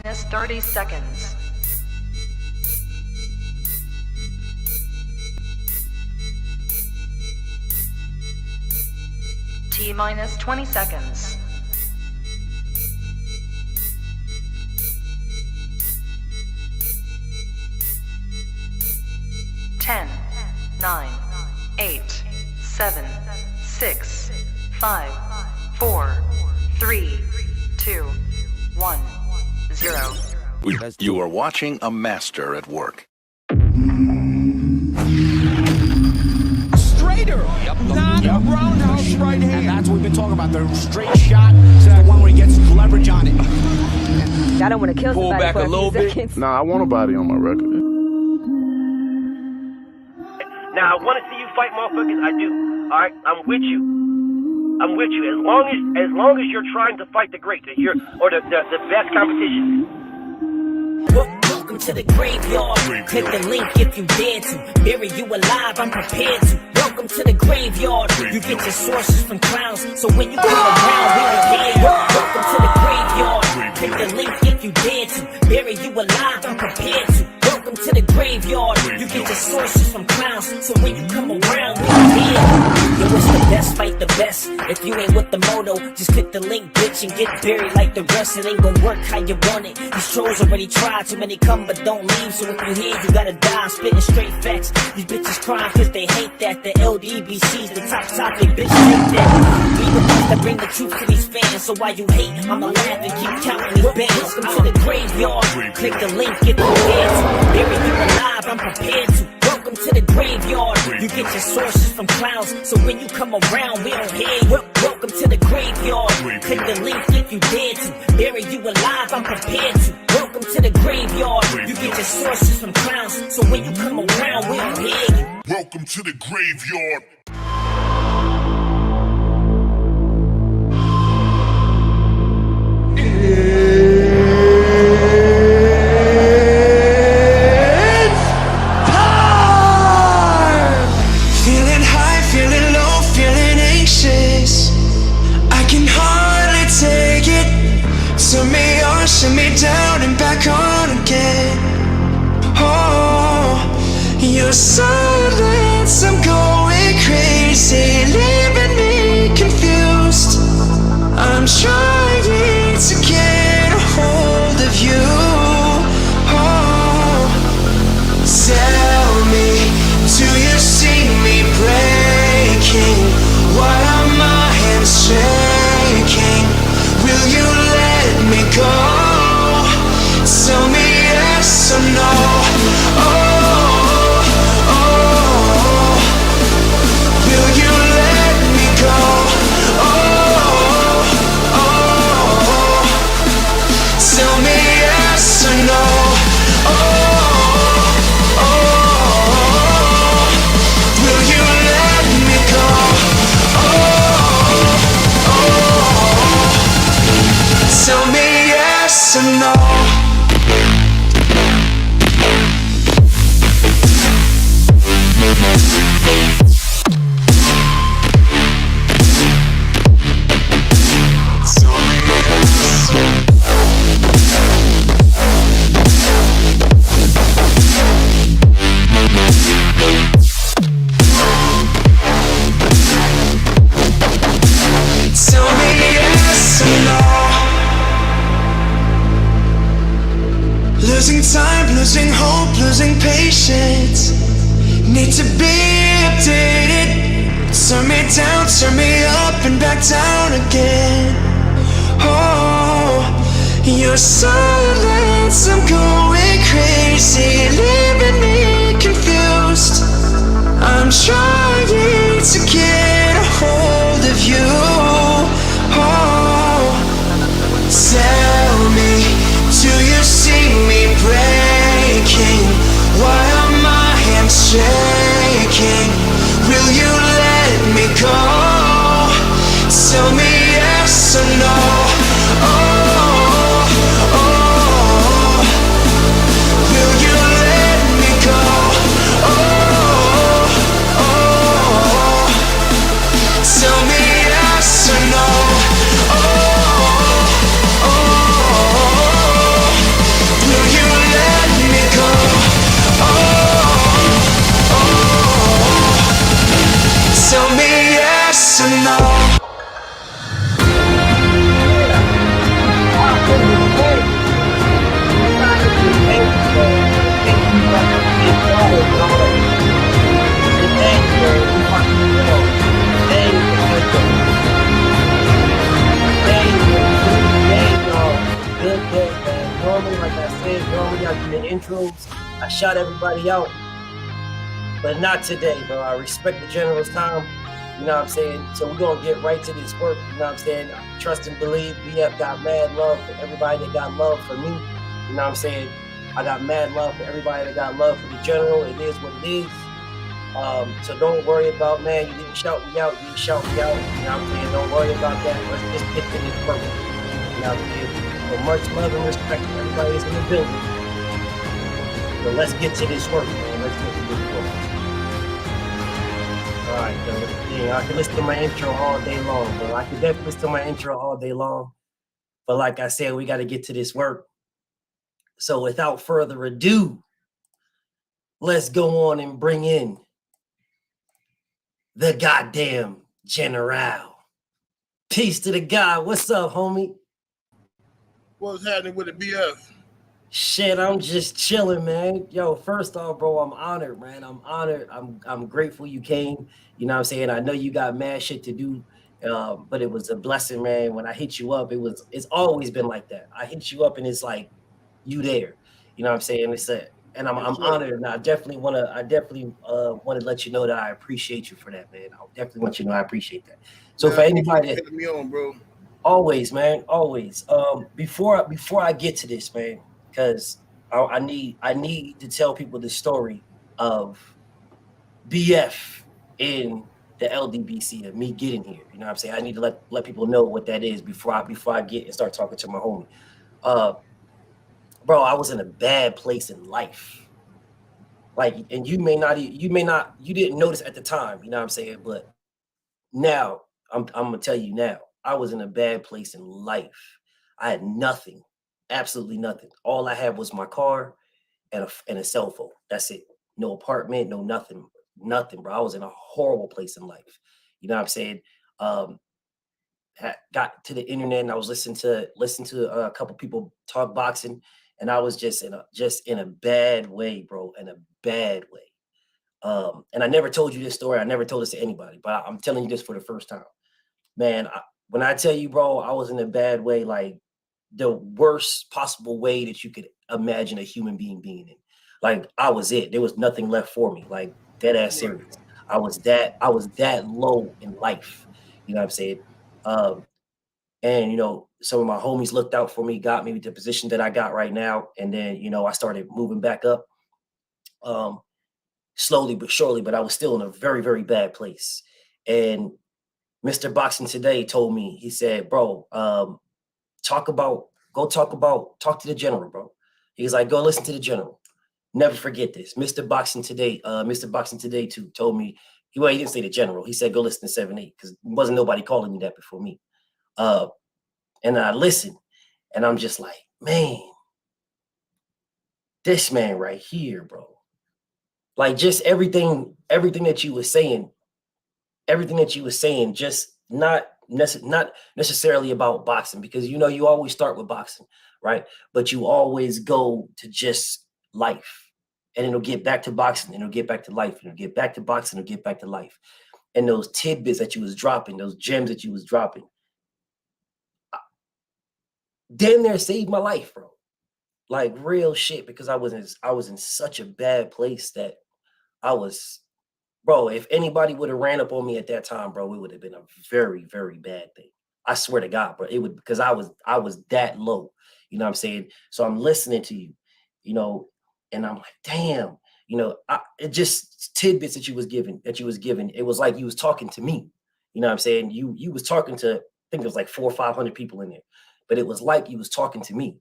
minus 30 seconds. T minus 20 seconds. 10, 9, 8, 7, 6, 5, 4, 3, 2, 1, 0. You are watching a master at work. Straighter, not a roundhouse right hand. And that's what we've been talking about. The straight shot is the one where he gets leverage on it. I don't want to kill Pull somebody back for a little bit. seconds. Nah, I want a body on my record. Now, I want to see you fight motherfuckers. I do. All right? I'm with you. I'm with you. As long as you're trying to fight the great, the best competition. Welcome to the graveyard. Click the link if you dare to. Bury you alive, I'm prepared to. Welcome to the graveyard. You get your sources from clowns, so when you come around, we don't hear you. Welcome to the graveyard. Click the link if you dare to. Bury you alive, I'm prepared to. Welcome to the graveyard. You get your sources from clowns, so when you come around, we don't hear you. Yo, it's the best, fight the best. If you ain't with the moto, just click the link, bitch, and get buried like the rest. It ain't gonna work how you want it. These trolls already tried, too many come but don't leave. So if you hear, you gotta die. I'm spitting straight facts. These bitches crying cause they hate that. The LDBC's the top topic, bitch, hate that. We the ones that bring the truth to these fans. So while you hate, I'ma laugh and keep counting these bands. Welcome to the graveyard. Click the link, get prepared to. Bury you alive, I'm prepared to. Welcome to the graveyard. You get your sources from clowns, so when you come around, we don't hear you. Welcome to the graveyard. Click the link if you dare to. Bury you alive, I'm prepared to. Welcome to the graveyard. You get your sources from clowns, so when you come around, we don't hear you. Welcome to the graveyard. Shut me down and back on again. Oh, your silence, I'm going crazy, leaving me confused. I'm trying to get a hold of you. Oh, tell me, do you see me breaking? Why are my hands shaking? Will you let me go? Tell me yes or no. Oh, oh, will you let me go? Oh, oh, tell me yes or no. Oh, oh, will you let me go? Oh, oh, tell me yes or no. Losing time, losing hope, losing patience. Need to be updated. Turn me down, turn me up and back down again. Oh, your silence, I'm going crazy, leaving me confused. I'm trying to get a hold of you. Oh, tell me, do you see me breaking? Why are my hands shaking? Will you let me go? Tell me yes or no. Oh, oh, will you let me go? Oh, oh, tell me yes or no. Oh, oh, said, normally I do the intros. I shout everybody out, but not today, bro. I respect the general's time. You know what I'm saying? So we're going to get right to this work. You know what I'm saying? Trust and believe. BF got mad love for everybody that got love for me. You know what I'm saying? I got mad love for everybody that got love for the general. It is what it is. So don't worry about, man, you didn't shout me out. You didn't shout me out. You know what I'm saying? Don't worry about that. Let's just get to this work. You know what I'm saying? So much love and respect to everybody that's in the building. So let's get to this work, man. Let's get to this work. All right, so I can listen to my intro all day long, bro. I can definitely listen to my intro all day long. But like I said, we got to get to this work. So without further ado, let's go on and bring in the goddamn general. Peace to the guy. What's up, homie? What's happening with the BF? Shit, I'm just chilling, man. Yo, first off, bro, I'm honored, man. I'm honored. I'm grateful you came. You know what I'm saying? I know you got mad shit to do, but it was a blessing, man. When I hit you up, it's always been like that. I hit you up and it's like you there. You know what I'm saying? And I'm honored, and I definitely want to let you know that I appreciate you for that, man. I definitely want you to know I appreciate that. So man, for anybody that me on, bro. Always, man, always. Before I get to this, man, because I need to tell people the story of BF in the LDBC of me getting here. You know what I'm saying? I need to let people know what that is before I get and start talking to my homie. Bro, I was in a bad place in life. Like, and you didn't notice at the time, you know what I'm saying? But now I'm gonna tell you now, I was in a bad place in life. I had nothing, absolutely nothing. All I had was my car and a cell phone. That's it. No apartment, no nothing, bro. I was in a horrible place in life. You know what I'm saying? Got to the internet and I was listening to a couple people talk boxing, and I was just in a bad way, bro, in a bad way. And I never told you this story. I never told this to anybody, but I'm telling you this for the first time, man. When I tell you, bro, I was in a bad way, like the worst possible way that you could imagine a human being being in. Like I was it. There was nothing left for me. Like dead ass serious. I was that low in life. You know what I'm saying? And you know, some of my homies looked out for me, got me the position that I got right now, and then you know I started moving back up, slowly but surely. But I was still in a very, very bad place. And Mr. Boxing Today told me, he said, bro, talk to the general, bro. He's like, go listen to the general. Never forget this. Mr. Boxing Today too told me, he didn't say the general. He said, go listen to 7-8, because wasn't nobody calling me that before me. And I listened, and I'm just like, man, this man right here, bro. Like just everything that you were saying, just not necessarily about boxing, because you know you always start with boxing, right? But you always go to just life, and it'll get back to boxing, and it'll get back to life, and it'll get back to boxing, and it'll get back to life. And those tidbits that you was dropping, those gems that you was dropping, damn near saved my life, bro. Like real shit, because I was in such a bad place that I was. Bro, if anybody would have ran up on me at that time, bro, it would have been a very, very bad thing. I swear to God, bro. It would, because I was that low. You know what I'm saying? So I'm listening to you, you know, and I'm like, damn, you know, it just tidbits that you was giving. It was like you was talking to me. You know what I'm saying? You was talking to, I think it was like 400 or 500 people in there, but it was like you was talking to me.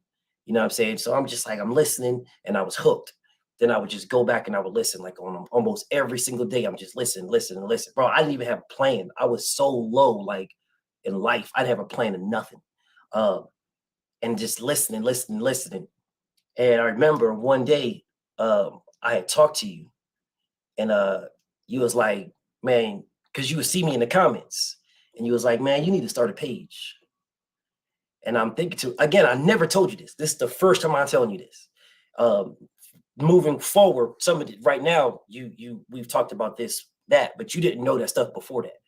You know what I'm saying? So I'm just like, I'm listening, and I was hooked. Then I would just go back and I would listen, like on almost every single day. I'm just listen. Bro, I didn't even have a plan. I was so low, like in life. I didn't have a plan of nothing. And just listening. And I remember one day I had talked to you, and you was like, man, because you would see me in the comments, and you was like, man, you need to start a page. And I'm thinking again, I never told you this. This is the first time I'm telling you this. Moving forward, some of it right now, we've talked about that, but you didn't know that stuff before that.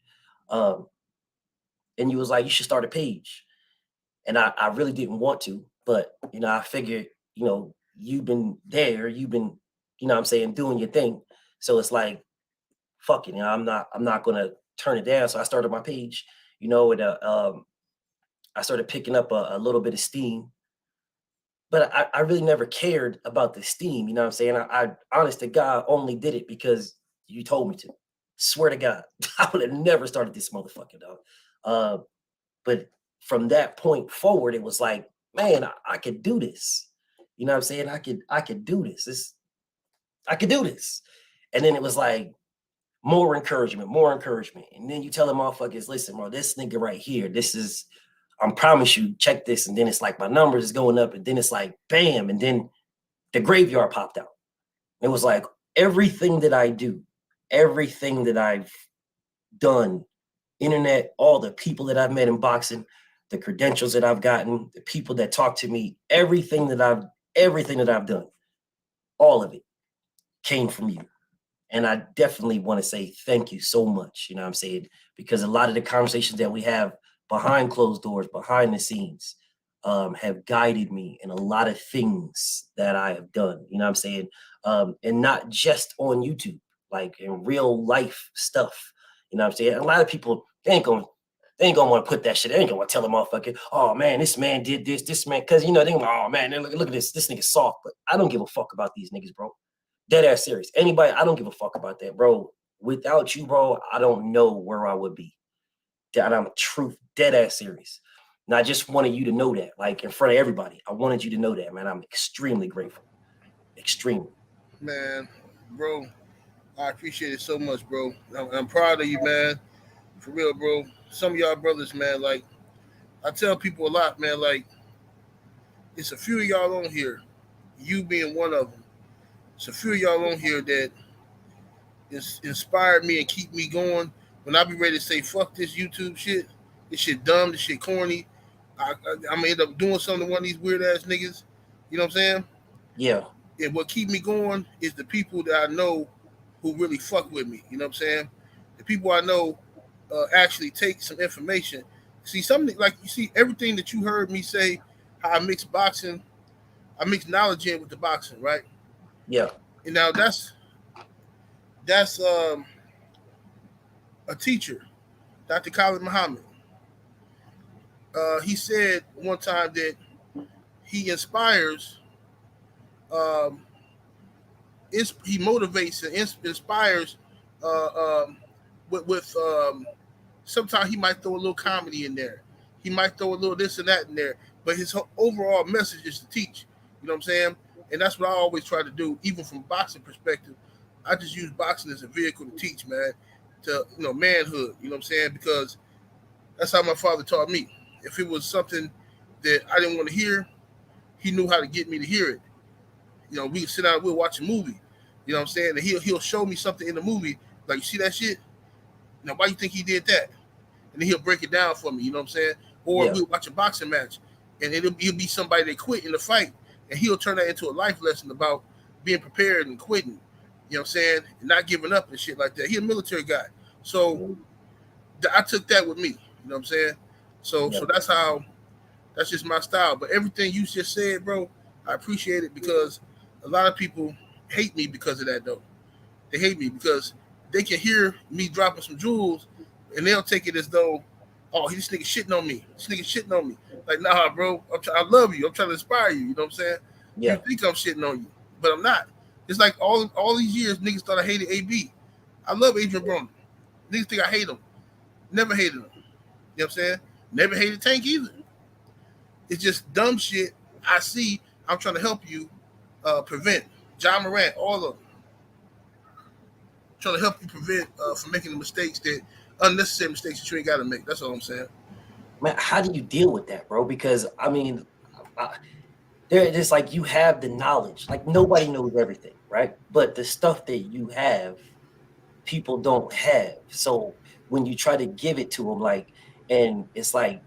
And you was like, you should start a page. And I really didn't want to, but you know, I figured, you know, you've been there, you've been, you know what I'm saying, doing your thing. So it's like, fuck it, you know, I'm not gonna turn it down. So I started my page, you know, and I started picking up a little bit of steam. But I really never cared about the steam, you know what I'm saying? I honest to God only did it because you told me to. Swear to God, I would have never started this motherfucker, dog. But from that point forward, it was like, man, I could do this. You know what I'm saying? I could do this. I could do this. And then it was like more encouragement, more encouragement. And then you tell the motherfuckers, listen, bro, this nigga right here, this is, I promise you, check this. And then it's like my numbers is going up, and then it's like bam, and then the graveyard popped out. It was like everything that I do, everything that I've done, internet, all the people that I've met in boxing, the credentials that I've gotten, the people that talk to me, everything that I've done, all of it came from you. And I definitely want to say thank you so much, you know what I'm saying? Because a lot of the conversations that we have behind closed doors, behind the scenes, have guided me in a lot of things that I have done, you know what I'm saying? And not just on YouTube, like in real life stuff, you know what I'm saying? A lot of people, they ain't gonna want to put that shit. They ain't gonna want to tell them motherfucker, oh man, this man did this man, because you know they gonna, oh man, look at this nigga soft. But I don't give a fuck about these niggas, bro. Dead ass serious. Anybody, I don't give a fuck about that, bro. Without you, bro, I don't know where I would be. That I'm dead ass serious. And I just wanted you to know that, like in front of everybody. I wanted you to know that, man. I'm extremely grateful. Extremely. Man, bro, I appreciate it so much, bro. I'm proud of you, man. For real, bro. Some of y'all brothers, man, like, I tell people a lot, man, like, it's a few of y'all on here, you being one of them. It's a few of y'all on here that inspired me and keep me going. When I be ready to say, fuck this YouTube shit, this shit dumb, this shit corny, I'm going to end up doing something to one of these weird-ass niggas. You know what I'm saying? Yeah. And what keep me going is the people that I know who really fuck with me. You know what I'm saying? The people I know actually take some information. See, something like, you see, everything that you heard me say, how I mix boxing, I mix knowledge in with the boxing, right? Yeah. And now that's a teacher, Dr. Khalid Muhammad. He said one time that he inspires, he motivates and inspires with sometimes he might throw a little comedy in there. He might throw a little this and that in there. But his overall message is to teach. You know what I'm saying? And that's what I always try to do, even from boxing perspective. I just use boxing as a vehicle to teach, man, to, you know, manhood. You know what I'm saying? Because that's how my father taught me. If it was something that I didn't want to hear, he knew how to get me to hear it. You know, we sit down, we'll watch a movie. You know what I'm saying? And he'll show me something in the movie, like, you see that shit? Now, why you think he did that? And then he'll break it down for me. You know what I'm saying? Or we'll watch a boxing match, and it'll be somebody that quit in the fight, and he'll turn that into a life lesson about being prepared and quitting. You know what I'm saying? And not giving up and shit like that. He's a military guy. So I took that with me. You know what I'm saying? So that's just my style. But everything you just said, bro, I appreciate it, because a lot of people hate me because of that, though. They hate me because they can hear me dropping some jewels, and they'll take it as though, oh, this nigga shitting on me. This nigga shitting on me. Like, nah, bro, I love you. I'm trying to inspire you. You know what I'm saying? Yeah. You think I'm shitting on you, but I'm not. It's like all these years, niggas thought I hated AB. I love Adrian Broner. Niggas think I hate him. Never hated him. You know what I'm saying? Never hated Tank either. It's just dumb shit I see. I'm trying to help you prevent. John Morant, all of them. Trying to help you prevent from making the mistakes, that unnecessary mistakes that you ain't got to make. That's all I'm saying. Man, how do you deal with that, bro? Because I mean, they're just like, you have the knowledge. Like, nobody knows everything, right? But the stuff that you have, people don't have. So when you try to give it to them, like, and it's like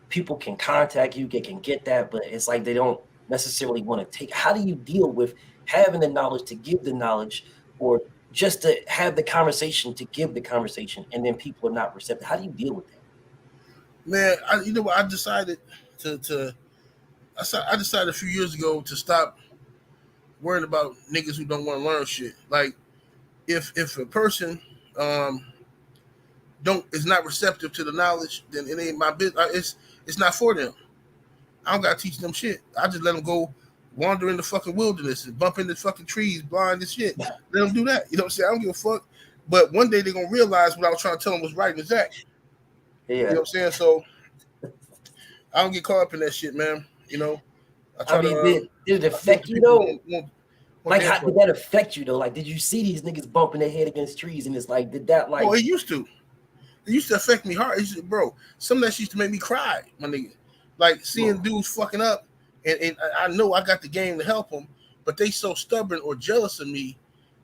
people can contact you, they can get that, but it's like they don't necessarily want to take. How do you deal with having the knowledge to give the knowledge, or just to have the conversation to give the conversation, and then people are not receptive? How do you deal with that? Man, you know what? I decided I decided a few years ago to stop worrying about niggas who don't want to learn shit. Like, if a person is not receptive to the knowledge, then it ain't my business. It's not for them. I don't gotta teach them shit. I just let them go wander in the fucking wilderness and bump into fucking trees, blind as shit. Let them do that. You know what I'm saying? I don't give a fuck. But one day they're gonna realize what I was trying to tell them was right and exact. Yeah. You know what I'm saying? So I don't get caught up in that shit, man. You know, did it affect you though? Like, how did that affect you though? Like, did you see these niggas bumping their head against trees, and it's like, did that like? Oh, it used to. It used to affect me hard. Bro, some of that shit used to make me cry, my nigga. Like seeing dudes fucking up, and I know I got the game to help them, but they so stubborn or jealous of me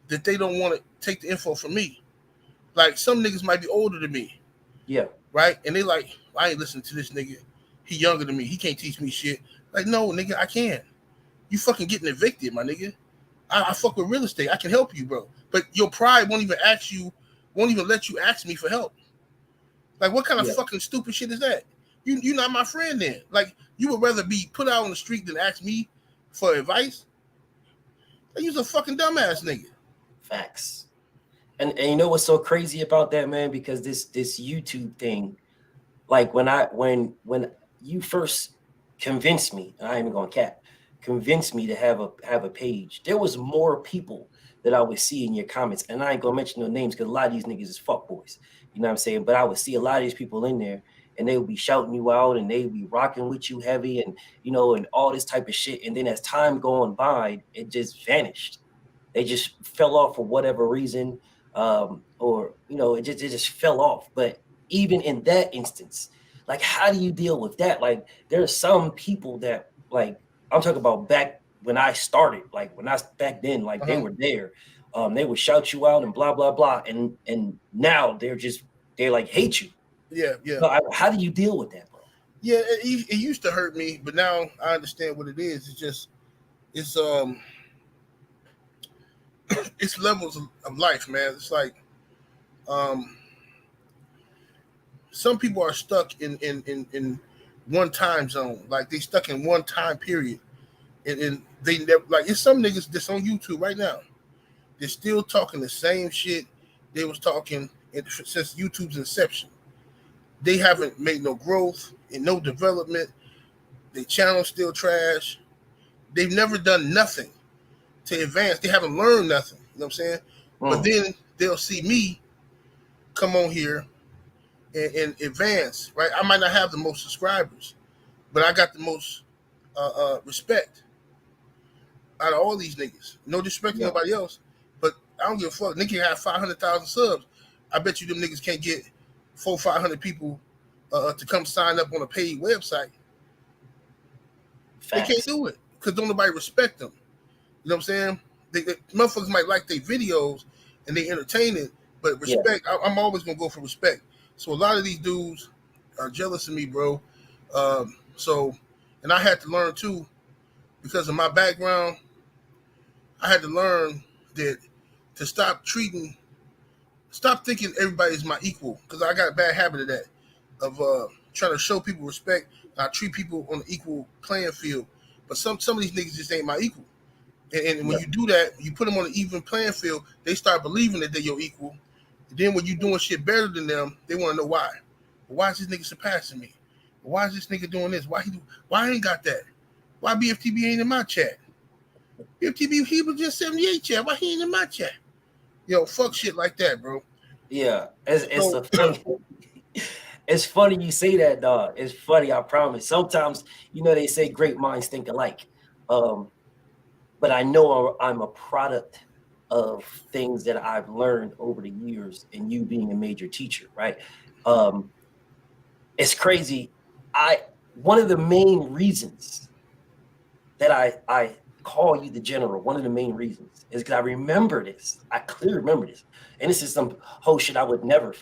that they don't want to take the info from me. Like some niggas might be older than me. Yeah. Right? And they like, I ain't listening to this nigga. He younger than me. He can't teach me shit. Like, no, nigga, I can. You fucking getting evicted, my nigga. I fuck with real estate. I can help you, bro. But your pride won't even let you ask me for help. Like, what kind of fucking stupid shit is that? You're not my friend then. Like, you would rather be put out on the street than ask me for advice? Like, you're a fucking dumbass nigga. Facts. And you know what's so crazy about that, man? Because this YouTube thing, like when you first convinced me, and I ain't even gonna cap, convinced me to have a page, there was more people that I would see in your comments. And I ain't gonna mention no names because a lot of these niggas is fuckboys. You know what I'm saying? But I would see a lot of these people in there and they would be shouting you out and they would be rocking with you heavy and, you know, and all this type of shit. And then as time going by, it just vanished. They just fell off for whatever reason. Or, you know, it just fell off. But even in that instance, like, how do you deal with that? Like, there are some people that, like, I'm talking about back when I started, like back then, like they were there. They would shout you out and blah, blah, blah. And now they're like hate you. Yeah, yeah. So how do you deal with that, bro? Yeah, it used to hurt me, but now I understand what it is. It's it's levels of life, man. It's like some people are stuck in one time zone, like they stuck in one time period, and they never, like, it's some niggas that's on YouTube right now. They're still talking the same shit they was talking since YouTube's inception. They haven't made no growth and no development. Their channel's still trash. They've never done nothing to advance. They haven't learned nothing. You know what I'm saying? But then they'll see me come on here and advance, right? I might not have the most subscribers, but I got the most respect out of all these niggas. No disrespect to nobody else, but I don't give a fuck. Nigga have 500,000 subs. I bet you them niggas can't get 400-500 people to come sign up on a paid website. Facts. They can't do it because don't nobody respect them. You know what I'm saying? They motherfuckers might like their videos and they entertain it, but respect, I'm always gonna go for respect. So a lot of these dudes are jealous of me, bro. And I had to learn too, because of my background, I had to learn that to stop thinking everybody's my equal, because I got a bad habit of that, of trying to show people respect. I treat people on an equal playing field, but some of these niggas just ain't my equal. And when you do that, you put them on an even playing field, they start believing that they're your equal. And then when you're doing shit better than them, they want to know why. Why is this nigga surpassing me? Why is this nigga doing this? Why I ain't got that? Why BFTB ain't in my chat? BFTB, he was just 78 chat. Why he ain't in my chat? Yo, fuck shit like that, bro. Yeah, it's funny you say that, dog. It's funny, I promise. Sometimes, you know, they say great minds think alike. But I know I'm a product of things that I've learned over the years, and you being a major teacher, right? It's crazy. One of the main reasons that I call you the general, one of the main reasons is because I remember this. I clearly remember this. And this is some whole shit I would never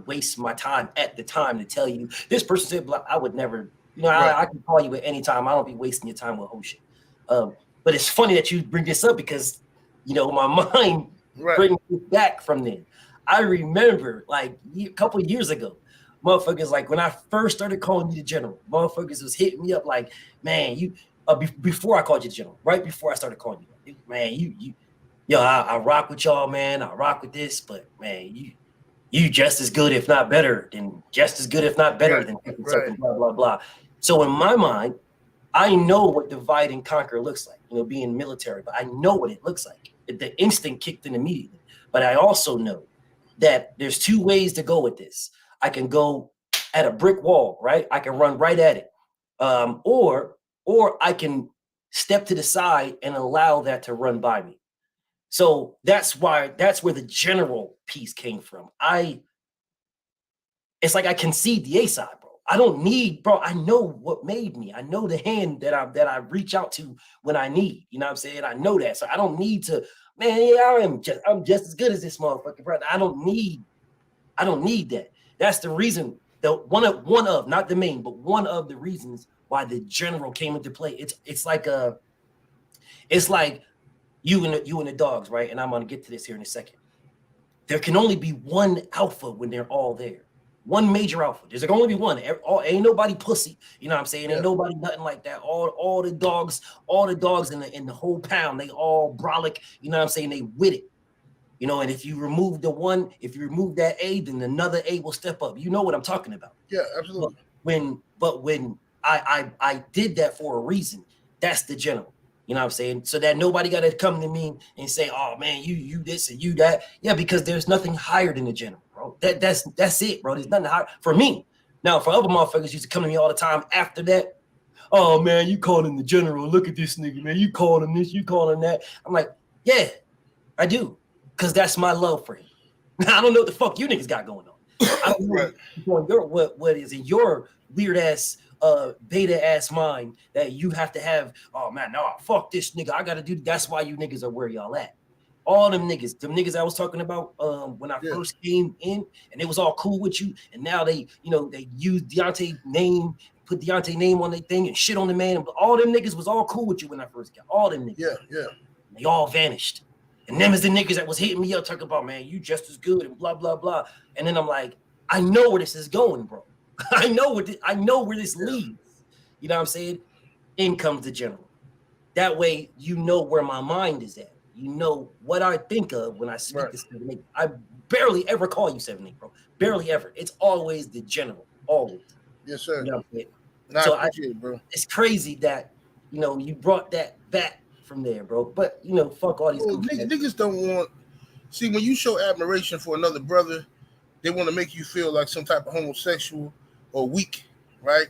waste my time at the time to tell you this person said blah. I would never, you know, right. I can call you at any time. I don't be wasting your time with whole shit. But it's funny that you bring this up because, you know, my mind brings it back from then. I remember like a couple of years ago, motherfuckers, like when I first started calling you the general, motherfuckers was hitting me up like, man, you before I called you general, right before I started calling you, man, yo, I rock with y'all, man. I rock with this, but man, you just as good, if not better, than just as good, if not better than something, blah blah blah. So in my mind, I know what divide and conquer looks like, you know, being military, but I know what it looks like. The instinct kicked in immediately. But I also know that there's two ways to go with this. I can go at a brick wall, right? I can run right at it. Or I can step to the side and allow that to run by me. So that's where the general piece came from. It's like I concede the A side, bro. I don't need, bro. I know what made me. I know the hand that I reach out to when I need. You know what I'm saying? I know that. So I don't need to, man, yeah, I'm just as good as this motherfucker, brother. I don't need that. That's the reason, one of, not the main, but one of the reasons why the general came into play. It's like you and the dogs, right? And I'm gonna get to this here in a second. There can only be one alpha when they're all there. One major alpha. There's only be one. Ain't nobody pussy. You know what I'm saying? Ain't nobody nothing like that. All the dogs in the whole pound, they all brolic. You know what I'm saying? They with it. You know, and if you remove that A, then another A will step up. You know what I'm talking about? Yeah, absolutely. But when I did that for a reason, that's the general. You know what I'm saying? So that nobody got to come to me and say, "Oh man, you this and you that." Yeah, because there's nothing higher than the general, bro. That's it, bro. There's nothing higher for me. Now, for other motherfuckers used to come to me all the time after that. Oh man, you calling him the general? Look at this nigga, man. You calling him this? You calling him that? I'm like, yeah, I do, because that's my love for him. I don't know what the fuck you niggas got going on. I don't know what is in your weird ass beta ass mind that you have to have. Oh man, no, fuck this nigga. I gotta do. That's why you niggas are where y'all at. All them niggas I was talking about when I first came in, and it was all cool with you, and now they use Deontay name, put Deontay name on their thing and shit on the man. All them niggas was all cool with you when I first got. All them niggas. Yeah. They all vanished. And them is the niggas that was hitting me up talking about, man, you just as good and blah blah blah. And then I'm like, I know where this is going, bro. I know where this leads. You know what I'm saying? In comes the general. That way, you know where my mind is at. You know what I think of when I speak to 7-8. I barely ever call you 7-8, bro. Barely ever. It's always the general. Always. Yes, sir. You know what I'm saying? No, So I appreciate it, bro. It's crazy that you brought that back from there, bro. But fuck all these. Niggas don't want. See, when you show admiration for another brother, they want to make you feel like some type of homosexual or weak, right?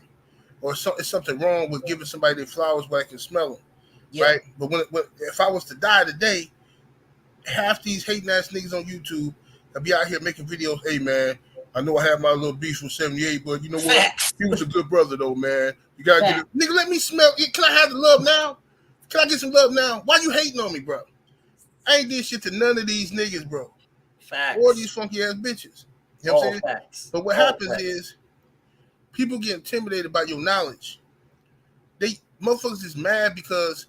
Or it's something wrong with giving somebody their flowers where I can smell them, right? But when if I was to die today, half these hating ass niggas on YouTube I'd be out here making videos. Hey man, I know I have my little beef from 78, but you know what? He was a good brother though, man. You gotta get it. Nigga, let me smell it. Can I have the love now? Can I get some love now? Why you hating on me, bro? I ain't did shit to none of these niggas, bro. Facts. Or these funky ass bitches. You know what I'm saying? Facts. But what happens is people get intimidated by your knowledge. Motherfuckers is mad because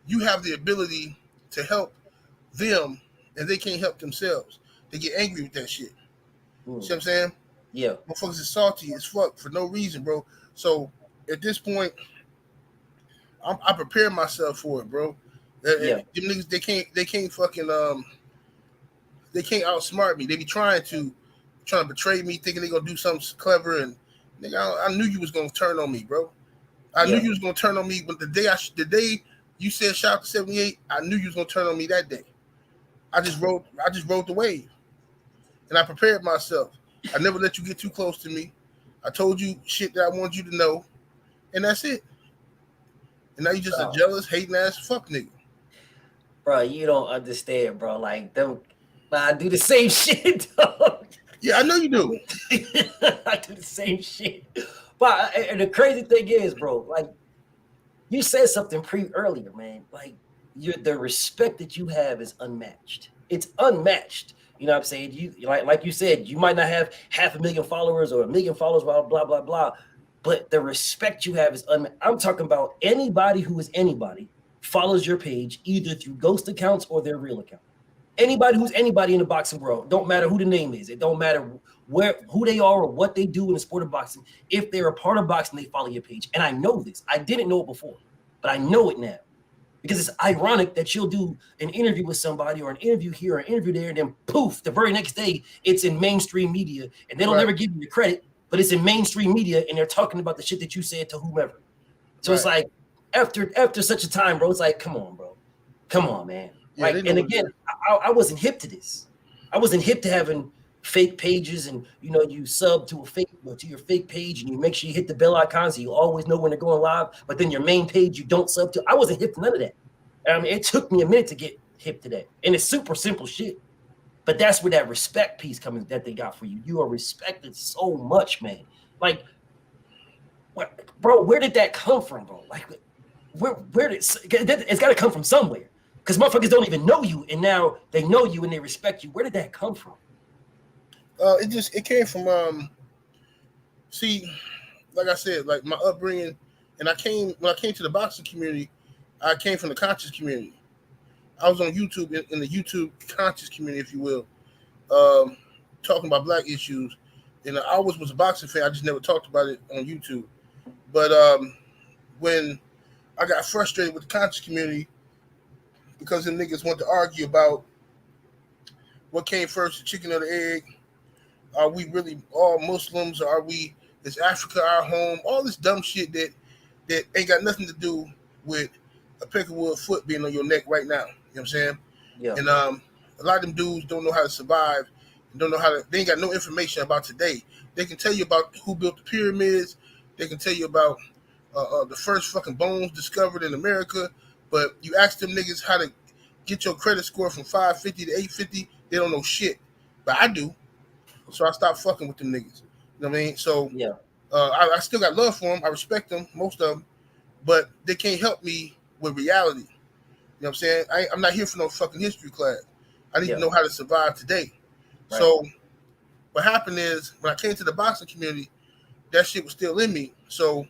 you have the ability to help them and they can't help themselves. They get angry with that shit. See what I'm saying? Yeah. Motherfuckers is salty as fuck for no reason, bro. So at this point, I prepare myself for it, bro. Them niggas, they can't fucking they can't outsmart me. They be trying to betray me, thinking they gonna do something clever. And nigga, I knew you was gonna turn on me, bro. I knew you was gonna turn on me. But the day you said shout out to 78, I knew you was gonna turn on me that day. I just rode the wave, and I prepared myself. I never let you get too close to me. I told you shit that I wanted you to know, and that's it. And now you just a jealous, hating ass fuck nigga. Bro, you don't understand, bro. Like them, I do the same shit, dog. Yeah, I know you do. I do the same shit. But and the crazy thing is, bro, like you said something earlier, man. Like the respect that you have is unmatched. It's unmatched. You know what I'm saying? You like you said, you might not have 500,000 followers or 1 million followers, blah blah blah blah. But the respect you have is unmatched. I'm talking about anybody who is anybody follows your page either through ghost accounts or their real account. Anybody who's anybody in the boxing world, don't matter who the name is. It don't matter who they are or what they do in the sport of boxing. If they're a part of boxing, they follow your page. And I know this. I didn't know it before. but I know it now. Because it's ironic that you'll do an interview with somebody or an interview here or an interview there, and then poof, the very next day it's in mainstream media, and they don't ever give you the credit, but it's in mainstream media, and they're talking about the shit that you said to whomever. So it's like after such a time, bro, it's like, come on, bro, come on, man. Yeah, like, and again, I wasn't hip to this. I wasn't hip to having fake pages, and you sub to your fake page, and you make sure you hit the bell icon so you always know when they're going live. But then your main page you don't sub to. I wasn't hip to none of that. I mean, it took me a minute to get hip to that, and it's super simple shit. But that's where that respect piece comes that they got for you. You are respected so much, man. Like, what, bro? Where did that come from, bro? Like, where did it's got to come from somewhere? Because motherfuckers don't even know you, and now they know you and they respect you. Where did that come from? It came from see, like I said, like my upbringing, and when I came to the boxing community, I came from the conscious community. I was on YouTube in the YouTube conscious community, if you will, talking about black issues. And I always was a boxing fan. I just never talked about it on YouTube. But when I got frustrated with the conscious community because them niggas want to argue about what came first, the chicken or the egg. Are we really all Muslims? Is Africa our home? All this dumb shit that ain't got nothing to do with a peckerwood foot being on your neck right now. You know what I'm saying? Yeah. And a lot of them dudes don't know how to survive and they ain't got no information about today. They can tell you about who built the pyramids. They can tell you about the first fucking bones discovered in America. But you ask them niggas how to get your credit score from 550 to 850, they don't know shit. But I do. So I stopped fucking with them niggas. You know what I mean? So yeah, I still got love for them. I respect them, most of them. But they can't help me with reality. You know what I'm saying? I'm not here for no fucking history class. I need to know how to survive today. Right. So what happened is when I came to the boxing community, that shit was still in me. So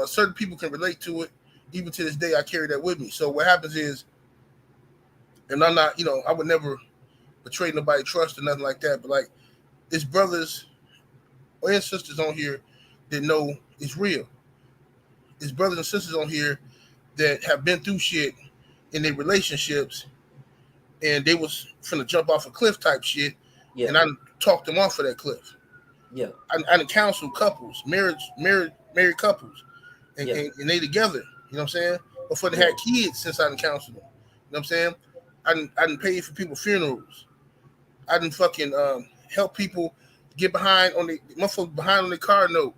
certain people can relate to it. Even to this day, I carry that with me. So what happens is, and I'm not, I would never betray nobody trust or nothing like that. But like, it's brothers and sisters on here that know it's real. It's brothers and sisters on here that have been through shit in their relationships, and they was finna jump off a cliff type shit, and I talked them off of that cliff. Yeah, I counsel couples, married couples, and they together. You know what I'm saying? Before they had kids, since I done counseled them. You know what I'm saying? I didn't pay for people's funerals. I didn't fucking help people get behind on the motherfuckers behind on their car note. You know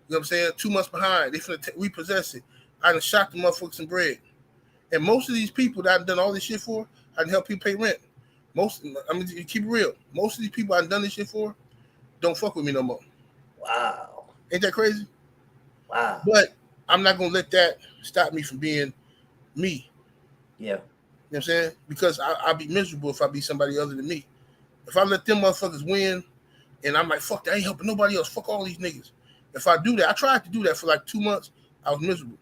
what I'm saying? 2 months behind. They finna repossess it. I done shot the motherfuckers some bread. And most of these people that I've done all this shit for, I done help people pay rent. You keep it real. Most of these people I've done this shit for don't fuck with me no more. Wow. Ain't that crazy? Wow. But I'm not gonna let that stop me from being me. Yeah. You know what I'm saying? Because I'll be miserable if I be somebody other than me. If I let them motherfuckers win, and I'm like, fuck that, I ain't helping nobody else. Fuck all these niggas. If I do that, I tried to do that for like 2 months. I was miserable.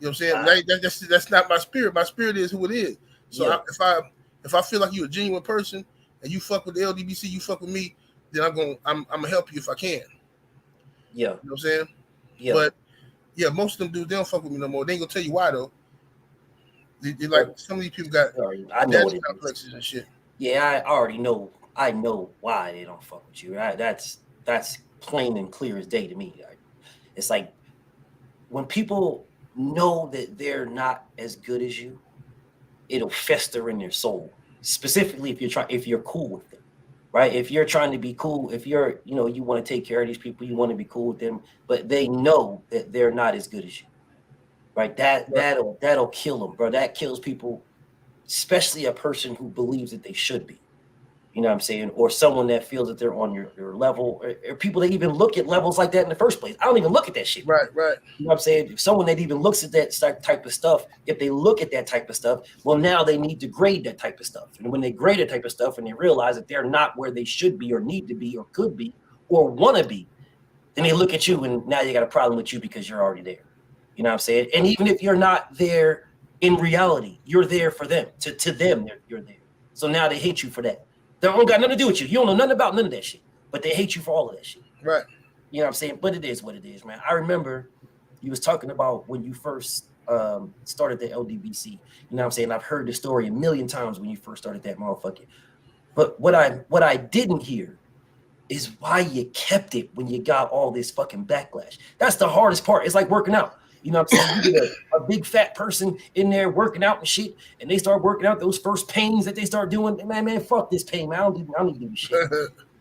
You know what I'm saying? Wow. That's not my spirit. My spirit is who it is. So if I feel like you're a genuine person and you fuck with the LDBC, you fuck with me, then I'm gonna help you if I can. Yeah. You know what I'm saying? Yeah. But yeah, most of them dudes, they don't fuck with me no more. They ain't gonna tell you why though. They like some of these people got daddy complexes and shit. Yeah, I already know. I know why they don't fuck with you. That's plain and clear as day to me. It's like when people know that they're not as good as you, it'll fester in their soul. Specifically, if you're cool with them, right? If you're trying to be cool, if you're, you want to take care of these people, you want to be cool with them, but they know that they're not as good as you, right? That'll kill them, bro. That kills people, especially a person who believes that they should be. You know what I'm saying? Or someone that feels that they're on your level, or people that even look at levels like that in the first place. I don't even look at that shit. Right. You know what I'm saying? If someone that even looks at that type of stuff, if they look at that type of stuff, well, now they need to grade that type of stuff. And when they grade that type of stuff and they realize that they're not where they should be or need to be or could be or want to be, then they look at you and now you got a problem with you because you're already there. You know what I'm saying? And even if you're not there in reality, you're there for them. To them, you're there. So now they hate you for that. They don't got nothing to do with you. You don't know nothing about none of that shit. But they hate you for all of that shit. Right. You know what I'm saying? But it is what it is, man. I remember You was talking about when you first started the LDBC. You know what I'm saying? I've heard the story a million times when you first started that motherfucker. But what I didn't hear is why you kept it when you got all this fucking backlash. That's the hardest part. It's like working out. You know what I'm saying? You get a big fat person in there working out and shit, and they start working out those first pains that they start doing. Man, fuck this pain, man. I don't need to do shit.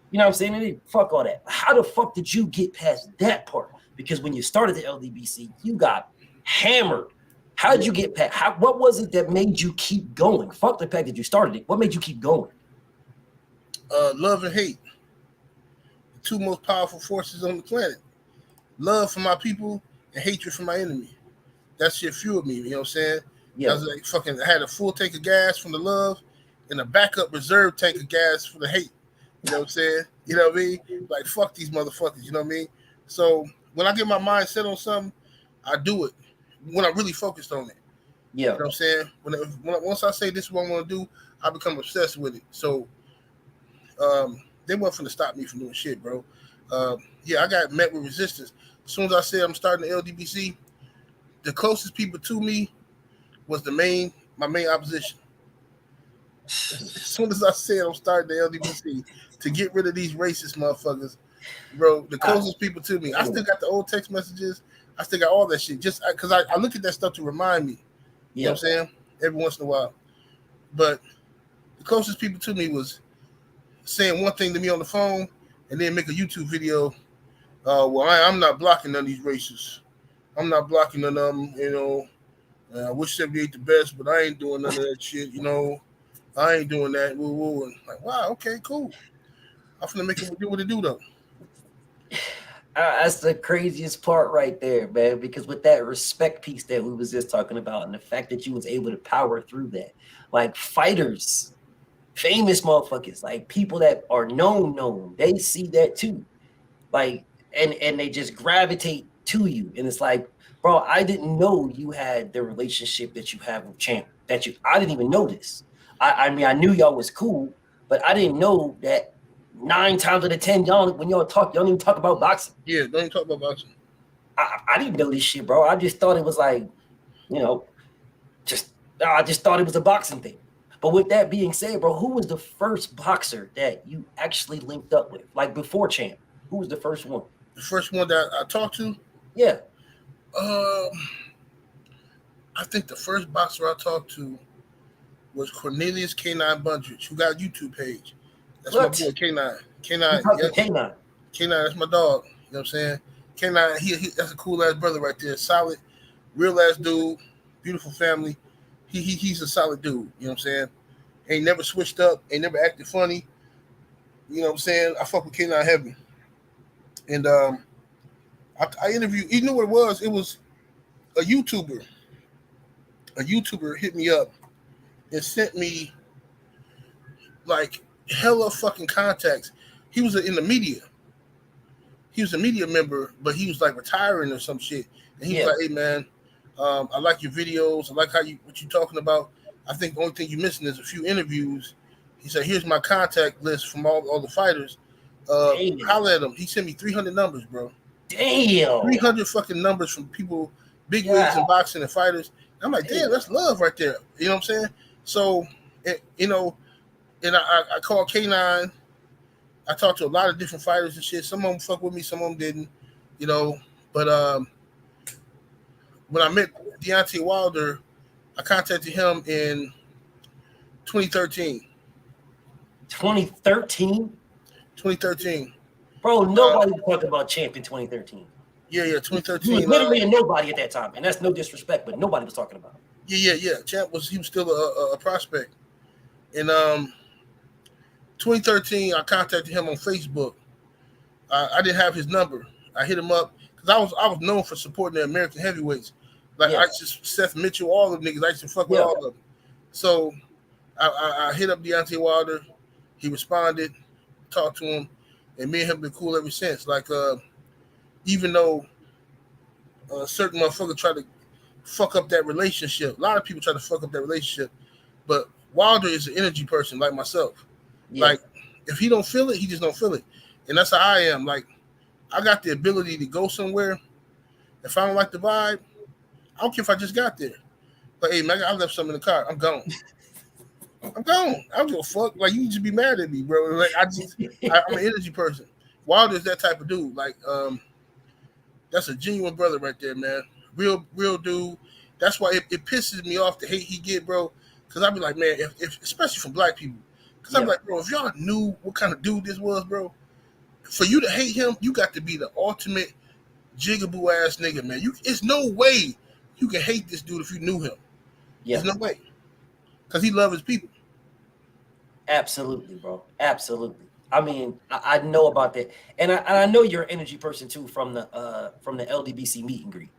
You know what I'm saying? And fuck all that. How the fuck did you get past that part? Because when you started the LDBC, you got hammered. How did you get past? What was it that made you keep going? Fuck the fact that you started it. What made you keep going? Love and hate. The two most powerful forces on the planet. Love for my people and hatred for my enemy. That shit fueled me, you know what I'm saying? Yeah. I was like fucking, I had a full tank of gas from the love and a backup reserve tank of gas for the hate. You know what I'm saying? You know what I mean? Like, fuck these motherfuckers, you know what I mean? So when I get my mind set on something, I do it when I'm really focused on it. Yeah. You know what I'm saying? Once I say this is what I want to do, I become obsessed with it. So they weren't finna stop me from doing shit, bro. Yeah, I got met with resistance. As soon as I said I'm starting the LDBC, the closest people to me was my main opposition. As soon as I said I'm starting the LDBC to get rid of these racist motherfuckers, bro, the closest people to me, I still got the old text messages. I still got all that shit just because I look at that stuff to remind me. You know what I'm saying? Every once in a while. But the closest people to me was saying one thing to me on the phone and then make a YouTube video. Well, I'm not blocking none of these racists. I'm not blocking none of them, you know. I wish 78 the best, but I ain't doing none of that shit, you know. I ain't doing that. Woo, woo. And like, wow, okay, cool. I'm finna make it do what it do, though. That's the craziest part right there, man, because with that respect piece that we was just talking about and the fact that you was able to power through that, like fighters, famous motherfuckers, like people that are known, they see that too. Like, and they just gravitate to you. And it's like, bro, I didn't know you had the relationship that you have with Champ. I didn't even know this. I mean, I knew y'all was cool, but I didn't know that 9 times out of 10, when y'all talk, y'all don't even talk about boxing. Yeah, don't even talk about boxing. I didn't know this shit, bro. I just thought it was like, you know, I just thought it was a boxing thing. But with that being said, bro, who was the first boxer that you actually linked up with? Like before Champ, who was the first one? The first one that I talked to? Yeah. I think the first boxer I talked to was Cornelius K9 Bundridge, who got a YouTube page. That's my boy K9. K9, yeah. K9. K9, that's my dog. You know what I'm saying? K9, he that's a cool ass brother right there. Solid, real ass dude, beautiful family. He's a solid dude. You know what I'm saying? Ain't never switched up, ain't never acted funny. You know what I'm saying? I fuck with K9 heavy. And I interviewed, you know what it was? It was a YouTuber. A YouTuber hit me up and sent me like hella fucking contacts. He was in the media. He was a media member, but he was like retiring or some shit. And he was like, hey man, I like your videos. I like what you talking about. I think the only thing you're missing is a few interviews. He said, here's my contact list from all the fighters. Holla at him. He sent me 300 numbers, bro. Damn. 300 fucking numbers from people, big wigs in boxing and fighters. I'm like, damn, that's love right there. You know what I'm saying? So, you know, and I called K9. I talked to a lot of different fighters and shit. Some of them fuck with me, some of them didn't, you know. But when I met Deontay Wilder, I contacted him in 2013. 2013? 2013. Bro, nobody was talking about Champ in 2013. Yeah, 2013. He was literally a nobody at that time, and that's no disrespect, but nobody was talking about him. Yeah. Champ was still a prospect. In 2013, I contacted him on Facebook. I didn't have his number. I hit him up because I was known for supporting the American heavyweights, like Seth Mitchell, all of them niggas. I used to fuck with all of them. So I hit up Deontay Wilder. He responded, talked to him, and me and him been cool ever since. Like even though certain motherfuckers try to fuck up that relationship, a lot of people try to fuck up that relationship, but Wilder is an energy person like myself. Like if he don't feel it, he just don't feel it. And that's how I am. Like I got the ability to go somewhere If I don't like the vibe, I don't care if I just got there. But hey, man, I left something in the car. I'm gone. I'm gone. I don't give a fuck. Like, you just be mad at me, bro. Like, I'm an energy person. Wilder's that type of dude. Like, that's a genuine brother right there, man. Real dude. That's why it pisses me off the hate he get, bro. Because I be like, man, if especially from black people. Because I'm like, bro, if y'all knew what kind of dude this was, bro, for you to hate him, you got to be the ultimate jigaboo ass nigga, man. It's no way you can hate this dude if you knew him. Yeah. There's no way. Because he loves his people. Absolutely, bro. Absolutely. I mean, I know about that, and I know you're an energy person too from the LDBC meet and greet.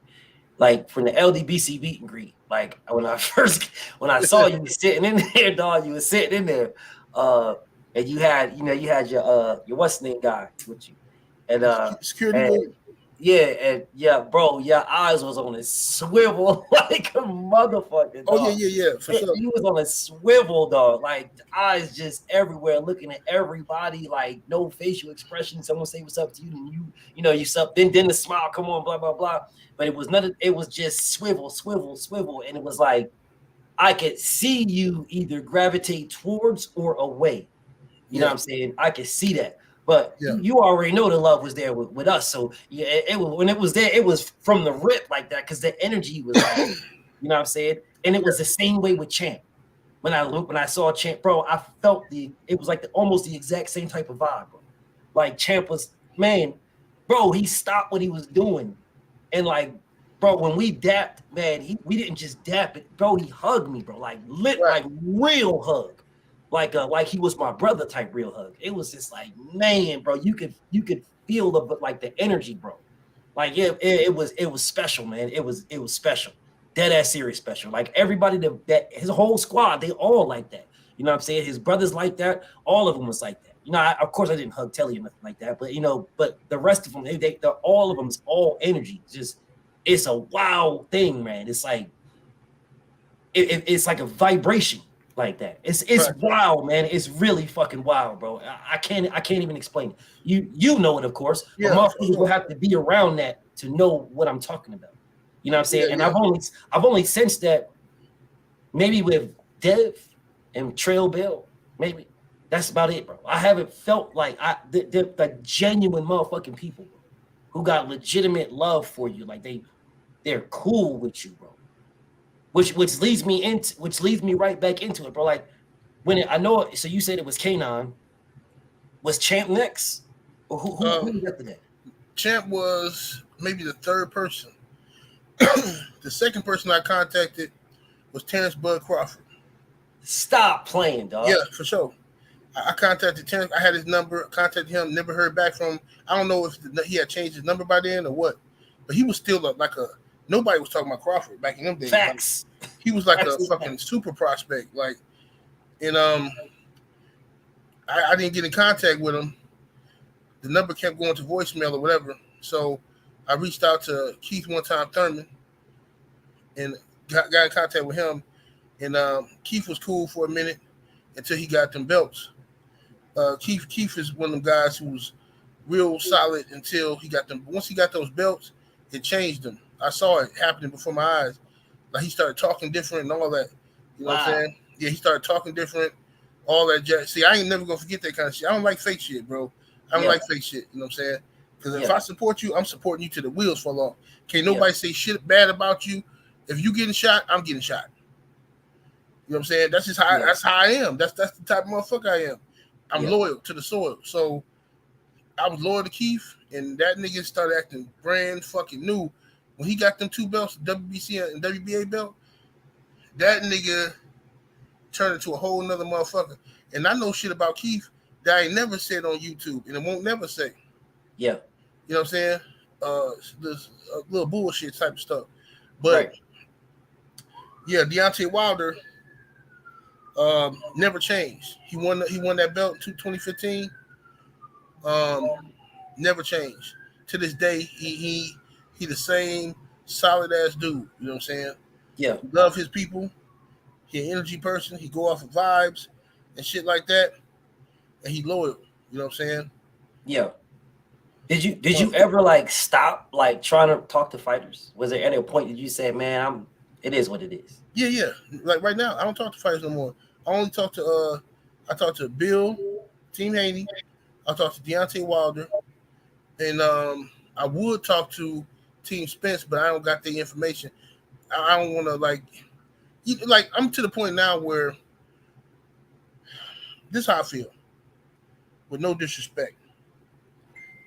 Like from the LDBC meet and greet. Like when I saw you sitting in there, dog, you was sitting in there, and you had your what's name guy with you, and security. Yeah, bro, your eyes was on a swivel like a motherfucker. Dog. Oh yeah, for sure. He was on a swivel, dog. Like eyes just everywhere, looking at everybody, like no facial expression. Someone say what's up to you, and you sup. Then the smile come on, blah blah blah. But it was nothing. It was just swivel, and it was like I could see you either gravitate towards or away. You know what I'm saying? I could see that. But you already know the love was there with us. So when it was there, it was from the rip like that because the energy was like, you know what I'm saying? And it was the same way with Champ. When I saw Champ, bro, I felt it was like almost the exact same type of vibe, bro. Like Champ was, man, bro, he stopped what he was doing. And like, bro, when we dapped, man, we didn't just dap it, bro. He hugged me, bro, like like real hug. Like he was my brother type real hug. It was just like, man, bro, you could feel the energy, bro. Like it was special, man. It was special. Dead ass serious special. Like everybody that his whole squad, they all like that. You know what I'm saying? His brothers like that. All of them was like that. You know, of course I didn't hug Telly or nothing like that, but but the rest of them, they all of them is all energy. Just it's a wow thing, man. It's like it's like a vibration. Like that, it's wild, man. It's really fucking wild, bro. I can't even explain it. You know it, of course. But motherfuckers will have to be around that to know what I'm talking about. You know what I'm saying? And I've only sensed that maybe with Dev and Trail Bill, maybe that's about it, bro. I haven't felt like the genuine motherfucking people who got legitimate love for you, like they're cool with you, bro. Which leads me right back into it, bro. Like I know. So you said it was K9. Was Champ next, or who got that? Champ was maybe the third person. The second person I contacted was Terrence Bud Crawford. Stop playing, dog. Yeah, for sure. I contacted Terrence. I had his number. Contacted him. Never heard back from him. I don't know if he had changed his number by then or what, but he was still nobody was talking about Crawford back in them days. Facts. Like, he was like a fucking super prospect. Like, and I didn't get in contact with him. The number kept going to voicemail or whatever. So I reached out to Keith one time, Thurman, and got in contact with him. And Keith was cool for a minute until he got them belts. Keith is one of them guys who was real solid until he got them. Once he got those belts, it changed him. I saw it happening before my eyes. Like he started talking different and all that. You know what I'm saying? Yeah, he started talking different, all that jazz. See, I ain't never gonna forget that kind of shit. I don't like fake shit, bro. I don't like fake shit. You know what I'm saying? Because if I support you, I'm supporting you till the wheels fall off. Can't nobody say shit bad about you. If you getting shot, I'm getting shot. You know what I'm saying? That's just how that's how I am. That's the type of motherfucker I am. I'm loyal to the soil. So I was loyal to Keith, and that nigga started acting brand fucking new. When he got them two belts, WBC and WBA belt, that nigga turned into a whole nother motherfucker. And I know shit about Keith that I ain't never said on YouTube, and it won't never say. Yeah. You know what I'm saying? This little bullshit type of stuff. But yeah, Deontay Wilder never changed. He won that belt in 2015. Never changed. To this day, he the same solid ass dude. You know what I'm saying? Yeah. He love his people. He an energy person. He go off of vibes and shit like that. And he loyal. You know what I'm saying? Yeah. Did you ever like stop like trying to talk to fighters? Was there any point that you said, man, it is what it is? Yeah. Like right now, I don't talk to fighters no more. I only talk to I talk to Bill, Team Haney. I talk to Deontay Wilder, and I would talk to Team Spence, but I don't got the information. I don't want to like I'm to the point now where this is how I feel, with no disrespect.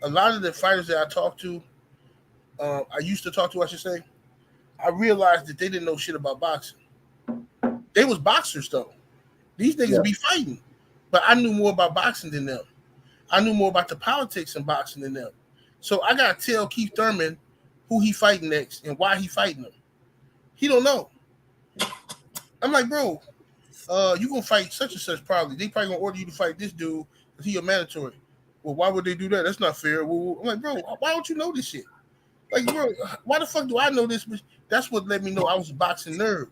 A lot of the fighters that I talk to, I used to talk to, I should say, I realized that they didn't know shit about boxing. They was boxers though. These niggas be fighting, but I knew more about boxing than them. I knew more about the politics in boxing than them. So I gotta tell Keith Thurman who he fighting next and why he fighting him. He don't know. I'm like, bro, you gonna fight such and such probably. They probably gonna order you to fight this dude because he a mandatory. Well, why would they do that? That's not fair. Well, I'm like, bro, why don't you know this shit? Like, bro, why the fuck do I know this? That's what let me know I was a boxing nerd.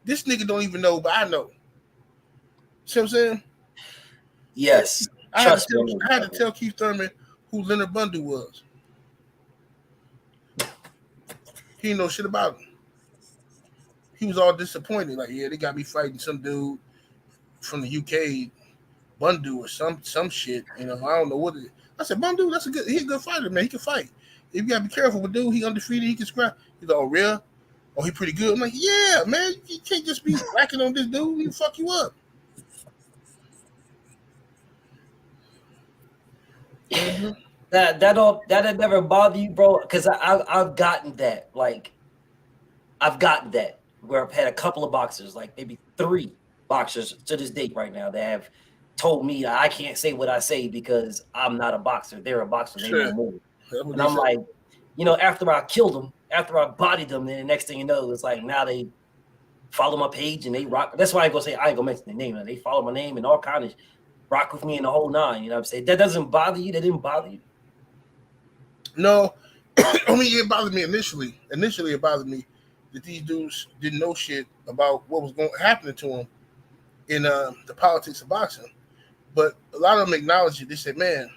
This nigga don't even know, but I know. See what I'm saying? Yes. I had to tell Keith Thurman who Leonard Bundu was. He didn't know shit about him. He was all disappointed. Like, yeah, they got me fighting some dude from the UK, Bundu or some shit. You know, I don't know what it is. I said, Bundu, he's a good fighter, man. He can fight. You gotta be careful with dude. He undefeated. He can scrap. He's like, oh, real? Oh, he pretty good. I'm like, yeah, man. You can't just be racking on this dude. He'll fuck you up. Mm-hmm. That had never bothered you, bro? Because I've gotten that. Like, I've gotten that where I've had a couple of boxers, like maybe 3 boxers to this date right now that have told me I can't say what I say because I'm not a boxer. They're a boxer. They know more. And I'm like, you know, after I killed them, after I bodied them, then the next thing you know, it's like now they follow my page and they rock. That's why I ain't gonna mention their name. They follow my name and all kind of rock with me in the whole 9. You know what I'm saying? That doesn't bother you? That didn't bother you? No. I mean, it bothered me initially. Initially, it bothered me that these dudes didn't know shit about what was happening to them in the politics of boxing. But a lot of them acknowledged it. They said, man,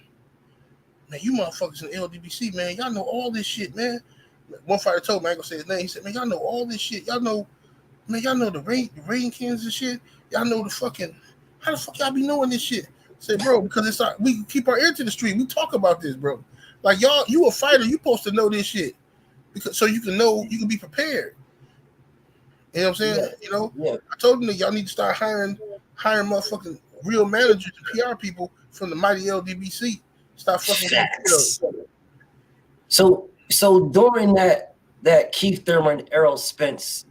you motherfuckers in the LDBC, man, y'all know all this shit, man. One fighter told me, I ain't gonna say his name. He said, man, y'all know all this shit. Y'all know the rankings and shit. Y'all know how the fuck y'all be knowing this shit? I said, bro, because we keep our ear to the street. We talk about this, bro. Like, y'all, you a fighter, you supposed to know this shit. Because so you can be prepared. You know what I'm saying? Yeah. You know? Yeah. I told them that y'all need to start hiring motherfucking real managers and PR people from the mighty LDBC. Stop fucking with. So during that Keith Thurman, Errol Spence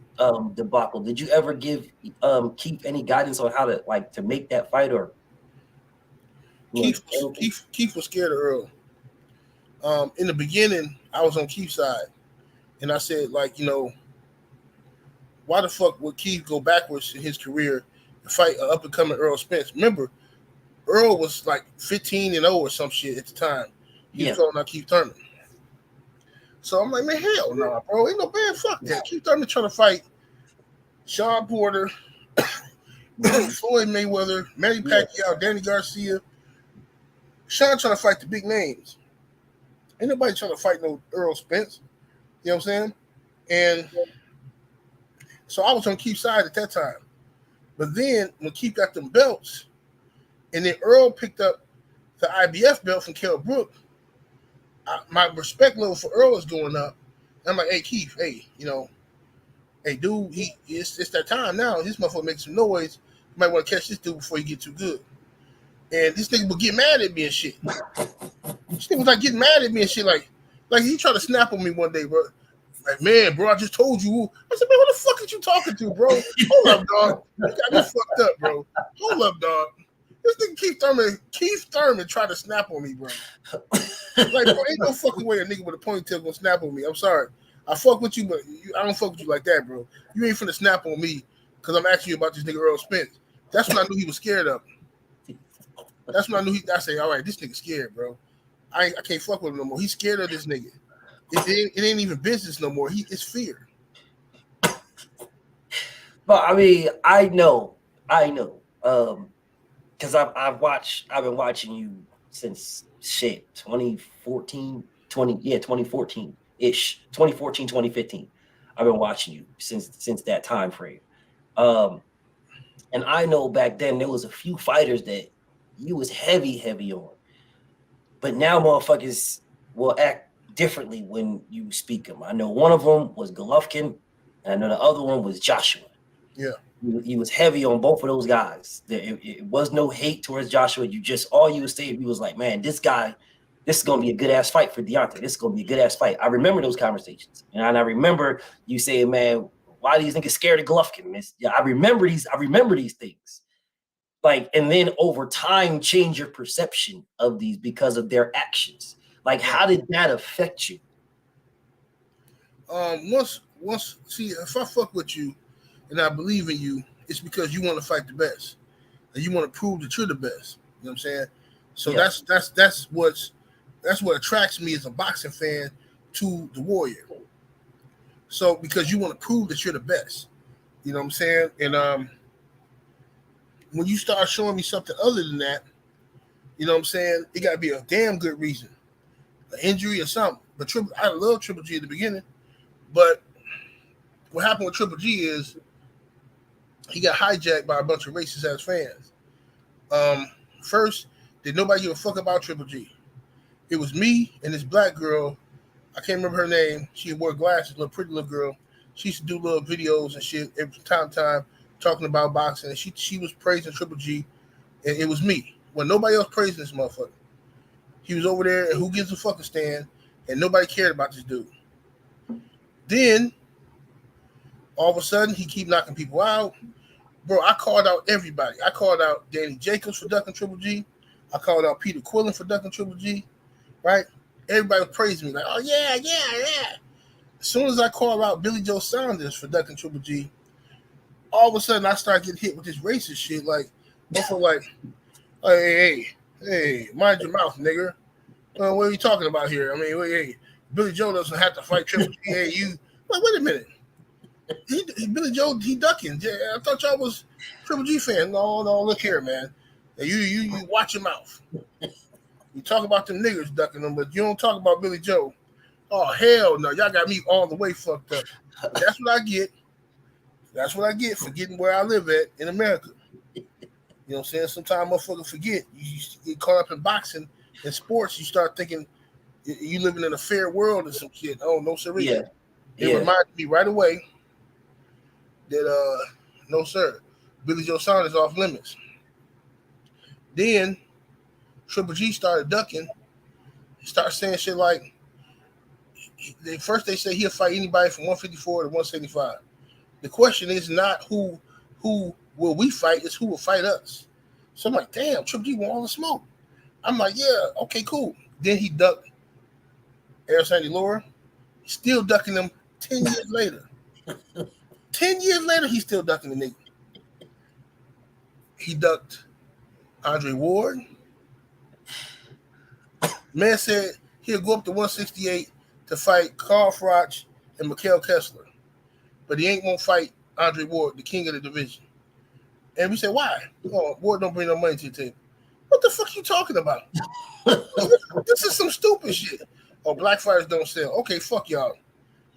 debacle, did you ever give Keith any guidance on how to make that fight? Or Keith was scared of Earl. In the beginning, I was on Keith's side, and I said, like, you know, why the fuck would Keith go backwards in his career and fight an up-and-coming Errol Spence? Remember, Earl was like 15-0 or some shit at the time. He was calling out Keith Thurman. So I'm like, man, hell no, nah, bro. Ain't no bad fuck that. Keith Thurman trying to fight Sean Porter, Floyd Mayweather, Manny Pacquiao, Danny Garcia. Sean trying to fight the big names. Ain't nobody trying to fight no Errol Spence. You know what I'm saying? And so I was on Keith's side at that time. But then when Keith got them belts, and then Earl picked up the IBF belt from Kell Brook, my respect level for Earl is going up. I'm like, hey, Keith, hey, you know, hey, dude, it's that time now. This motherfucker makes some noise. You might want to catch this dude before he get too good. And this nigga would get mad at me and shit. This nigga was like getting mad at me and shit. Like he tried to snap on me one day, bro. Like, man, bro, I just told you. I said, man, who the fuck are you talking to, bro? Hold up, dog. You got me fucked up, bro. Hold up, dog. This nigga Keith Thurman tried to snap on me, bro. Like, bro, ain't no fucking way a nigga with a ponytail gonna snap on me. I'm sorry. I fuck with you, but I don't fuck with you like that, bro. You ain't finna snap on me because I'm asking you about this nigga Earl Spence. That's when I knew he was scared of him. That's when I knew I say, all right, this nigga scared, bro. I can't fuck with him no more. He's scared of this nigga. It ain't even business no more. It's fear. But I mean, I know. Because I've been watching you since shit, 2014, 2014-ish, 2014, 2015. I've been watching you since that time frame. And I know back then there was a few fighters that you was heavy on. But now motherfuckers will act differently when you speak them. I know one of them was Golovkin, and I know the other one was Joshua. Yeah. He was heavy on both of those guys. It was no hate towards Joshua. All you would say, he was like, man, this is going to be a good ass fight for Deontay. This is going to be a good ass fight. I remember those conversations. And I remember you saying, man, why these niggas scared of Golovkin? Yeah, I remember these things. Like, and then over time, change your perception of these because of their actions. Like, how did that affect you? Once, see, if I fuck with you and I believe in you, it's because you want to fight the best and you want to prove that you're the best. You know what I'm saying? So Yeah. that's what attracts me as a boxing fan to the Warrior. So because you want to prove that you're the best, you know what I'm saying? And when you start showing me something other than that, you know what I'm saying? It got to be a damn good reason, an injury or something. But I love Triple G at the beginning, but what happened with Triple G is he got hijacked by a bunch of racist ass fans. First, did nobody give a fuck about Triple G? It was me and this black girl. I can't remember her name. She wore glasses, little pretty little girl. She used to do little videos and shit every time talking about boxing. And she was praising Triple G, and it was me. When nobody else praising this motherfucker. He was over there, and who gives a fucking stand, and nobody cared about this dude. Then, all of a sudden, he keep knocking people out. Bro, I called out everybody. I called out Danny Jacobs for ducking Triple G. I called out Peter Quillen for ducking Triple G. Right? Everybody was praising me like, oh, yeah. As soon as I called out Billy Joe Saunders for ducking Triple G, all of a sudden I started getting hit with this racist shit. Like, hey, mind your mouth, nigga. What are you talking about here? I mean, hey, Billy Joe doesn't have to fight Triple G. Hey, you. Wait a minute. Billy Joe, he ducking. I thought y'all was Triple G fan. No, look here, man. You watch your mouth. You talk about them niggers ducking them, but you don't talk about Billy Joe. Oh, hell no. Y'all got me all the way fucked up. That's what I get. That's what I get for getting where I live at in America. You know what I'm saying? Sometimes motherfuckers forget. You get caught up in boxing and sports. You start thinking you living in a fair world or some shit. Oh, no, sir. Yeah. It reminded me right away that, no, sir, Billy Joe Saunders off limits. Then Triple G started ducking. He started saying shit like, first they say he'll fight anybody from 154 to 175. The question is not who will we fight, it's who will fight us. So I'm like, damn, Triple G want all the smoke. I'm like, yeah, okay, cool. Then he ducked Eric Sandy Laura, still ducking them 10 years later. 10 years later, he's still ducking the nigga. He ducked Andre Ward. Man said he'll go up to 168 to fight Carl Froch and Mikhail Kessler. But he ain't gonna fight Andre Ward, the king of the division. And we said, why? Oh, Ward don't bring no money to the table. What the fuck you talking about? This is some stupid shit. Oh, black fighters don't sell. Okay, fuck y'all.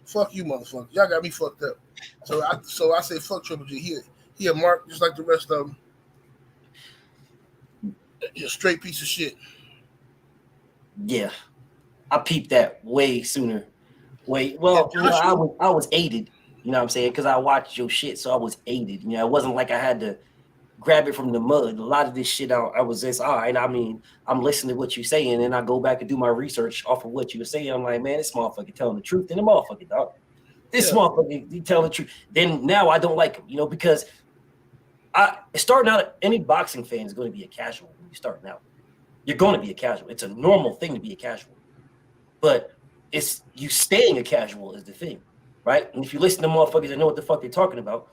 Fuck you, motherfuckers. Y'all got me fucked up. So I say fuck Triple G. He a mark just like the rest of them. He a straight piece of shit. Yeah, I peeped that way sooner. I was aided. You know what I'm saying? Because I watched your shit, so I was aided. You know, it wasn't like I had to grab it from the mud. A lot of this shit, I was just, all right, I mean, I'm listening to what you're saying, and I go back and do my research off of what you were saying. I'm like, man, this motherfucker telling the truth. Then the motherfucker, dog. This motherfucker, he telling the truth. Then now I don't like him, you know, because starting out, any boxing fan is going to be a casual when you're starting out. You're going to be a casual. It's a normal thing to be a casual. But it's you staying a casual is the thing, right? And if you listen to motherfuckers that know what the fuck they're talking about,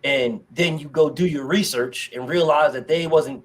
and then you go do your research and realize that they wasn't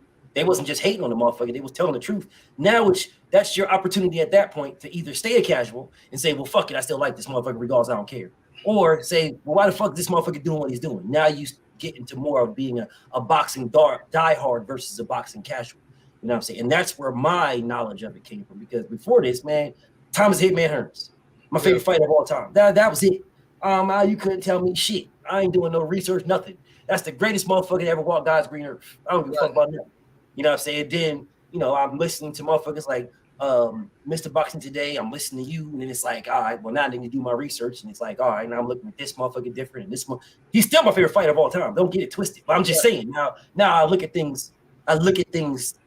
just hating on the motherfucker, they was telling the truth. Now that's your opportunity at that point to either stay a casual and say, well, fuck it, I still like this motherfucker regardless, I don't care. Or say, well, why the fuck is this motherfucker doing what he's doing? Now you get into more of being a boxing diehard versus a boxing casual. You know what I'm saying? And that's where my knowledge of it came from. Because before this, man, Thomas Hitman Hearns, my favorite fighter of all time. That was it. You couldn't tell me shit. I ain't doing no research, nothing. That's the greatest motherfucker that ever walked God's green earth. I don't give a fuck about nothing. You know what I'm saying? Then, you know, I'm listening to motherfuckers like Bftbboxing today. I'm listening to you, and then it's like, all right, well, now I need to do my research, and it's like, all right, now I'm looking at this motherfucker different, and this one. He's still my favorite fighter of all time. Don't get it twisted. But I'm just saying, now I look at things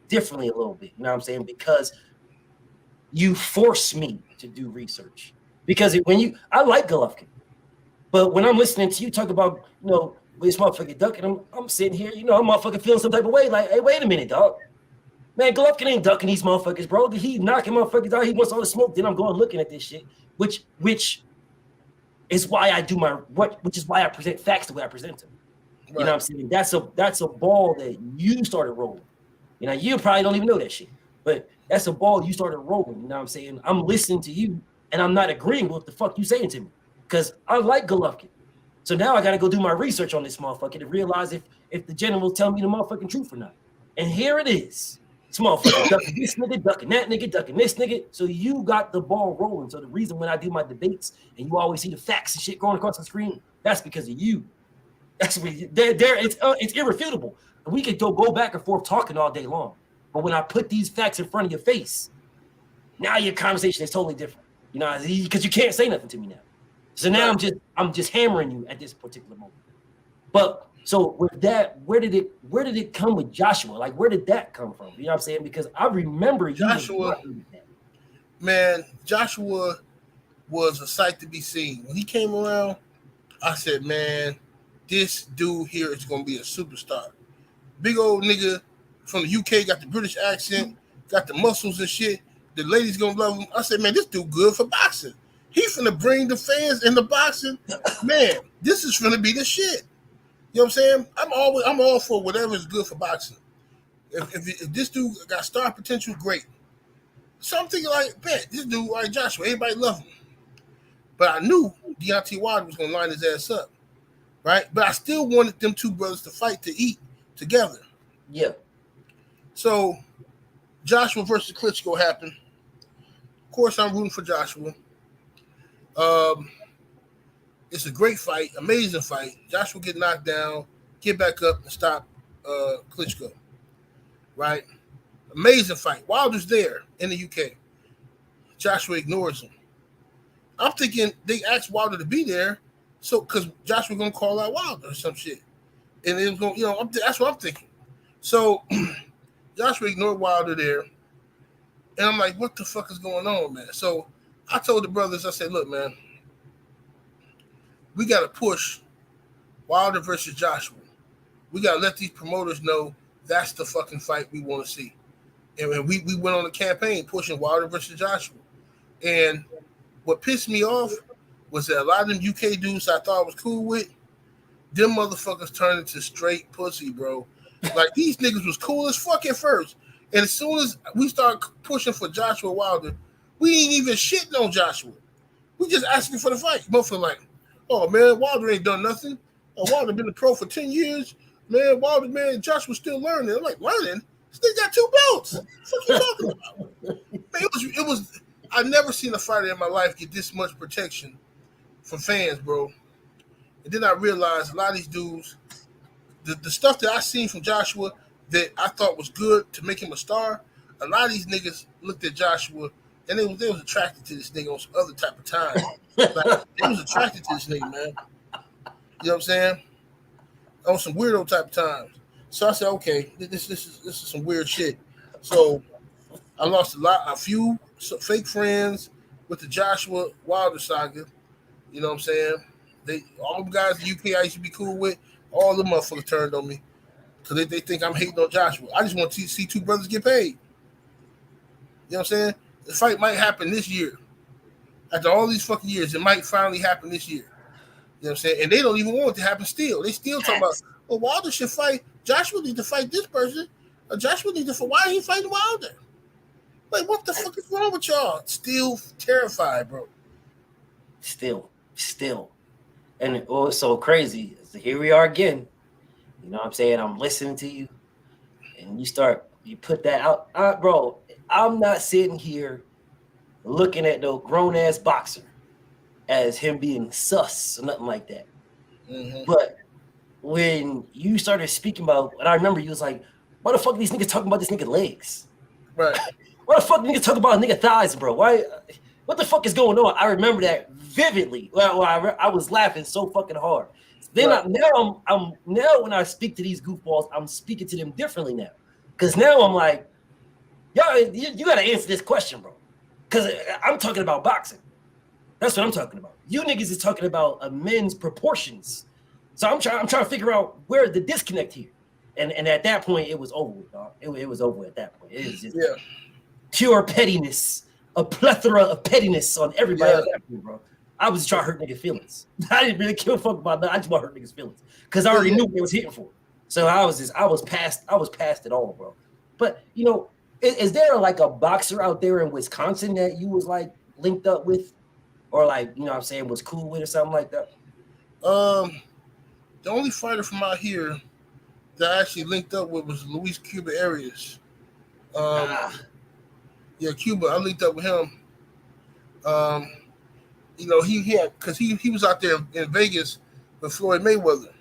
differently a little bit. You know what I'm saying? Because you force me to do research. Because I like Golovkin. But when I'm listening to you talk about, you know, this motherfucker ducking, I'm sitting here, you know, I'm motherfucking feeling some type of way. Like, hey, wait a minute, dog. Man, Golovkin ain't ducking these motherfuckers, bro. He knocking motherfuckers out. He wants all the smoke. Then I'm going looking at this shit, which is why I do which is why I present facts the way I present them. Right. You know what I'm saying? That's a ball that you started rolling. You know, you probably don't even know that shit, but that's a ball you started rolling. You know what I'm saying? I'm listening to you, and I'm not agreeing with what the fuck you saying to me. Because I like Golovkin. So now I got to go do my research on this motherfucker to realize if the general tell me the motherfucking truth or not. And here it is. This motherfucker ducking this nigga, ducking that nigga, ducking this nigga. So you got the ball rolling. So the reason when I do my debates and you always see the facts and shit going across the screen, that's because of you. That's what it's irrefutable. We could go back and forth talking all day long. But when I put these facts in front of your face, now your conversation is totally different. You know, because you can't say nothing to me now. So now I'm just hammering you at this particular moment. But so with that, where did it come with Joshua? Like, where did that come from? You know what I'm saying? Because I remember Joshua. Man, Joshua was a sight to be seen. When he came around, I said, man, this dude here is gonna be a superstar. Big old nigga from the UK, got the British accent, got the muscles and shit. The ladies gonna love him. I said, man, this dude good for boxing. He finna bring the fans in the boxing. Man, this is finna be the shit. You know what I'm saying? I'm all for whatever is good for boxing. If this dude got star potential, great. So I'm thinking like, man, this dude like Joshua, everybody love him. But I knew Deontay Wilder was gonna line his ass up, right? But I still wanted them two brothers to fight to eat together. Yeah. So Joshua versus Klitschko happened. Of course, I'm rooting for Joshua. It's a great fight, amazing fight. Joshua get knocked down, get back up and stop Klitschko, right? Amazing fight. Wilder's there in the UK. Joshua ignores him. I'm thinking they asked Wilder to be there, so because Joshua gonna call out Wilder or some shit, and it was going, you know, that's what I'm thinking. So Joshua ignored Wilder there, and I'm like, what the fuck is going on, man? So I told the brothers, I said, look, man, we got to push Wilder versus Joshua. We got to let these promoters know that's the fucking fight we want to see. And we went on a campaign pushing Wilder versus Joshua. And what pissed me off was that a lot of them UK dudes I thought I was cool with, them motherfuckers turned into straight pussy, bro. Like, these niggas was cool as fuck at first. And as soon as we started pushing for Joshua Wilder, we ain't even shitting on Joshua. We just asking for the fight. Motherfucker like, oh, man, Wilder ain't done nothing. Oh, Wilder been a pro for 10 years. Man, Wilder, man, Joshua's still learning. I'm like, learning? This nigga got 2 belts. What the fuck you talking about? Man, it was. I never seen a fighter in my life get this much protection from fans, bro. And then I realized a lot of these dudes, the stuff that I seen from Joshua that I thought was good to make him a star, a lot of these niggas looked at Joshua and they was attracted to this nigga on some other type of time. Like, they was attracted to this nigga, man. You know what I'm saying? On some weirdo type of times. So I said, okay, this is some weird shit. So I lost a few fake friends with the Joshua Wilder saga. You know what I'm saying? All the guys in the UK I used to be cool with, all the motherfuckers turned on me because they think I'm hating on Joshua. I just want to see 2 brothers get paid. You know what I'm saying? The fight might happen this year. After all these fucking years, it might finally happen this year. You know what I'm saying? And they don't even want it to happen still. They still talking about, well, Wilder should fight. Joshua need to fight this person. Joshua need to fight. Why are he fighting Wilder? Like, what the fuck is wrong with y'all? Still terrified, bro. Still. And it was so crazy. So here we are again. You know what I'm saying? I'm listening to you. And you start You put that out, bro. I'm not sitting here looking at no grown ass boxer as him being sus or nothing like that. Mm-hmm. But when you started speaking about, and I remember you was like, "Why the fuck are these niggas talking about this nigga legs? Right. Why the fuck niggas talking about nigga thighs, bro? Why? What the fuck is going on?" I remember that vividly. Well, I was laughing so fucking hard. Then Right. I'm now when I speak to these goofballs, I'm speaking to them differently now. Because now I'm like, y'all, you got to answer this question, bro. Because I'm talking about boxing. That's what I'm talking about. You niggas is talking about a men's proportions. So I'm trying to figure out where the disconnect here. And at that point, it was over with, dog. It was over at that point. It was just pure pettiness, a plethora of pettiness on everybody at that point, bro. I was just trying to hurt niggas' feelings. I didn't really give a fuck about that. I just want to hurt niggas' feelings. Because I already knew what they was hitting for. So I was past it all, bro. But you know, is there like a boxer out there in Wisconsin that you was like linked up with? Or like, you know what I'm saying, was cool with or something like that? The only fighter from out here that I actually linked up with was Luis Cuba Arias. Yeah, Cuba. I linked up with him. You know, he had because he was out there in Vegas with Floyd Mayweather.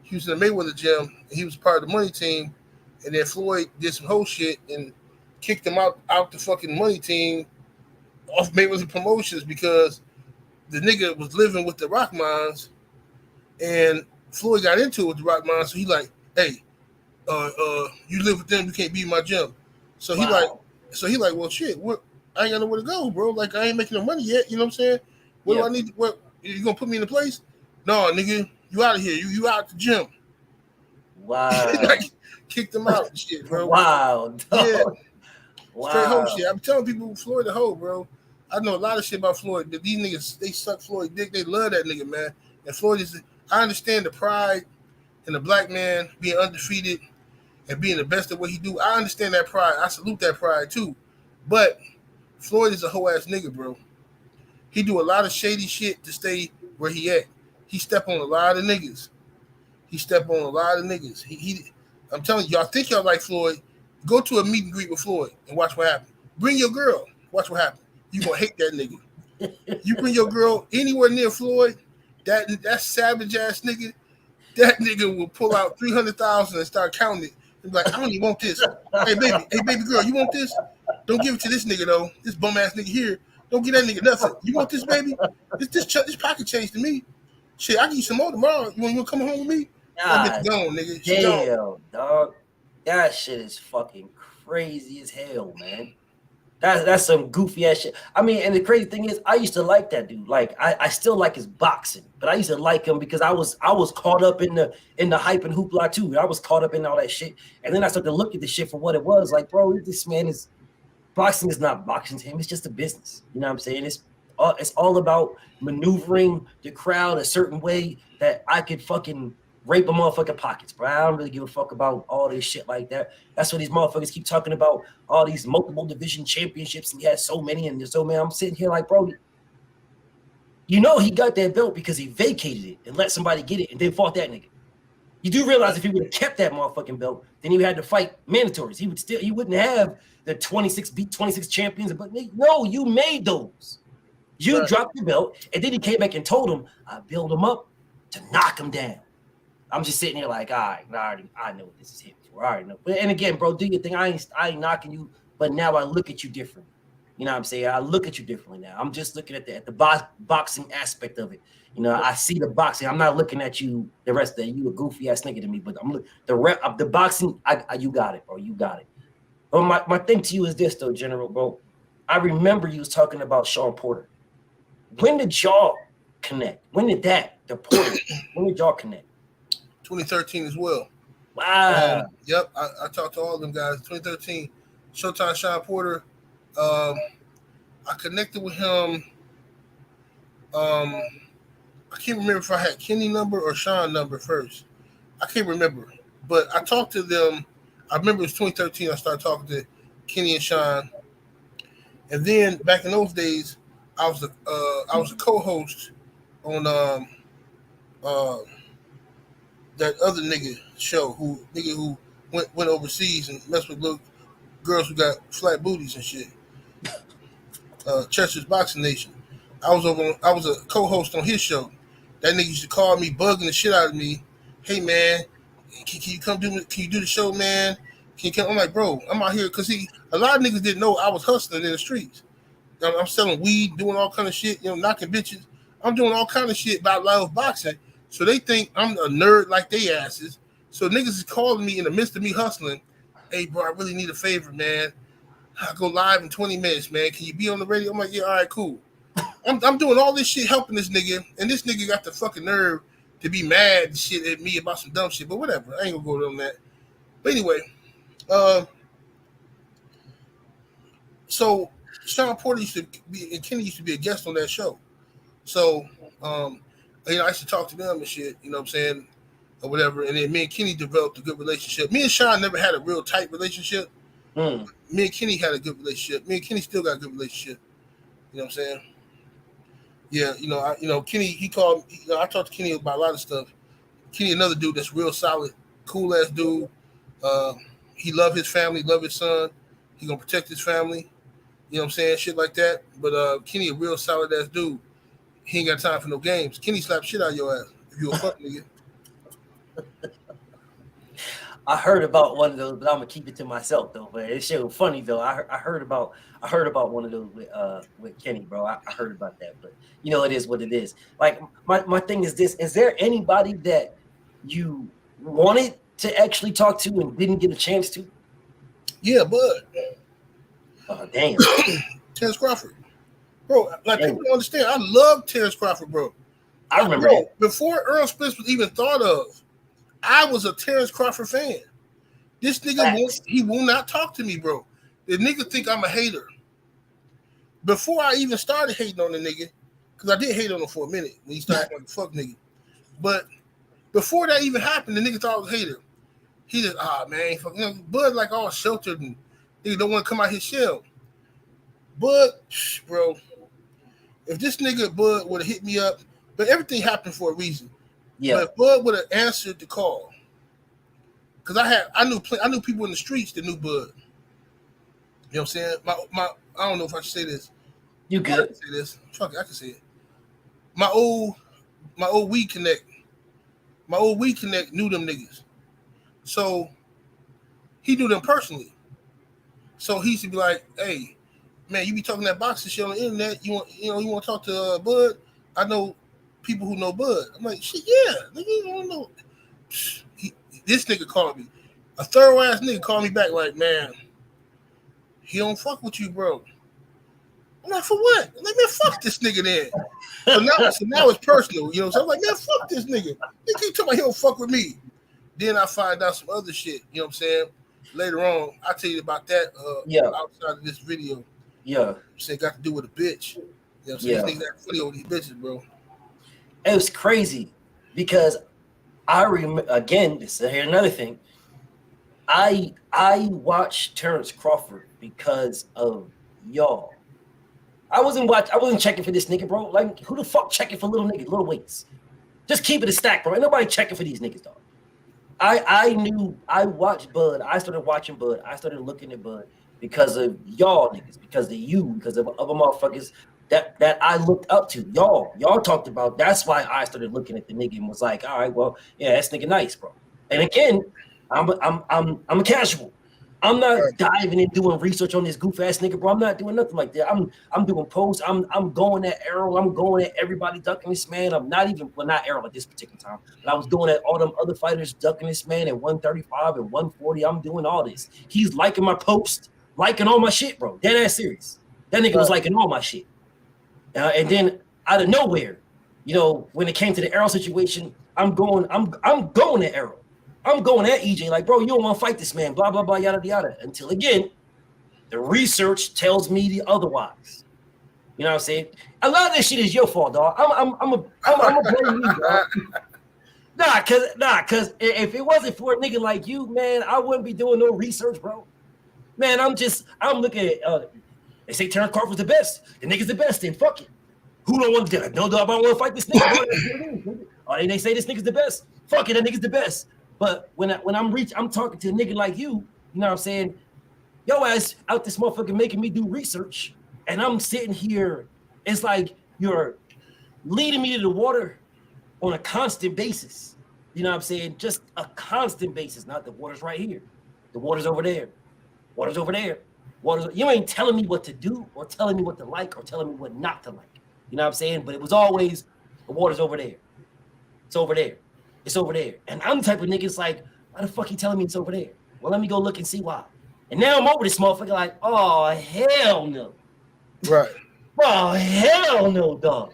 He was in the Mayweather gym. And he was part of the money team, and then Floyd did some whole shit and kicked him out the fucking money team off Mayweather Promotions because the nigga was living with the Rock Mines, and Floyd got into it with the Rock Mines. So he like, hey, you live with them, you can't be in my gym. So he like, well, shit, what? I ain't got nowhere to go, bro. Like, I ain't making no money yet. You know what I'm saying? What do I need? What you gonna put me in a place? No, nigga, you out of here. You out the gym. Wow. Like, kicked him out and shit, bro. Wow. Dog. Yeah. Wow. Straight hoe shit. I'm telling people Floyd the hoe, bro. I know a lot of shit about Floyd. But these niggas, they suck Floyd dick. They love that nigga, man. And Floyd is. I understand the pride in the black man being undefeated and being the best at what he do. I understand that pride. I salute that pride too. But Floyd is a hoe ass nigga, bro. He do a lot of shady shit to stay where he at. He step on a lot of niggas. I'm telling you, y'all think y'all like Floyd. Go to a meet and greet with Floyd and watch what happens. Bring your girl. Watch what happens. You gonna hate that nigga. You bring your girl anywhere near Floyd, that savage ass nigga, that nigga will pull out 300,000 and start counting it. And be like, I don't even want this. Hey baby girl, you want this? Don't give it to this nigga though. This bum ass nigga here. Don't give that nigga nothing. You want this, baby? This pocket change to me. Shit, I give you some more tomorrow. You want to come home with me? That bitch gone, nigga. She damn, dog. That shit is fucking crazy as hell, man. That's some goofy ass shit. I mean, and the crazy thing is, I used to like that dude. Like, I still like his boxing, but I used to like him because I was caught up in the hype and hoopla too. I was caught up in all that shit, and then I started to look at the shit for what it was. Like, bro, this man is boxing is not boxing to him. It's just a business. You know what I'm saying? It's all about maneuvering the crowd a certain way that I could fucking rape a motherfucking pockets, bro. I don't really give a fuck about all this shit like that. That's what these motherfuckers keep talking about, all these multiple division championships, and he has so many, and there's so many. I'm sitting here like, bro, you know he got that belt because he vacated it and let somebody get it and then fought that nigga. You do realize if he would have kept that motherfucking belt, then he would have had to fight mandatories. He wouldn't have the 26 champions. But no, you made those. You dropped the belt, and then he came back and told him, I build him up to knock him down. I'm just sitting here like, all right, I know what this is hitting for. I already know. And again, bro, do your thing. I ain't knocking you, but now I look at you different. You know what I'm saying? I look at you differently now. I'm just looking at the boxing aspect of it. You know, I see the boxing. I'm not looking at you, the rest of that. You a goofy ass nigga to me, but I'm the boxing. You got it, bro. You got it. But my thing to you is this, though, General, bro. I remember you was talking about Sean Porter. When did y'all connect? When did y'all connect? 2013 as well. Wow. Yep, I talked to all of them guys. 2013, Showtime Sean Porter. I connected with him. I can't remember if I had Kenny number or Sean number first. I can't remember. But I talked to them. I remember it was 2013. I started talking to Kenny and Sean. And then back in those days, I was a co-host on that other nigga show who went overseas and messed with little girls who got flat booties and shit. Chester's Boxing Nation. I was a co-host on his show. That nigga used to call me, bugging the shit out of me. Hey man, can you come do? Can you do the show, man? Can you come? I'm like, bro, I'm out here because a lot of niggas didn't know I was hustling in the streets. I'm selling weed, doing all kind of shit, knocking bitches. I'm doing all kind of shit about live boxing. So they think I'm a nerd like they asses. So niggas is calling me in the midst of me hustling. Hey, bro, I really need a favor, man. I go live in 20 minutes, man. Can you be on the radio? I'm like, yeah, all right, cool. I'm doing all this shit helping this nigga, and this nigga got the fucking nerve to be mad and shit at me about some dumb shit, but whatever. I ain't gonna go on that. But anyway, so Sean Porter used to be, and Kenny used to be a guest on that show. So, I used to talk to them and shit, you know what I'm saying, or whatever. And then me and Kenny developed a good relationship. Me and Sean never had a real tight relationship. Me and Kenny had a good relationship. Me and Kenny still got a good relationship. You know what I'm saying? Yeah, Kenny, he called, I talked to Kenny about a lot of stuff. Kenny, another dude that's real solid, cool ass dude. He love his family, love his son. He gonna protect his family. You know what I'm saying? Shit like that. But Kenny a real solid ass dude. He ain't got time for no games. Kenny slap shit out of your ass if you a fuck nigga. I heard about one of those, but I'm gonna keep it to myself though. But it's shit was funny though. I heard about one of those with Kenny, bro. I heard about that, but it is what it is. Like my thing is this: is there anybody that you wanted to actually talk to and didn't get a chance to? Yeah, Bud. Damn. Terrence Crawford, bro. Like people don't understand. I love Terrence Crawford, bro. I remember that. Before Earl Spence was even thought of, I was a Terrence Crawford fan. This nigga, he will not talk to me, bro. The nigga think I'm a hater. Before I even started hating on the nigga, because I did hate on him for a minute when he started acting like a fuck nigga. But before that even happened, the nigga thought I was a hater. He just, man, Bud like all sheltered and nigga don't want to come out his shell. Bud, bro, if this nigga Bud would have hit me up, but everything happened for a reason. Yeah. But Bud would have answered the call. Cause I knew people in the streets that knew Bud. You know what I'm saying? My I don't know if I should say this. You good? I can say this. Fuck it, I can say it. My old Weed Connect knew them niggas. So he knew them personally. So he used to be like, hey, man, you be talking that boxing shit on the internet. You want to talk to Bud? I know people who know Bud. I'm like, shit, yeah, nigga, you don't know. This nigga called me. A thorough ass nigga called me back like, man, he don't fuck with you, bro. I'm like, for what? I'm like, man, fuck this nigga then. So now it's personal, you know. So I'm like, man, fuck this nigga. He keep talking about he don't fuck with me. Then I find out some other shit, you know what I'm saying? Later on, I'll tell you about that outside of this video. Yeah. Say got to do with a bitch. You know what I'm saying? This nigga got funny over these bitches, bro. It was crazy because I remember, again, this is another thing. I watched Terrence Crawford because of y'all. I wasn't checking for this nigga, bro. Like, who the fuck checking for little niggas, little weights? Just keep it a stack, bro. Ain't nobody checking for these niggas, dog. I watched Bud. I started watching Bud. I started looking at Bud because of y'all niggas, because of you, because of other motherfuckers that I looked up to. Y'all talked about. That's why I started looking at the nigga and was like, all right, well, yeah, that's nigga nice, bro. And again, I'm a casual. I'm not diving and doing research on this goof ass nigga, bro. I'm not doing nothing like that. I'm doing posts. I'm going at Errol. I'm going at everybody ducking this man. I'm not even, well, not Errol at this particular time, but I was doing at all them other fighters ducking this man at 135 and 140. I'm doing all this. He's liking my post, liking all my shit, bro. Dead ass serious. That nigga was liking all my shit. And then out of nowhere, when it came to the Errol situation, I'm going at Errol. I'm going at EJ like, bro, you don't want to fight this man, blah, blah, blah, yada, yada. Until, again, the research tells me the otherwise. You know what I'm saying? A lot of this shit is your fault, dog. I'm a blame you, dog. Nah, cause if it wasn't for a nigga like you, man, I wouldn't be doing no research, bro. Man, I'm looking at, they say Terrence Crawford's the best. The nigga's the best, then fuck it. Who don't want to do it? No, dog, I don't want to fight this nigga. Or they say this nigga's the best. Fuck it, that nigga's the best. But when I'm talking to a nigga like you know what I'm saying? Yo ass out this motherfucker making me do research, and I'm sitting here. It's like you're leading me to the water on a constant basis. You know what I'm saying? Just a constant basis. Not the water's right here. The water's over there. Water's over there. You ain't telling me what to do or telling me what to like or telling me what not to like. You know what I'm saying? But it was always the water's over there. It's over there. It's over there. And I'm the type of nigga, it's like, why the fuck you telling me it's over there? Well, let me go look and see why. And now I'm over this motherfucker like, oh, hell no. Right. Oh, hell no, dog.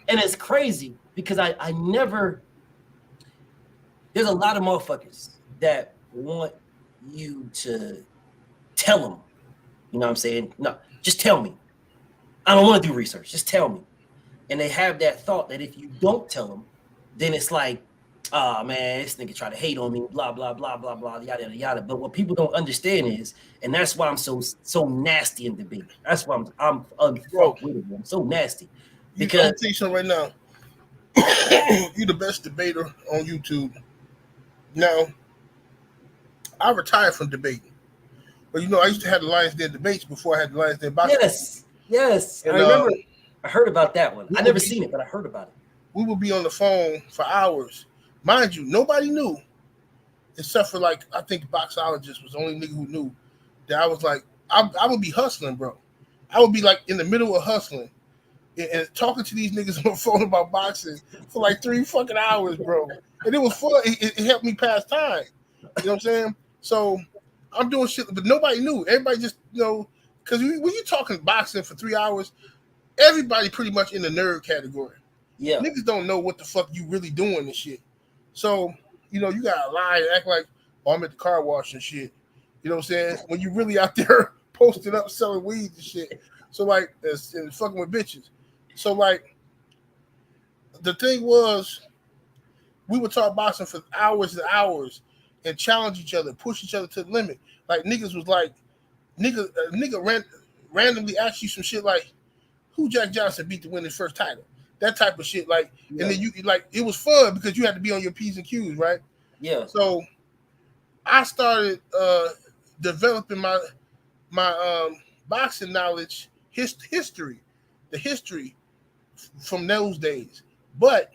And it's crazy because I never, there's a lot of motherfuckers that want you to tell them, you know what I'm saying? No, just tell me. I don't want to do research. Just tell me. And they have that thought that if you don't tell them, then it's like, oh man, this nigga try to hate on me, blah, blah, blah, blah, blah, yada, yada, yada. But what people don't understand is, and that's why I'm so nasty in debate. That's why I'm unfucked with it. I'm so nasty. Because I'll tell you something right now. You're the best debater on YouTube. Now, I retired from debating. But you know, I used to have the Lions Den debates before I had the Lions Den boxing. Yes. And, I remember I heard about that one. I never seen it, but I heard about it. We would be on the phone for hours. Mind you, nobody knew, except for like, I think Boxologist was the only nigga who knew that I was like, I would be hustling, bro. I would be like in the middle of hustling and talking to these niggas on the phone about boxing for like 3 fucking hours, bro. And it was fun. It helped me pass time. You know what I'm saying? So I'm doing shit, but nobody knew. Everybody just, you know, because when you're talking boxing for 3 hours, everybody pretty much in the nerd category. Yeah. Niggas don't know what the fuck you really doing and shit. So, you know, you gotta lie and act like, oh, I'm at the car wash and shit. You know what I'm saying? When you really out there posted up selling weed and shit. So like, and fucking with bitches. So like, the thing was, we would talk boxing for hours and hours and challenge each other, push each other to the limit. Like niggas was like, nigga randomly ask you some shit like, who Jack Johnson beat to win his first title? That type of shit. Like, yeah. And then you like, it was fun because you had to be on your P's and Q's, right? Yeah. So I started developing my boxing knowledge, history from those days. But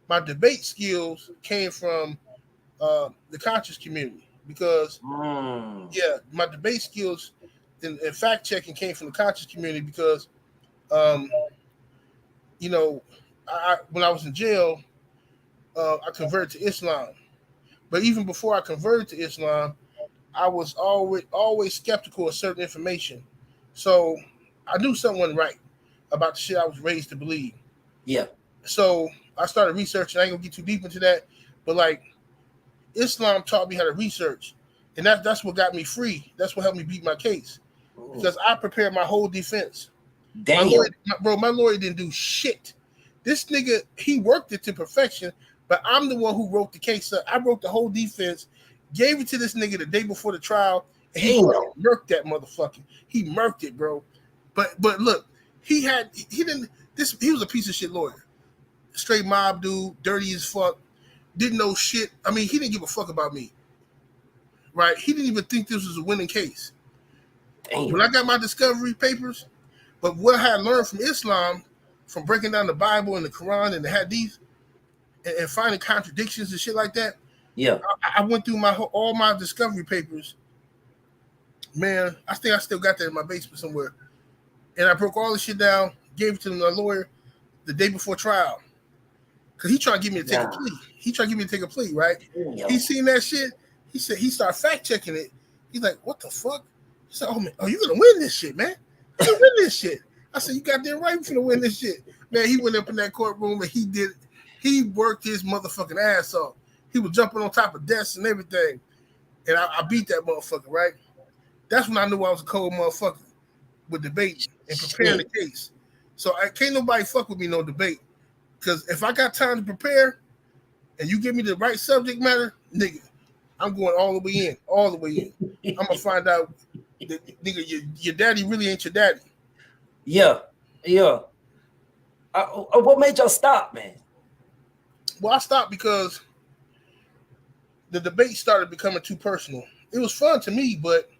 my debate skills came from the conscious community because, yeah, my debate skills and fact checking came from the conscious community because, you know, when I was in jail, I converted to Islam. But even before I converted to Islam, I was always skeptical of certain information. So I knew something wasn't right about the shit I was raised to believe. Yeah. So I started researching. I ain't gonna get too deep into that, but like Islam taught me how to research, and that's what got me free. That's what helped me beat my case because I prepared my whole defense. Damn, my lawyer didn't do shit. This nigga, he worked it to perfection, but I'm the one who wrote the case up. I wrote the whole defense, gave it to this nigga the day before the trial, and he murked that motherfucker. He murked it, bro. But look, he was a piece of shit lawyer. Straight mob dude, dirty as fuck, didn't know shit. I mean, he didn't give a fuck about me. Right? He didn't even think this was a winning case. Damn. When I got my discovery papers, but what I had learned from Islam, from breaking down the Bible and the Quran and the Hadith, and finding contradictions and shit like that. Yeah, I went through all my discovery papers. Man, I think I still got that in my basement somewhere. And I broke all the shit down, gave it to my lawyer the day before trial. Because he tried to get me to take a plea. He tried to get me to take a plea, right? Yeah. He seen that shit. He said, he started fact checking it. He's like, what the fuck? He said, oh man, you're going to win this shit, man. You're going to win this shit. I said, you got that right, you're going to win this shit. Man, he went up in that courtroom and he worked his motherfucking ass off. He was jumping on top of desks and everything. And I beat that motherfucker, right? That's when I knew I was a cold motherfucker with debating and preparing the case. So I can't nobody fuck with me no debate. Because if I got time to prepare and you give me the right subject matter, nigga, I'm going all the way in. All the way in. I'm going to find out that, nigga, your daddy really ain't your daddy. Yeah. Yeah. What made y'all stop, man? Well, I stopped because the debate started becoming too personal. It was fun to me, but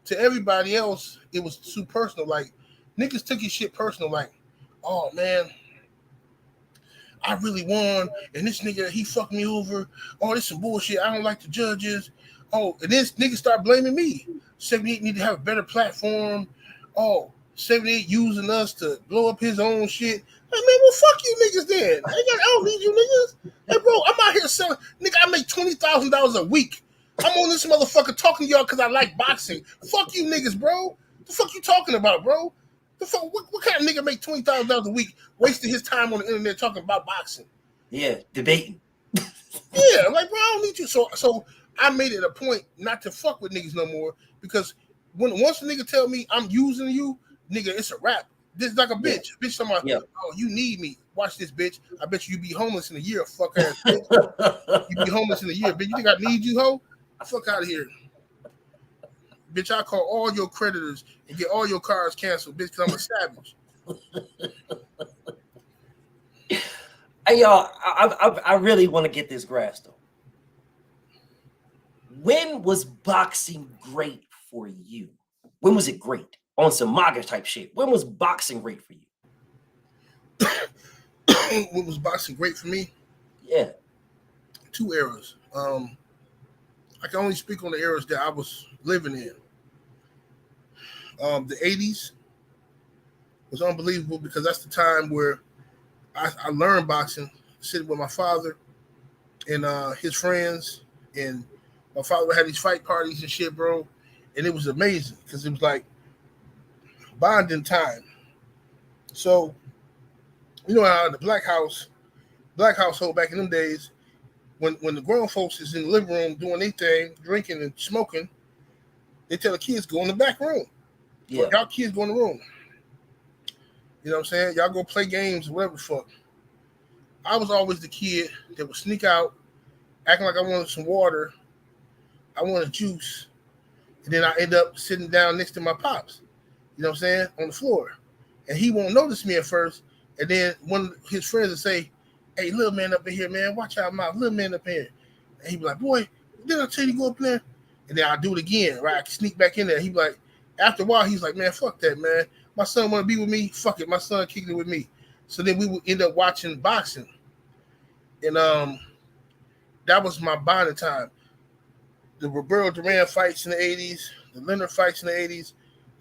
to everybody else, it was too personal. Like, niggas took his shit personal. Like, oh man, I really won, and this nigga, he fucked me over. Oh, this some bullshit. I don't like the judges. Oh, and this nigga start blaming me. 78 need to have a better platform. Oh, 78 using us to blow up his own shit. Hey, man, well, fuck you niggas then. I don't need you niggas. Hey, bro, I'm out here selling. Nigga, I make $20,000 a week. I'm on this motherfucker talking to y'all because I like boxing. Fuck you niggas, bro. The fuck you talking about, bro? The fuck, what kind of nigga make $20,000 a week wasting his time on the internet talking about boxing? Yeah, debating. Yeah, like, bro, I don't need you. So I made it a point not to fuck with niggas no more, because once a nigga tell me I'm using you, nigga, it's a wrap. This is like a bitch. Yeah. Bitch talking about, oh, you need me. Watch this, bitch. I bet you be homeless in a year, fuck ass bitch. You be homeless in a year, bitch. You think I need you, ho? Fuck out of here. Bitch, I call all your creditors and get all your cars canceled, bitch, because I'm a savage. Hey, y'all, I really want to get this grasped, though. When was boxing great for you? When was it great? On some MAGA type shit. When was boxing great for you? When was boxing great for me? Yeah. 2 eras. I can only speak on the eras that I was living in. The 80s was unbelievable, because that's the time where I learned boxing, sitting with my father and his friends, and my father had these fight parties and shit, bro. And it was amazing, because it was like bonding time. So, you know how the black household back in them days, when the grown folks is in the living room doing their thing, drinking and smoking, they tell the kids, go in the back room. Yeah. Y'all kids go in the room. You know what I'm saying? Y'all go play games, whatever the fuck. I was always the kid that would sneak out, acting like I wanted some water, I wanted juice, and then I end up sitting down next to my pops, you know what I'm saying, on the floor. And he won't notice me at first, and then one of his friends will say, hey, little man up in here, man, watch out, mouth, little man up here. And he'd be like, boy, didn't I tell you to go up there? And then I'll do it again, right? I can sneak back in there. He'd be like, after a while, he's like, man, fuck that, man. My son want to be with me? Fuck it. My son kicking it with me. So then we would end up watching boxing. And that was my bonding time. The Roberto Duran fights in the 80s, the Leonard fights in the 80s,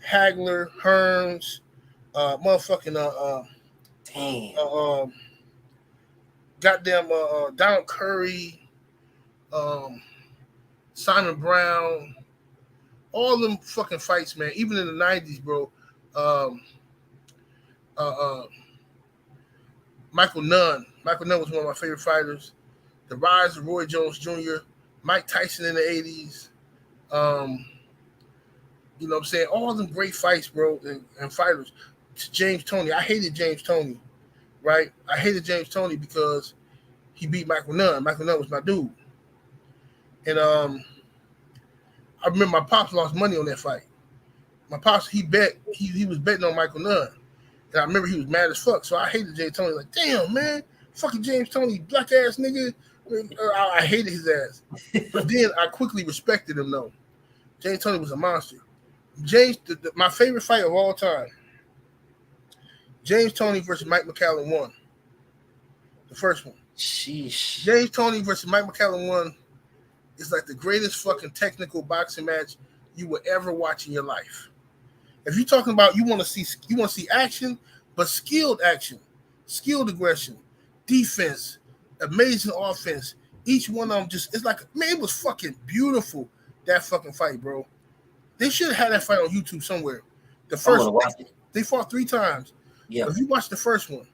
Hagler, Hearns, Donald Curry, Simon Brown, all them fucking fights, man. Even in the 90s, bro. Michael Nunn. Michael Nunn was one of my favorite fighters. The rise of Roy Jones Jr., Mike Tyson in the 80s. You know what I'm saying? All them great fights, bro, and fighters. James Toney. I hated James Toney, right? I hated James Toney because he beat Michael Nunn. Michael Nunn was my dude. And I remember my pops lost money on that fight. My pops, he was betting on Michael Nunn. And I remember he was mad as fuck. So I hated James Toney. Like, damn, man, fucking James Toney, black ass nigga. I hated his ass. But then I quickly respected him, though. James Toney was a monster. My favorite fight of all time, James Toney versus Mike McCallum won. The first one. Sheesh. James Toney versus Mike McCallum won. It's like the greatest fucking technical boxing match you will ever watch in your life. If you're talking about you want to see action, but skilled action, skilled aggression, defense, amazing offense. Each one of them it's like, man, it was fucking beautiful, that fucking fight, bro. They should have had that fight on YouTube somewhere. The first one, they fought 3 times. Yeah. If you watch the first one,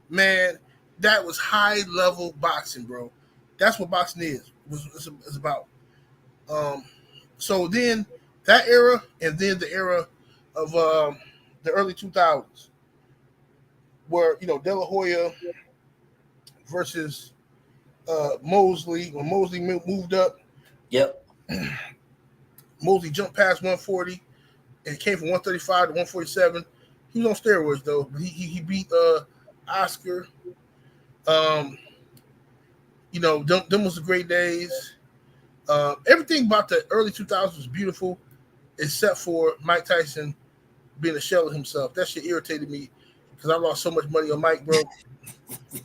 man, that was high level boxing, bro. That's what boxing is. It's about. So then that era, and then the era of the early 2000s, where De La Hoya versus Mosley, when Mosley moved up. Yep. Mosley jumped past 140 and came from 135 to 147. He was on steroids though, but he beat Oscar. Them was the great days. Everything about the early 2000s was beautiful, except for Mike Tyson being a shell of himself. That shit irritated me because I lost so much money on Mike, bro.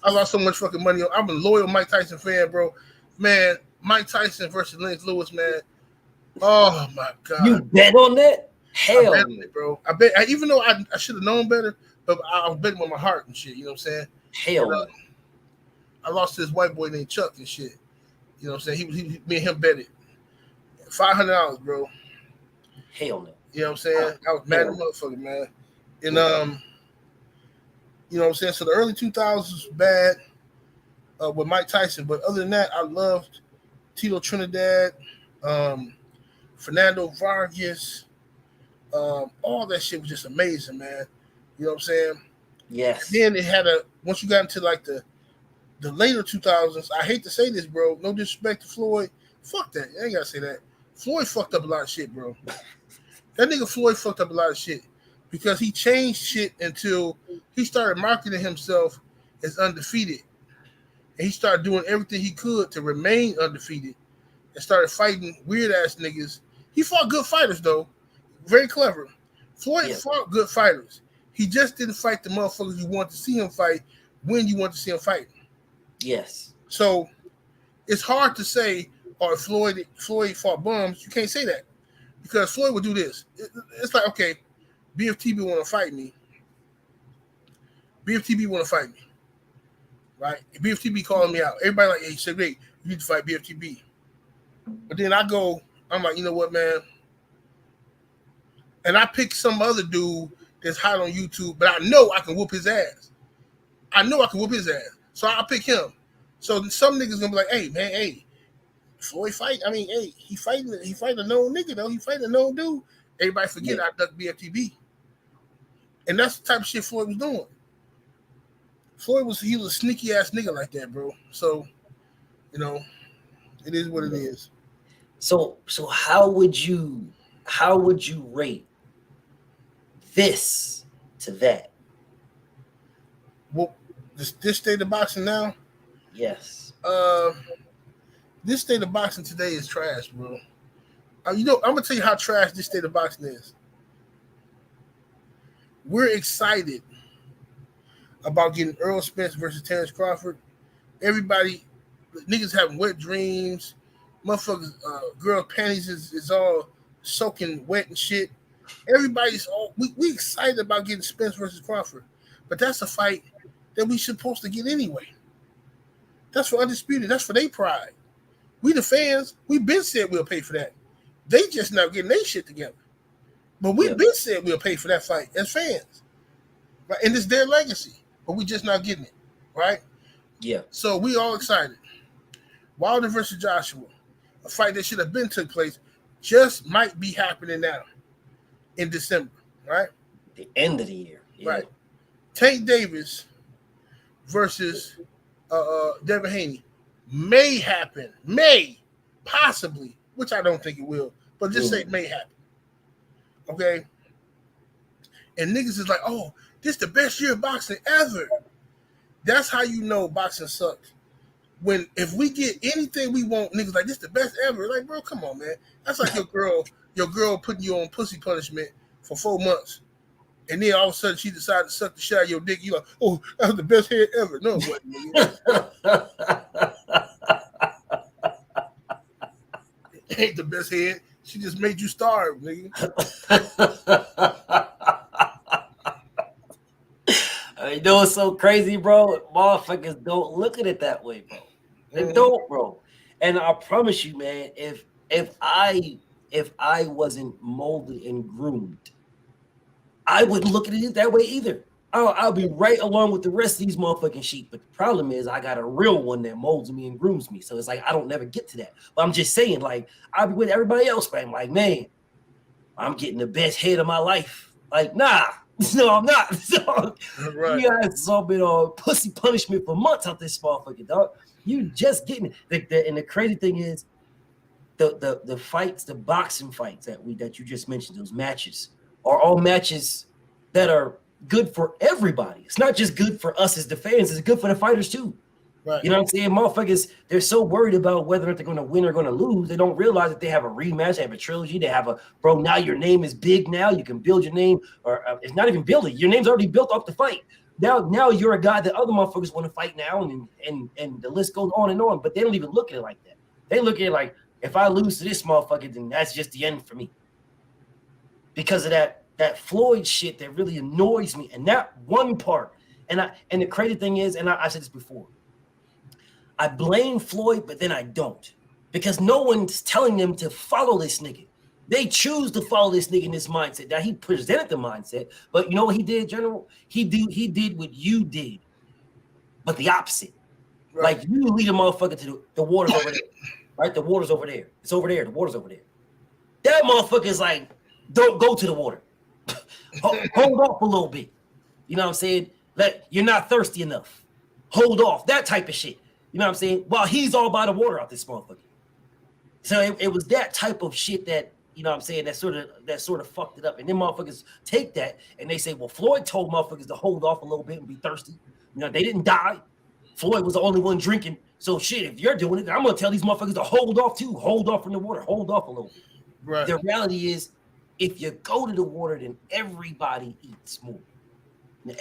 I lost so much fucking money. I'm a loyal Mike Tyson fan, bro. Man, Mike Tyson versus Lennox Lewis, man. Oh my god! You bet on that? Hell, I bet on it, bro. Even though I should have known better, but I was betting on my heart and shit. You know what I'm saying? Hell, and, I lost to this white boy named Chuck and shit. You know what I'm saying? He me and him bet it. $500, bro. Hell no. You know what I'm saying? I was mad at motherfucker, man. And you know what I'm saying? So the early 2000s was bad with Mike Tyson, but other than that, I loved Tito Trinidad, Fernando Vargas, all that shit was just amazing, man. You know what I'm saying? Yes. And then it had once you got into like the later 2000s, I hate to say this, bro. No disrespect to Floyd. Fuck that. I ain't gotta say that. Floyd fucked up a lot of shit, bro. That nigga Floyd fucked up a lot of shit because he changed shit until he started marketing himself as undefeated. And he started doing everything he could to remain undefeated and started fighting weird ass niggas. He fought good fighters, though. Very clever. Floyd fought good fighters. He just didn't fight the motherfuckers you want to see him fight when you want to see him fight. Yes. So it's hard to say, or Floyd fought bums. You can't say that because Floyd would do this. It's like, okay, BFTB want to fight me. BFTB want to fight me, right? BFTB calling me out. Everybody like, hey, Shaggy, you need to fight BFTB. But then I'm like, you know what, man? And I pick some other dude that's hot on YouTube, but I know I can whoop his ass. So I'll pick him. So some niggas gonna be like, hey, man, hey, Floyd fight. I mean, hey, he fighting a known nigga, though. He fighting a known dude. Everybody forget I ducked BFTB. And that's the type of shit Floyd was doing. He was a sneaky ass nigga like that, bro. So, you know, it is what it is. So how would you rate this to that? Well, this state of boxing now? Yes. This state of boxing today is trash, bro. You know, I'm gonna tell you how trash this state of boxing is. We're excited about getting Earl Spence versus Terrence Crawford. Everybody, niggas having wet dreams. Motherfuckers, girl panties is all soaking wet and shit. Everybody's we excited about getting Spence versus Crawford, but that's a fight that we supposed to get anyway. That's for Undisputed. That's for their pride. We the fans, we been said we'll pay for that. They just not getting their shit together. But we been said we'll pay for that fight as fans. Right? And it's their legacy. But we just not getting it. Right? Yeah. So we all excited. Wilder versus Joshua. A fight that should have been took place just might be happening now in December. Right? The end of the year. Yeah. Right. Tank Davis versus Devin Haney may happen, possibly, which I don't think it will, but just say may happen. Okay. And niggas is like, oh, this the best year of boxing ever. That's how you know boxing sucks. If we get anything we want, niggas like this the best ever. Like, bro, come on, man. That's like your girl putting you on pussy punishment for 4 months. And then all of a sudden she decided to suck the shit out of your dick. You like, oh, that was the best head ever. No, it wasn't. It ain't the best head. She just made you starve, nigga. You know what's so crazy, bro? Motherfuckers don't look at it that way, bro. They don't, bro. And I promise you, man, if I wasn't molded and groomed, I wouldn't look at it that way either. I'll be right along with the rest of these motherfucking sheep. But the problem is I got a real one that molds me and grooms me. So it's like I don't never get to that. But I'm just saying, like, I'll be with everybody else, but I'm like, man, I'm getting the best head of my life. Like, nah, no, I'm not. So right. You guys all been on pussy punishment for months out this motherfucking dog. You just getting it. And the crazy thing is the fights, the boxing fights that you just mentioned, those matches are all matches that are good for everybody. It's not just good for us as the fans, it's good for the fighters too. Right. You know what I'm saying? Motherfuckers, they're so worried about whether or not they're going to win or going to lose. They don't realize that they have a rematch, they have a trilogy, they have a bro. Now your name is big. Now you can build your name, or it's not even building. Your name's already built off the fight. Now you're a guy that other motherfuckers want to fight now, and the list goes on and on. But they don't even look at it like that. They look at it like, if I lose to this motherfucker, then that's just the end for me. Because of that Floyd shit that really annoys me, and that one part. And the crazy thing is, and I said this before, I blame Floyd, but then I don't, because no one's telling them to follow this nigga. They choose to follow this nigga in this mindset. Now, he presented the mindset, but you know what he did, General? He did what you did, but the opposite. Right. Like, you lead a motherfucker to the water's over there, right? The water's over there. It's over there. The water's over there. That motherfucker is like, don't go to the water. Hold off a little bit. You know what I'm saying? You're not thirsty enough. Hold off. That type of shit. You know what I'm saying? While he's all by the water out this motherfucker. So it was that type of shit that, you know what I'm saying, that sort of fucked it up. And then motherfuckers take that and they say, well, Floyd told motherfuckers to hold off a little bit and be thirsty. You know, they didn't die. Floyd was the only one drinking. So shit, if you're doing it, then I'm gonna tell these motherfuckers to hold off too. Hold off from the water. Hold off a little bit. Right. The reality is, if you go to the water, then everybody eats more.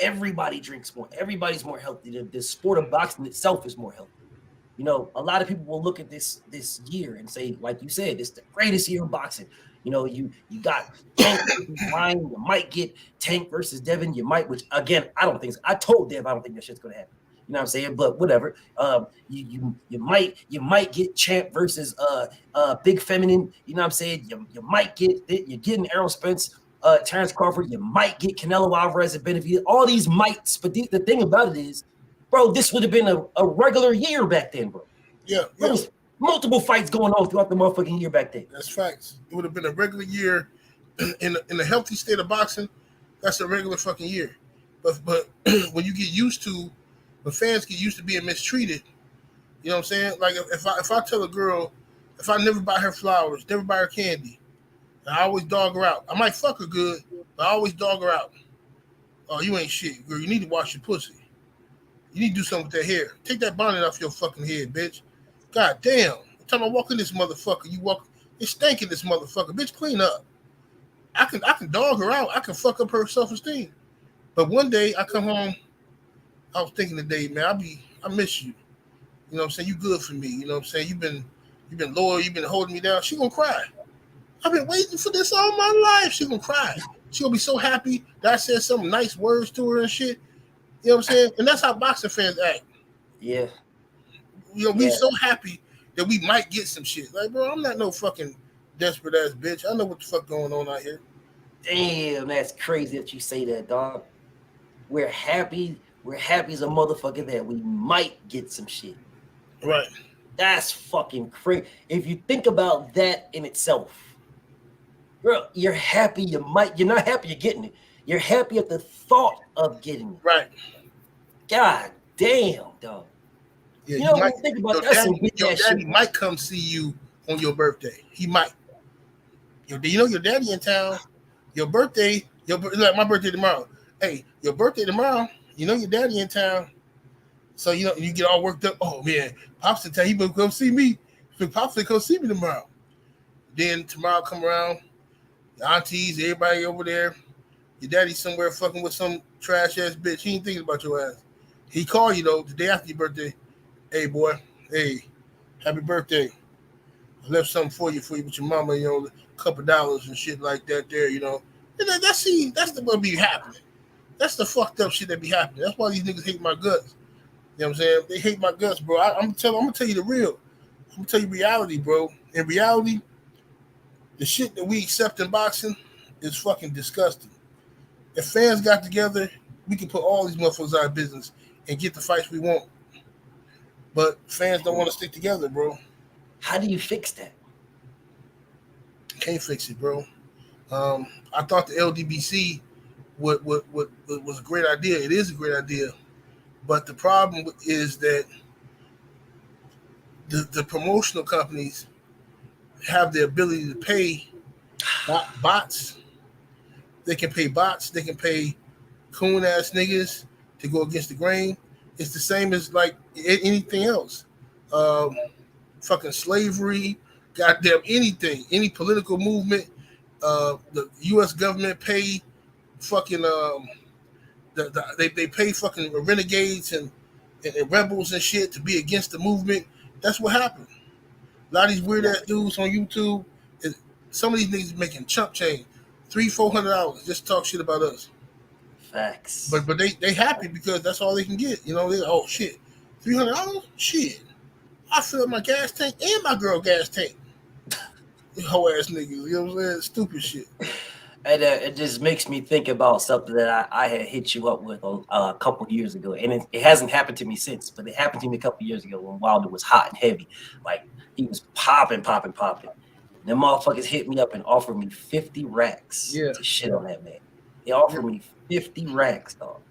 Everybody drinks more. Everybody's more healthy. The sport of boxing itself is more healthy. You know, a lot of people will look at this year and say, like you said, this is the greatest year of boxing. You know, you got Tank versus Ryan. You might get Tank versus Devin. You might, which again, I don't think. I told Dev I don't think that shit's gonna happen. You know what I'm saying? But whatever. You might get Champ versus Big Feminine. You know what I'm saying? You might get you're getting Errol Spence, Terrence Crawford. You might get Canelo Alvarez and Benavidez. All these mights. But the thing about it is, bro, this would have been a regular year back then, bro. Yeah. There was multiple fights going on throughout the motherfucking year back then. That's facts. It would have been a regular year in a healthy state of boxing. That's a regular fucking year. But when you get used to, when fans get used to being mistreated, you know what I'm saying? Like if I tell a girl, if I never buy her flowers, never buy her candy, and I always dog her out. I might fuck her good, but I always dog her out. Oh, you ain't shit, girl. You need to wash your pussy. You need to do something with that hair. Take that bonnet off your fucking head, bitch. God damn. Every time I walk in this motherfucker, it's stinking this motherfucker. Bitch, clean up. I can dog her out. I can fuck up her self-esteem. But one day I come home, I was thinking today, man, I miss you. You know what I'm saying? You good for me. You know what I'm saying? You've been loyal, you've been holding me down. She gonna cry. I've been waiting for this all my life. She gonna cry. She gonna be so happy that I said some nice words to her and shit. You know what I'm saying? And that's how boxing fans act. Yeah. You know, we so happy that we might get some shit. Like, bro, I'm not no fucking desperate ass bitch. I know what the fuck going on out here. Damn, that's crazy that you say that, dog. We're happy as a motherfucker that we might get some shit. Right. That's fucking crazy. If you think about that in itself, bro, you're happy you're not happy you're getting it. You're happy at the thought of getting it. Right. God damn, dog. Yeah, you know, when you think about that, your daddy might come see you on your birthday. He might. You know your daddy in town. Your birthday, like my birthday tomorrow. Hey, your birthday tomorrow, you know your daddy in town. So, you know, you get all worked up. Oh, man, Pops will tell you, come see me. Pops will come see me tomorrow. Then tomorrow come around, your aunties, everybody over there. Your daddy somewhere fucking with some trash-ass bitch. He ain't thinking about your ass. He called you, though, the day after your birthday. Hey, boy, hey, happy birthday. I left something for you with your mama, you know, a couple dollars and shit like that there, you know. And that's what be happening. That's the fucked up shit that be happening. That's why these niggas hate my guts. You know what I'm saying? They hate my guts, bro. I'm gonna tell you the real. I'm gonna tell you reality, bro. In reality, the shit that we accept in boxing is fucking disgusting. If fans got together, we can put all these motherfuckers out of business and get the fights we want. But fans don't want to stick together, bro. How do you fix that? Can't fix it, bro. I thought the LDBC was a great idea. It is a great idea. But the problem is that the promotional companies have the ability to pay bots. They can pay bots. They can pay coon-ass niggas to go against the grain. It's the same as like anything else. Fucking slavery, goddamn anything, any political movement. The U.S. government pay fucking they pay fucking renegades and rebels and shit to be against the movement. That's what happened. A lot of these weird ass dudes on YouTube, some of these niggas making chump change, $300-$400 just to talk shit about us. Facts. But they happy because that's all they can get. You know, they oh shit, $300, shit. I fill up my gas tank and my girl gas tank. Hoe ass niggas, you know what I'm saying? Stupid shit. And it just makes me think about something that I had hit you up with a couple years ago, and it hasn't happened to me since, but it happened to me a couple years ago when Wilder was hot and heavy, like he was popping. Them motherfuckers hit me up and offered me 50 racks to shit on that man. They offered me 50 racks, dog.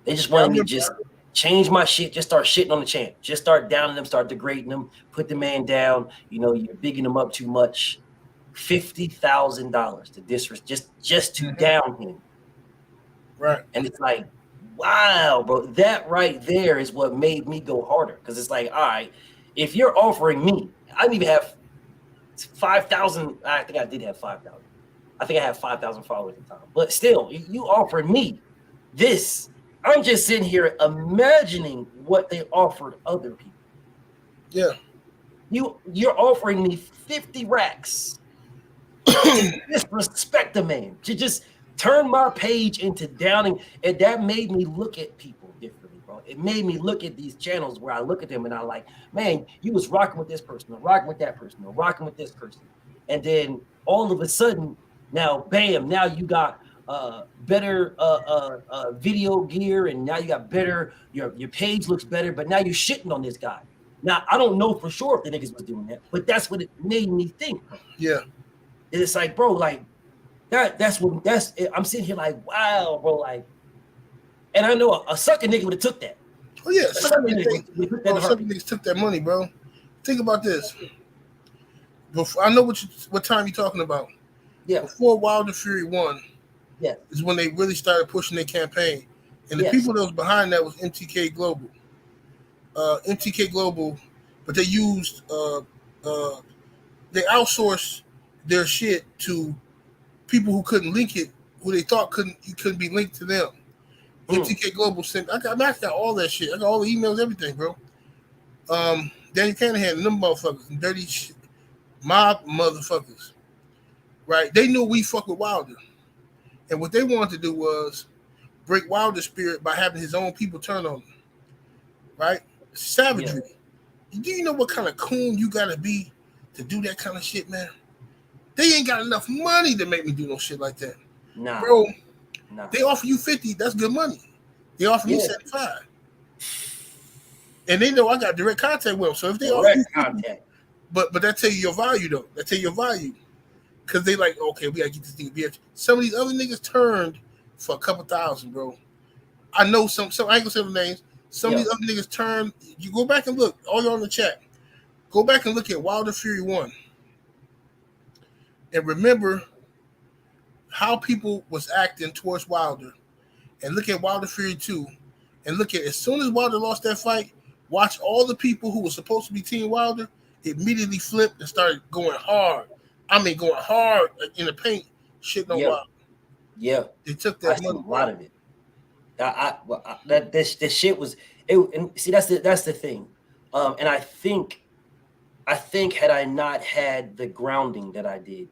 They just wanted me to just change my shit, just start shitting on the champ, just start downing them, start degrading them, put the man down. You know, you're bigging him up too much. $50,000 to disrespect, just to down him. Right. And it's like, wow, bro, that right there is what made me go harder. Because it's like, all right, if you're offering me, I didn't even have 5,000. I think I did have 5,000. I think I had 5,000 followers at the time. But still, you offered me this. I'm just sitting here imagining what they offered other people. Yeah. You're offering me 50 racks. Disrespect the man, to just turn my page into downing, and that made me look at people differently, bro. It made me look at these channels where I look at them and I like, man, you was rocking with this person, or rocking with that person, or rocking with this person, and then all of a sudden, now, bam, now you got better video gear, and now you got better. Your page looks better, but now you're shitting on this guy. Now I don't know for sure if the niggas was doing that, but that's what it made me think. Yeah. It's like, bro, like that's I'm sitting here like, wow, bro, like, and I know a sucker nigga would have took that. Oh yeah, some niggas took that money, bro. Think about this. Before, I know what time you're talking about. Yeah. Before Wilder Fury 1, yeah, is when they really started pushing their campaign, and the people that was behind that was MTK Global. MTK Global, but they used they outsourced their shit to people who couldn't link it, who they thought couldn't be linked to them. MTK Global sent. I got all that shit. I got all the emails, everything, bro. Danny Canahan and them motherfuckers and dirty shit, mob motherfuckers, right? They knew we fuck with Wilder, and what they wanted to do was break Wilder's spirit by having his own people turn on him, right? Savagery. Yeah. Do you know what kind of coon you gotta be to do that kind of shit, man? They ain't got enough money to make me do no shit like that. Nah. Bro, they offer you 50, that's good money. They offer me 75. And they know I got direct contact with them. So if they offer you 50, but that tell you your value though. That tell you your value. Cause they like, okay, we gotta get this thing. Some of these other niggas turned for a couple thousand, bro. I know some I ain't gonna say the names. Some of these other niggas turned. You go back and look, all y'all in the chat. Go back and look at Wilder Fury 1. And remember how people was acting towards Wilder. And look at Wilder Fury 2. And look at, as soon as Wilder lost that fight, watch all the people who were supposed to be Team Wilder immediately flipped and started going hard. I mean, going hard in the paint, shitting on Wilder. Yeah. They took that money. A lot of it. That shit was it. And see, that's the thing. And I think had I not had the grounding that I did,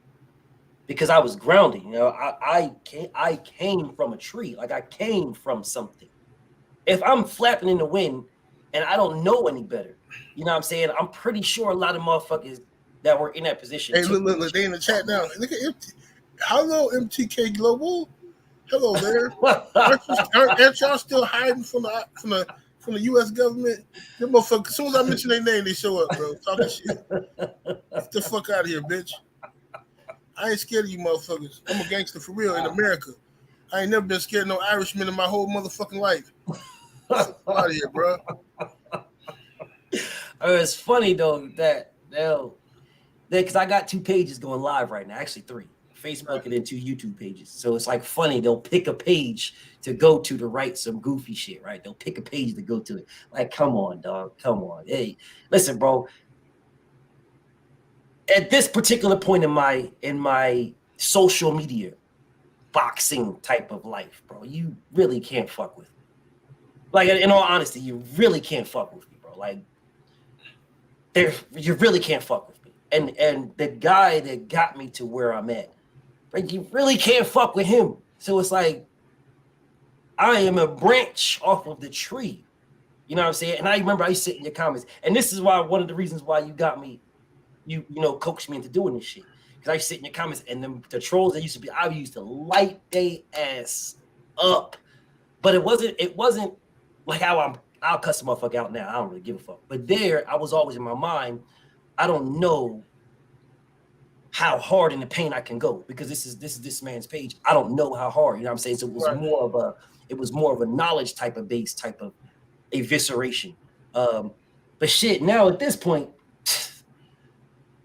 because I was grounding, you know, I came from a tree, like I came from something. If I'm flapping in the wind and I don't know any better, you know what I'm saying? I'm pretty sure a lot of motherfuckers that were in that position. Hey, look, they in the chat now. Look at hello, MTK Global. Hello there. aren't y'all still hiding from the U.S. government? Them motherfuckers, as soon as I mention their name, they show up, bro. Talking shit. Get the fuck out of here, bitch. I ain't scared of you motherfuckers. I'm a gangster for real in America. I ain't never been scared of no Irishman in my whole motherfucking life. Get the fuck out of here, bro. It's funny though that because I got 2 pages going live right now, actually 3. Facebook and then 2 YouTube pages. So it's like funny. They'll pick a page to go to write some goofy shit, right? They'll pick a page to go to it. Like, come on, dog. Come on. Hey, listen, bro. At this particular point in my social media boxing type of life, bro, you really can't fuck with me. Like, in all honesty, you really can't fuck with me, bro. Like, you really can't fuck with me. And the guy that got me to where I'm at, like, you really can't fuck with him. So it's like, I am a branch off of the tree. You know what I'm saying? And I remember I used to sit in your comments. And this is why one of the reasons why you got me, you coached me into doing this shit. Because I used to sit in your comments and the trolls that used to be, I used to light they ass up. But it wasn't like how I'll cuss the motherfucker out now. I don't really give a fuck. But there, I was always in my mind, I don't know how hard in the pain I can go because this is this man's page. I don't know how hard, you know what I'm saying? So it was more of a knowledge type of base type of evisceration. But shit, now at this point,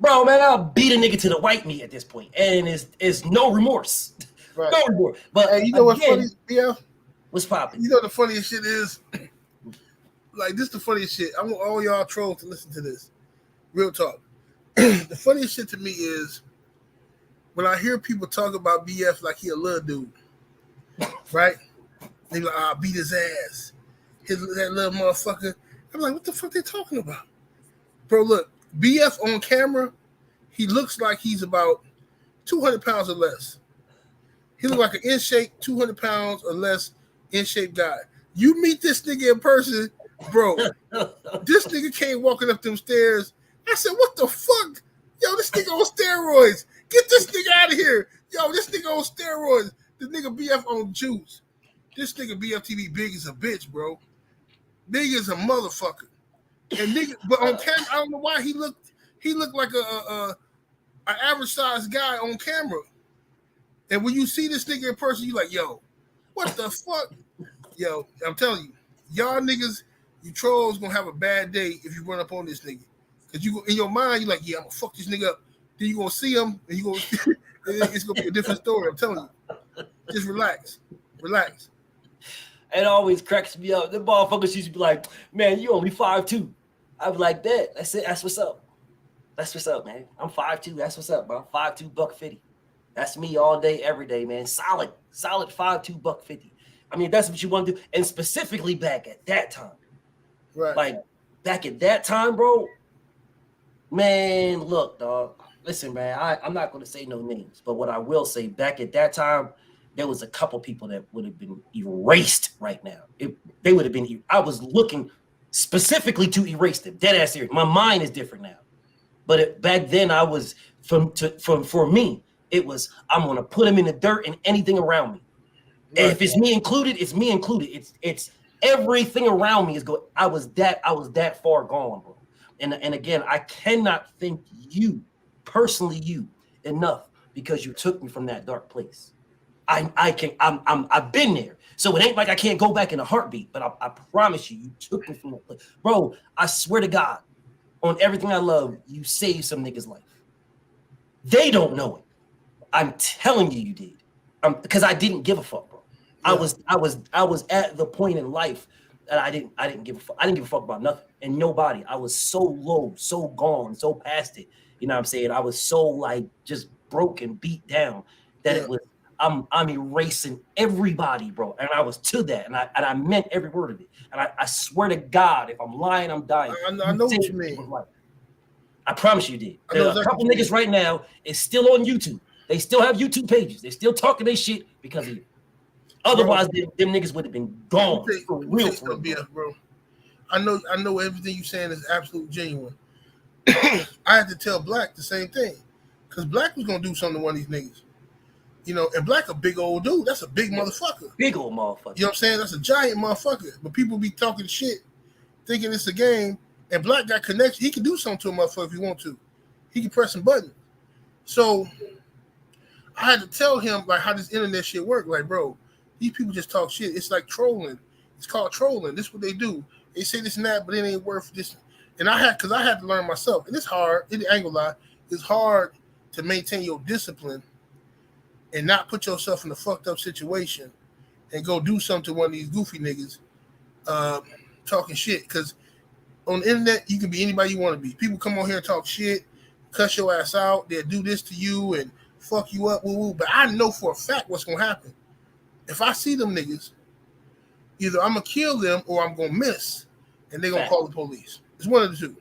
bro, man, I'll beat a nigga to the white meat at this point, and it's no remorse. Right. No remorse. But hey, you know what's funny? Yeah. What's popping? You know the funniest shit is, like, this the funniest shit. I want all y'all trolls to listen to this. Real talk. The funniest shit to me is when I hear people talk about BF like he a little dude, right? They like, I'll beat his ass. That little motherfucker. I'm like, what the fuck they talking about? Bro, look, BF on camera, he looks like he's about 200 pounds or less. He look like an in shape, 200 pounds or less in shape guy. You meet this nigga in person, bro. This nigga came walking up them stairs. I said, what the fuck? Yo, this nigga on steroids. Get this nigga out of here. Yo, this nigga on steroids. This nigga BF on juice. This nigga BFTV big as a bitch, bro. Big as a motherfucker. And nigga, but on camera, I don't know why he looked like an average sized guy on camera. And when you see this nigga in person, you like, yo, what the fuck? Yo, I'm telling you, y'all niggas, you trolls gonna have a bad day if you run up on this nigga. Cause you in your mind, you're like, yeah, I'm gonna fuck this nigga up. Then you gonna see him, and you gonna it's gonna be a different story. I'm telling you. Just relax. It always cracks me up. The motherfuckers used to be like, man, you only 5'2". I was like, that. That's it. That's what's up. That's what's up, man. I'm 5'2". That's what's up, bro. 5'2", $150. That's me all day, every day, man. Solid 5'2", $150. I mean, that's what you want to do. And specifically back at that time. Right. Like, back at that time, bro, man, look, dog. Listen, man, I'm not going to say no names, but what I will say, back at that time, there was a couple people that would have been erased right now. They would have been, I was looking specifically to erase them. Dead ass serious. My mind is different now. But back then, I was, for me, it was, I'm going to put them in the dirt and anything around me. Right. And if it's me included, it's me included. It's everything around me is going. I was that far gone, bro. And again, I cannot thank you personally, enough because you took me from that dark place. I've been there, so it ain't like I can't go back in a heartbeat. But I promise you took me from that place, bro. I swear to God, on everything I love, you saved some nigga's life. They don't know it. I'm telling you, you did. Because I didn't give a fuck, bro. Yeah. I was at the point in life that I didn't give a fuck. I didn't give a fuck about nothing and nobody. I was so low, so gone, so past it. You know what I'm saying? I was so like just broken, beat down that it was. I'm erasing everybody, bro. And I was to that, and I meant every word of it. And I swear to God, if I'm lying, I'm dying. I know what you mean. I promise you did. A couple niggas right now is still on YouTube. They still have YouTube pages. They're still talking their shit because of you. Otherwise, them niggas would have been gone. For real, bro. I know everything you're saying is absolutely genuine. I had to tell Black the same thing because Black was gonna do something to one of these niggas. You know, and Black a big old dude. That's a big motherfucker. Big old motherfucker. You know what I'm saying? That's a giant motherfucker. But people be talking shit, thinking it's a game. And Black got connection. He can do something to a motherfucker if he want to. He can press some buttons. So I had to tell him like how this internet shit work. Like, bro, these people just talk shit. It's like trolling. It's called trolling. This is what they do. They say this and that, but it ain't worth this. And I had to learn myself. And it's hard. It ain't gonna lie. It's hard to maintain your discipline and not put yourself in a fucked up situation and go do something to one of these goofy niggas talking shit. Because on the internet, you can be anybody you want to be. People come on here and talk shit, cuss your ass out, they'll do this to you and fuck you up, woo-woo. But I know for a fact what's going to happen. If I see them niggas, either I'm going to kill them or I'm going to miss, and they're going to call the police. It's one of the two.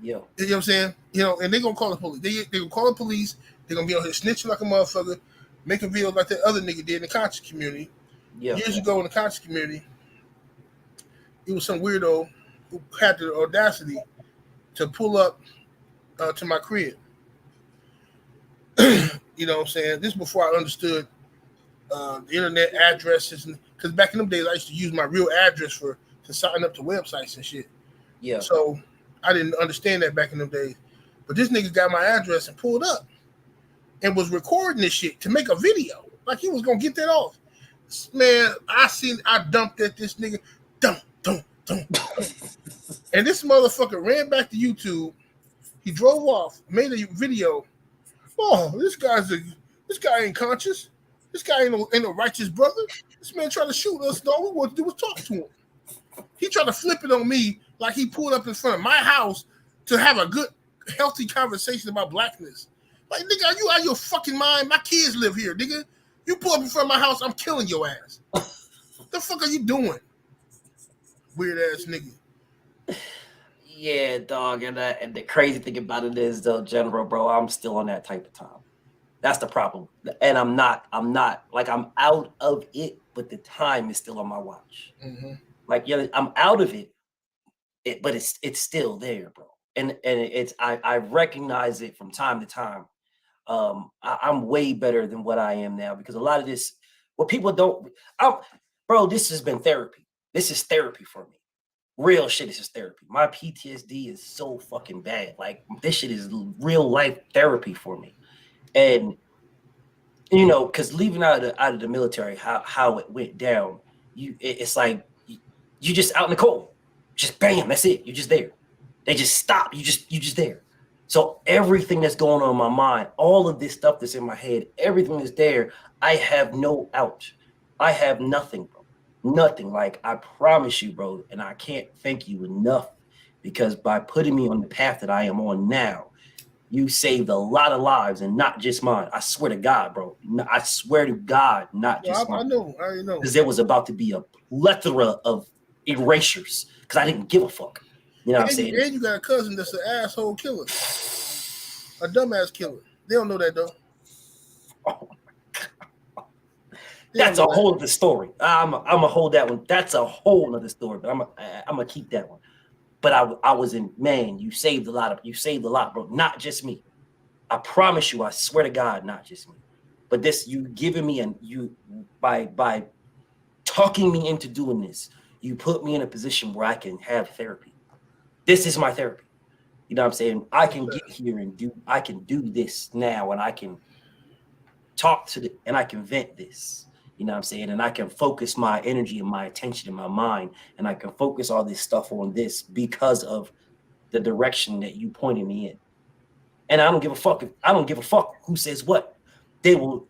Yeah. You know what I'm saying? You know, and they're going to call the police. They're going to call the police. They're going to be on here snitching like a motherfucker, making videos like that other nigga did in the conscious community. Yeah. Years ago in the conscious community, it was some weirdo who had the audacity to pull up to my crib. You know what I'm saying? This is before I understood the internet addresses. Because back in them days, I used to use my real address to sign up to websites and shit. Yeah. So I didn't understand that back in them days. But this nigga got my address and pulled up and was recording this shit to make a video. Like he was going to get that off. Man, I dumped at this nigga. Dump. And this motherfucker ran back to YouTube. He drove off, made a video. Oh, this guy ain't conscious. This guy ain't no righteous brother. This man tried to shoot us. All we want to do was talk to him. He tried to flip it on me like he pulled up in front of my house to have a good, healthy conversation about blackness. Like, nigga, are you out of your fucking mind? My kids live here, nigga. You pull up in front of my house, I'm killing your ass. What the fuck are you doing? Weird ass nigga. Yeah, dog. And the crazy thing about it is, though, General, bro, I'm still on that type of time. That's the problem. And I'm not like I'm out of it, but the time is still on my watch. Mm-hmm. Like, yeah, I'm out of it, but it's still there, bro. And it's I recognize it from time to time. I'm way better than what I am now because a lot of this, what people don't, bro, this has been therapy. This is therapy for me. Real shit, this is therapy. My PTSD is so fucking bad. Like, this shit is real life therapy for me. And, you know, because leaving out of the military, how it went down, it's like you just out in the cold. Just bam, that's it. You're just there. They just stop. You just there. So everything that's going on in my mind, all of this stuff that's in my head, everything that's there, I have no out. I have nothing, bro. Nothing. Like, I promise you, bro, and I can't thank you enough because by putting me on the path that I am on now, you saved a lot of lives and not just mine. I swear to God, bro. I swear to God, not just mine. I already know. Because there was about to be a plethora of erasures because I didn't give a fuck. You know what I'm saying? And you got a cousin that's an asshole killer. A dumbass killer. They don't know that, though. Oh my God. That's a whole other story. I'm gonna hold that one. That's a whole other story, but I'm gonna keep that one. But I was in, man, you saved a lot, bro. Not just me. I promise you, I swear to God, not just me. But this, you giving me by talking me into doing this, you put me in a position where I can have therapy. This is my therapy. You know what I'm saying? I can get here and I can do this now, and I can talk and I can vent this. You know what I'm saying? And I can focus my energy and my attention and my mind, and I can focus all this stuff on this because of the direction that you pointed me in. And I don't give a fuck. I don't give a fuck who says what. No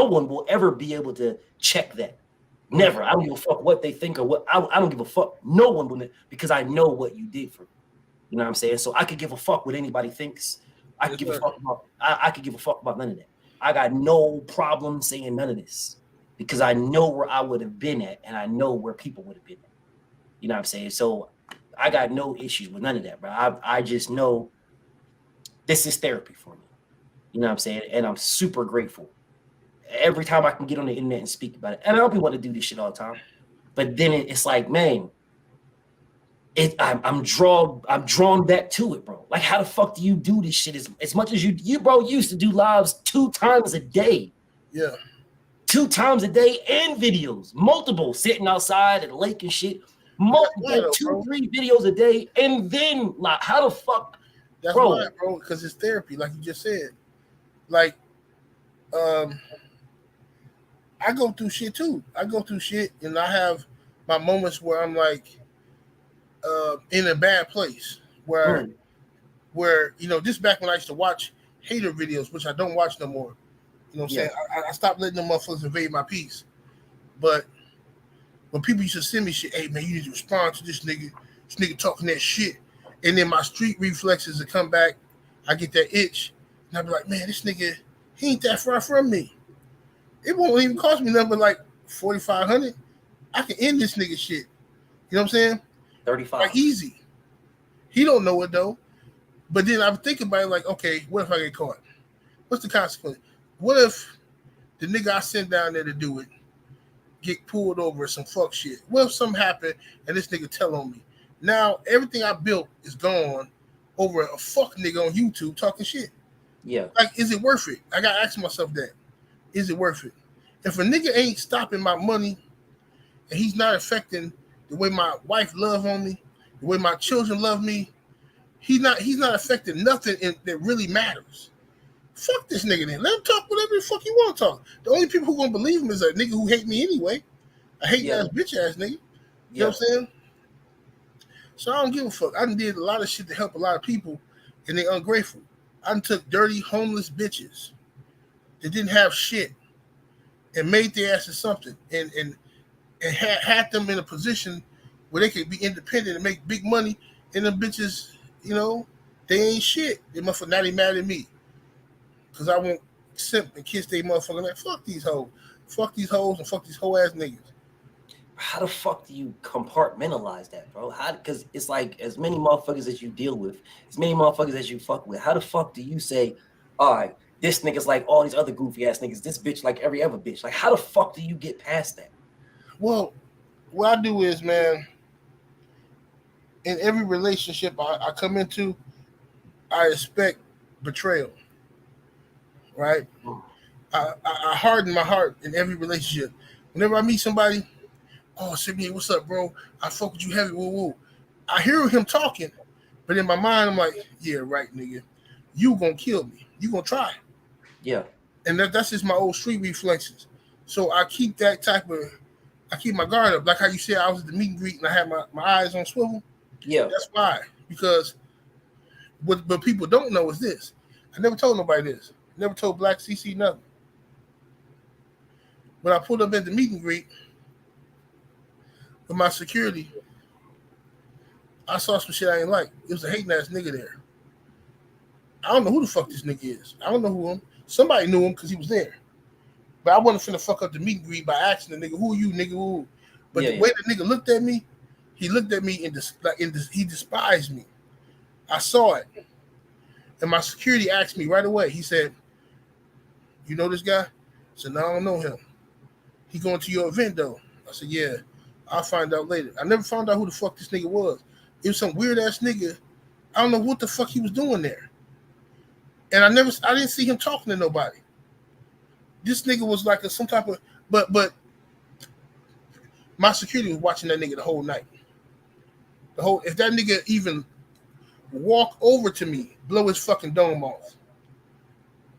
one will ever be able to check that. Never. I don't give a fuck what they think or what. I don't give a fuck. No one will, because I know what you did for me. You know what I'm saying? So I could give a fuck what anybody thinks. I could give a fuck about. I could give a fuck about none of that. I got no problem saying none of this because I know where I would have been at, and I know where people would have been at. You know what I'm saying? So I got no issues with none of that, bro. I just know this is therapy for me. You know what I'm saying? And I'm super grateful. Every time I can get on the internet and speak about it. And I don't want to do this shit all the time. But then it's like, man, I'm drawn back to it, bro. Like, how the fuck do you do this shit as much as you bro used to do lives 2 times a day? Yeah. 2 times a day and videos, multiple, sitting outside at the lake and shit. Multiple, 2, 3 videos a day, and then like, how the fuck? That's right, bro. Because it's therapy, like you just said. Like, I go through shit too. I go through shit, and I have my moments where I'm like, in a bad place, where you know, just back when I used to watch hater videos, which I don't watch no more. You know what I'm saying? I stopped letting them motherfuckers invade my peace. But when people used to send me shit, hey man, you need to respond to this nigga. This nigga talking that shit. And then my street reflexes will come back. I get that itch. And I'll be like, man, this nigga, he ain't that far from me. It won't even cost me nothing but like $4,500. I can end this nigga shit. You know what I'm saying? 35. Like easy. He don't know it though. But then I'm thinking about it like, okay, what if I get caught? What's the consequence? What if the nigga I sent down there to do it get pulled over or some fuck shit? What if something happened and this nigga tell on me? Now everything I built is gone over a fuck nigga on YouTube talking shit. Yeah. Like, is it worth it? I gotta ask myself that. Is it worth it? If a nigga ain't stopping my money and he's not affecting the way my wife love on me, the way my children love me, he's not affecting nothing that really matters. Fuck this nigga then. Let him talk whatever the fuck he want to talk. The only people who gonna believe him is a nigga who hate me anyway. I hate that bitch ass nigga. You know what I'm saying? So I don't give a fuck. I done did a lot of shit to help a lot of people, and they ungrateful. I done took dirty, homeless bitches that didn't have shit and made their asses something and had them in a position where they could be independent and make big money, and them bitches, you know, they ain't shit. They motherfucker now they mad at me. Cause I won't simp and kiss they motherfucker like fuck these hoes. Fuck these hoes and fuck these hoe ass niggas. How the fuck do you compartmentalize that, bro? Because it's like as many motherfuckers as you deal with, as many motherfuckers as you fuck with. How the fuck do you say, all right, this nigga's like all these other goofy ass niggas, this bitch like every other bitch? Like, how the fuck do you get past that? Well, what I do is, man, in every relationship I come into, I expect betrayal. Right? I harden my heart in every relationship. Whenever I meet somebody, oh, Sydney, what's up, bro? I fuck with you heavy, woo woo. I hear him talking, but in my mind, I'm like, yeah, right, nigga. You gonna kill me. You gonna try. Yeah. And that's just my old street reflexes. So I keep I keep my guard up. Like how you said, I was at the meet and greet and I had my eyes on swivel. Yeah. That's why. Because what people don't know is this. I never told nobody this. Never told Black CC nothing. When I pulled up at the meet and greet with my security, I saw some shit I ain't like. It was a hating ass nigga there. I don't know who the fuck this nigga is. I don't know who him. Somebody knew him because he was there. But I wasn't finna fuck up the meet and greet by asking the nigga, who are you, nigga, who? But the way the nigga looked at me, he looked at me he despised me. I saw it. And my security asked me right away. He said, you know this guy? I said, no, I don't know him. He going to your event though. I said, yeah, I'll find out later. I never found out who the fuck this nigga was. It was some weird ass nigga. I don't know what the fuck he was doing there. And I didn't see him talking to nobody. This nigga was like some type of, but my security was watching that nigga the whole night. If that nigga even walk over to me, blow his fucking dome off.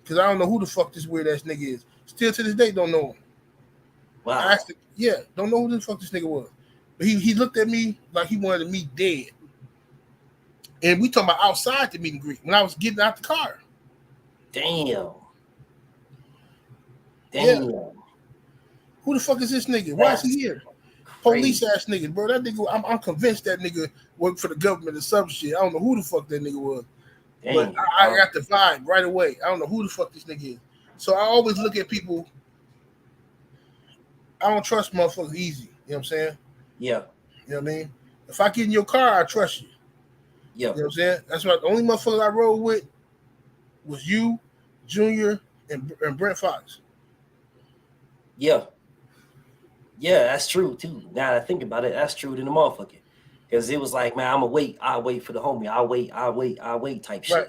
Because I don't know who the fuck this weird ass nigga is. Still to this day, don't know him. Wow. I asked him, don't know who the fuck this nigga was. But he looked at me like he wanted me dead. And we talking about outside the meet and greet when I was getting out the car. Damn. Yeah. Who the fuck is this nigga? Why is he here? Police ass nigga, bro. That nigga, I'm convinced that nigga worked for the government or some shit. I don't know who the fuck that nigga was. Dang, but I got the vibe right away. I don't know who the fuck this nigga is. So I always look at people. I don't trust motherfuckers easy. You know what I'm saying? Yeah. You know what I mean? If I get in your car, I trust you. Yeah. You know what I'm saying? That's why the only motherfuckers I rode with was you, Junior, and Brent Fox. Yeah. Yeah, that's true too. Now that I think about it, that's true to the motherfucker. Because it was like, man, I'll wait for the homie. I'll wait type shit. Right.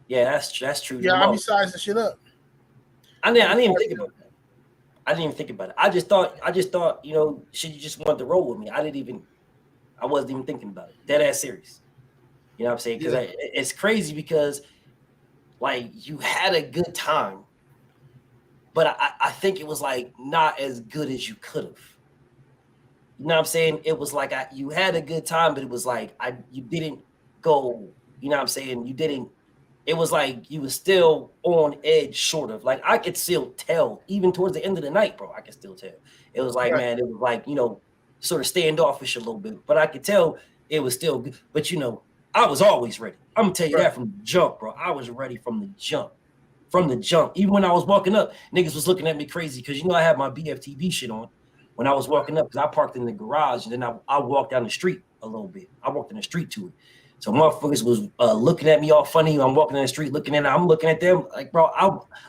Yeah, that's true. Yeah, I'll be sizing shit up. I didn't even think about that. I didn't even think about it. I just thought, you know, shit, you just wanted to roll with me. I wasn't even thinking about it. Dead ass serious. You know what I'm saying? Because it's crazy because, like, you had a good time, but I think it was, like, not as good as you could have. You know what I'm saying? It was like you had a good time, but it was like you didn't go, you know what I'm saying? You didn't it was like you was still on edge, sort of. Like I could still tell, even towards the end of the night, bro. I could still tell. It was like, man, it was like, sort of standoffish a little bit, but I could tell it was still good. But I was always ready. I'm gonna tell you that from the jump, bro. I was ready from the jump. From the jump. Even when I was walking up, niggas was looking at me crazy because I had my BFTB shit on when I was walking up, because I parked in the garage and then I walked down the street a little bit. I walked in the street to it. So motherfuckers was looking at me all funny. I'm walking in the street looking at them. I'm looking at them like, bro,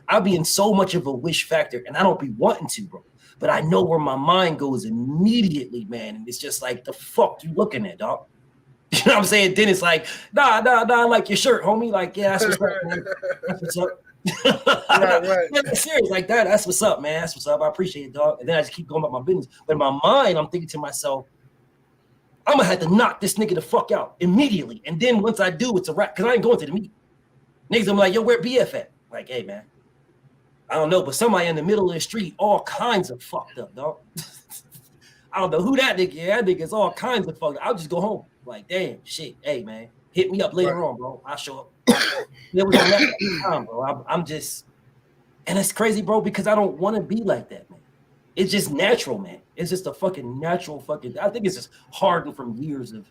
I'll be in so much of a wish factor, and I don't be wanting to, bro. But I know where my mind goes immediately, man. And it's just like, the fuck you looking at, dog? You know what I'm saying? Then it's like, nah, I like your shirt, homie. Like, yeah, that's what's up, man. That's what's up. Right. Yeah, serious like that. That's what's up, man. That's what's up. I appreciate it, dog. And then I just keep going about my business. But in my mind, I'm thinking to myself, I'm gonna have to knock this nigga the fuck out immediately. And then once I do, it's a wrap. Cause I ain't going to the meeting. Niggas, I'm like, yo, where BF at? Like, hey, man, I don't know, but somebody in the middle of the street, all kinds of fucked up, dog. I don't know who that nigga is. That nigga's all kinds of fucked up. I'll just go home. Like, damn, shit. Hey, man, hit me up later on, bro. I'll show up. It was a time, bro. I'm just, and it's crazy, bro, because I don't want to be like that, man. It's just natural, man. It's just a fucking natural fucking. I think it's just hardened from years of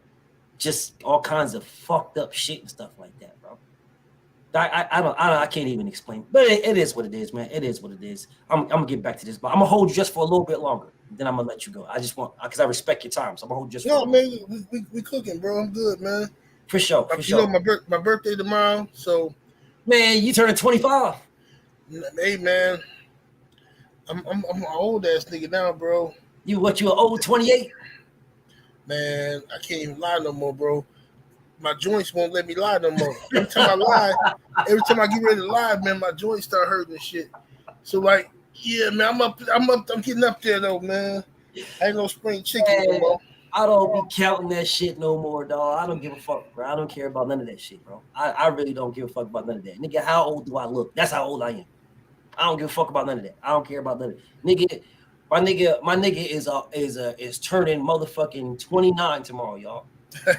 just all kinds of fucked up shit and stuff like that, bro. I can't even explain, but it is what it is, man. It is what it is. I'm gonna get back to this, but I'm gonna hold you just for a little bit longer. Then I'm gonna let you go. I just want, because I respect your time, so I'm gonna hold you just. No, man, we cooking, bro. I'm good, man. For sure, for sure. My birthday tomorrow, so. Man, you turning 25. Hey, man, I'm an old ass nigga now, bro. You an old 28? Man, I can't even lie no more, bro. My joints won't let me lie no more. Every time I get ready to lie, man, my joints start hurting and shit. So like, yeah, man, I'm getting up there though, man. I ain't no spring chicken no more. I don't be counting that shit no more, dog. I don't give a fuck, bro. I don't care about none of that shit, bro. I really don't give a fuck about none of that. Nigga, how old do I look? That's how old I am. I don't give a fuck about none of that. I don't care about none of that. Nigga, my nigga is turning motherfucking 29 tomorrow, y'all. My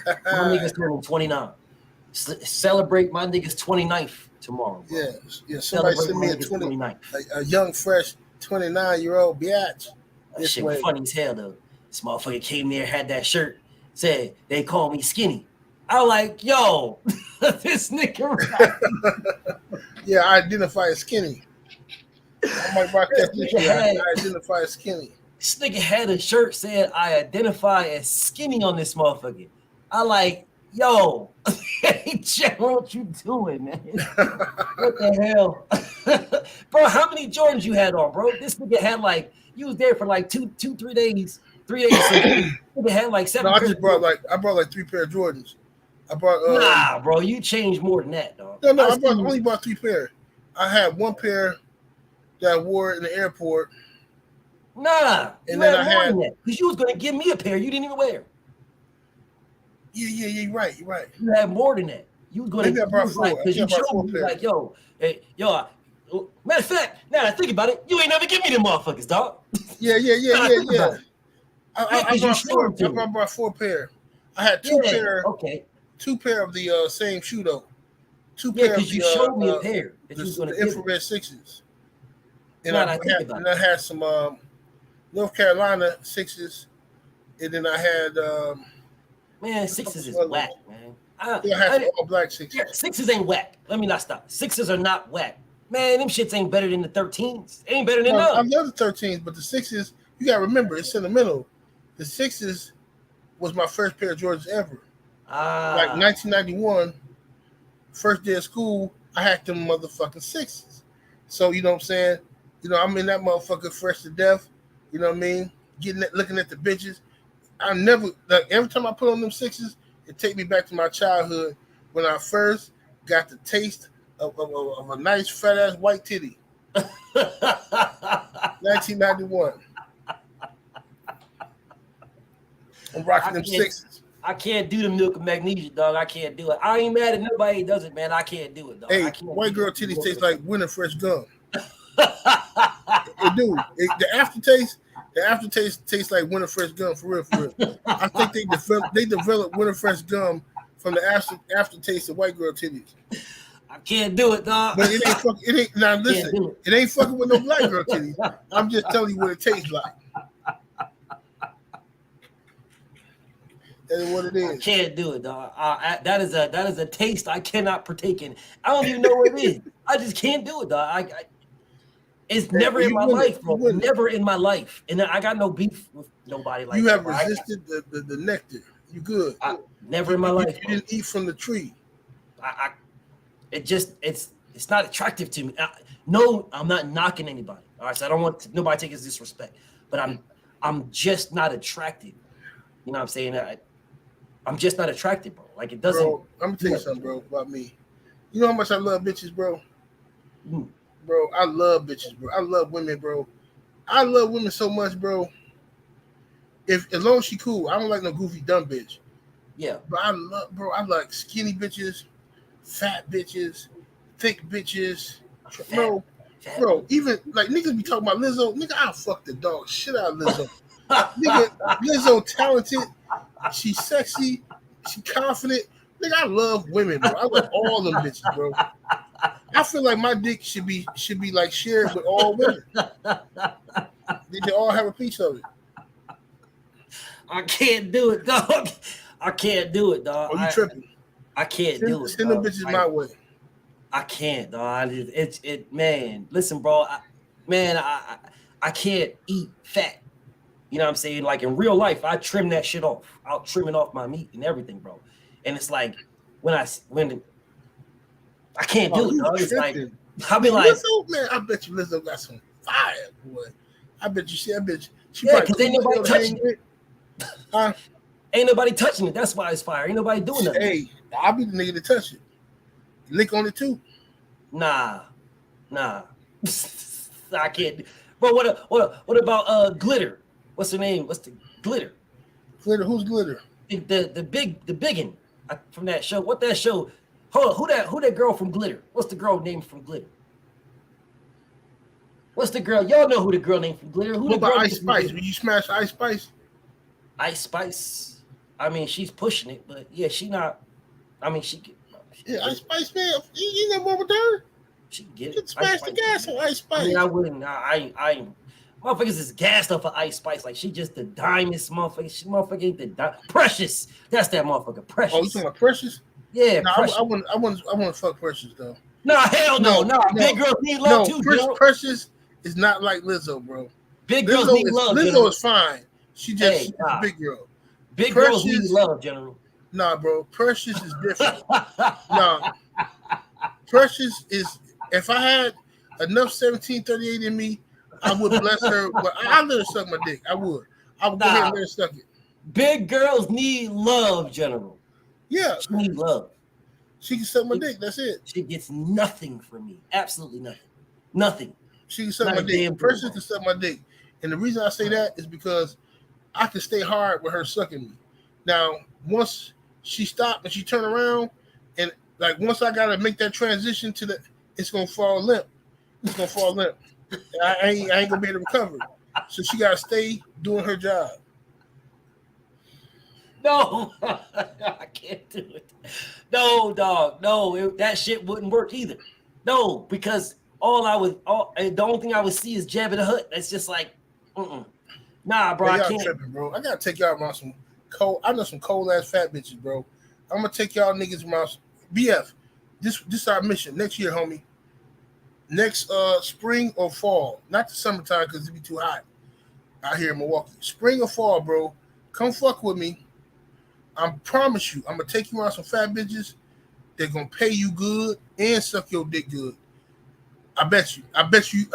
nigga's turning 29. Celebrate my nigga's 29th tomorrow, bro. Yeah. Somebody sent me a young, fresh 29-year-old biatch. That shit was funny as hell, though. This motherfucker came there, had that shirt, said they call me skinny. I was like, yo, this nigga. Right. Yeah, I identify as skinny. I might rock that this year. I identify as skinny. This nigga had a shirt saying I identify as skinny on this motherfucker. I like, yo, hey, Jeff, what you doing, man? What the hell? Bro, how many Jordans you had on, bro? This nigga had like, you was there for like 3 days. 3 days. So nigga had like 7 No, I brought like 3 pair of Jordans. I brought nah, bro, you changed more than that, dog. No, I only bought 3 pair. I had 1 pair that I wore in the airport. Nah, and then I had that because you was gonna give me a pair you didn't even wear. Yeah, you're right. You had more than that. You was gonna. Maybe I brought 4. Because you showed me like, yo, hey, yo. Matter of fact, now that I think about it, you ain't never give me them motherfuckers, dog. Yeah. I brought 4 pair. I had 2 pair. Okay. 2 pair of the same shoe though. 2 pair. Because you showed me a pair. The infrared 6s. And I had some North Carolina 6s, and then I had man, 6s is whack, man. I had all black 6s. Yeah, 6s ain't whack. Let me not stop. 6s are not whack. Man, them shits ain't better than the 13s. Ain't better than none. I love the 13s, but the 6s, you gotta remember, it's sentimental. The 6s was my first pair of Jordans ever. Like 1991, first day of school, I had them motherfucking 6s. So you know what I'm saying? You know, I'm in that motherfucker fresh to death. You know what I mean? Looking at the bitches. Every time I put on them 6s, it take me back to my childhood when I first got the taste of a nice fat ass white titty. 1991. I'm rocking them 6s. I can't do the milk and magnesia, dog. I can't do it. I ain't mad at nobody who does it, man. I can't do it, dog. Hey, white girl titties taste like winter fresh gum. It do. The aftertaste tastes like winter fresh gum for real. I think they developed winter fresh gum from the aftertaste of white girl titties. I can't do it, dog. But it ain't fucking. It ain't. Now listen, do it ain't fucking with no black girl titties. I'm just telling you what it tastes like. That is what it is. I can't do it, dog. That is a taste I cannot partake in. I don't even know what it is. I just can't do it, dog. It's never in my life, bro. Never in my life, and I got no beef with nobody like you that. have resisted the nectar. You good? Never in my life. You didn't eat from the tree. It's not attractive to me. No, I'm not knocking anybody. All right, so I don't want nobody to take it as disrespect, but I'm just not attracted. You know what I'm saying? I'm just not attracted, bro. Like it doesn't. Bro, I'm gonna tell you something, bro, about me. You know how much I love bitches, bro. Bro, I love bitches, bro. I love women, bro. I love women so much, bro. As long as she cool, I don't like no goofy dumb bitch. Yeah. But I like skinny bitches, fat bitches, thick bitches. Bro, even like niggas be talking about Lizzo. Nigga, I'll fuck the dog shit out of Lizzo. Nigga, Lizzo talented. She's sexy. She confident. Nigga, I love women, bro. I love all them bitches, bro. I feel like my dick should be like shared with all women. They all have a piece of it. I can't do it, dog. I can't do it, dog. Oh, you tripping? I can't do it. Send them bitches my way. I can't, dog. Man. Listen, bro. I can't eat fat. You know what I'm saying? Like in real life, I trim that shit off. I'll trim it off my meat and everything, bro. And it's like when I can't do it, dog. It's like I'll be like, Lizzo, man, I bet you Lizzo got some fire, boy. I bet you that bitch. She because ain't nobody touching it. Huh? Ain't nobody touching it. That's why it's fire. Ain't nobody doing nothing. Hey, I'll be the nigga to touch it. Lick on it too. Nah. I can't. Bro, what about glitter? What's her name? What's the glitter? Glitter? Who's glitter? The biggin from that show. What that show? Hold on, who that girl from Glitter? What's the girl name from Glitter? What's the girl? Y'all know who the girl named from Glitter? Who what the about girl Ice Spice? Will you smash Ice Spice? Ice Spice. I mean, she's pushing it, but yeah, she not. I mean, she get. Yeah, Ice Spice, man. You know what with her? She get it. Smash the gas on Ice Spice. I mean, I wouldn't. I motherfuckers is gassed up for Ice Spice. Like she just the diamondest motherfucker. She motherfucker ain't the Precious. That's that motherfucker. Precious. Oh, you talking about Precious? Yeah, no, Precious. I want to fuck Precious though. No, hell no. Big girls need love too, bro. Precious is not like Lizzo, bro. Big girls need love. Lizzo is fine. She just she's a big girl. Big girls need love, General. Nah, bro. Precious is different. Nah. Precious is. If I had enough 1738 in me, I would bless her. But I'd let her suck my dick. I would go ahead and let her suck it. Big girls need love, General. Yeah. She needs love. She can suck my dick. That's it. She gets nothing from me. Absolutely nothing. Nothing. She can suck my dick. Precious can suck my dick. And the reason I say that is because I can stay hard with her sucking me. Now, once she stopped and she turned around, and like once I gotta make that transition to the, it's gonna fall limp. It's gonna fall limp. I ain't gonna be able to recover. So she gotta stay doing her job. No, I can't do it. No, dog. No, that shit wouldn't work either. No, because the only thing I would see is Jabba the Hutt. That's just like, nah, bro. Man, I can't. Tripping, bro. I gotta take y'all around some cold. I know some cold ass fat bitches, bro. I'm gonna take y'all niggas around. BF, this is our mission next year, homie. Next spring or fall, not the summertime because it'd be too hot out here in Milwaukee. Spring or fall, bro. Come fuck with me. I promise you, I'm gonna take you around some fat bitches. They're gonna pay you good and suck your dick good. I bet you.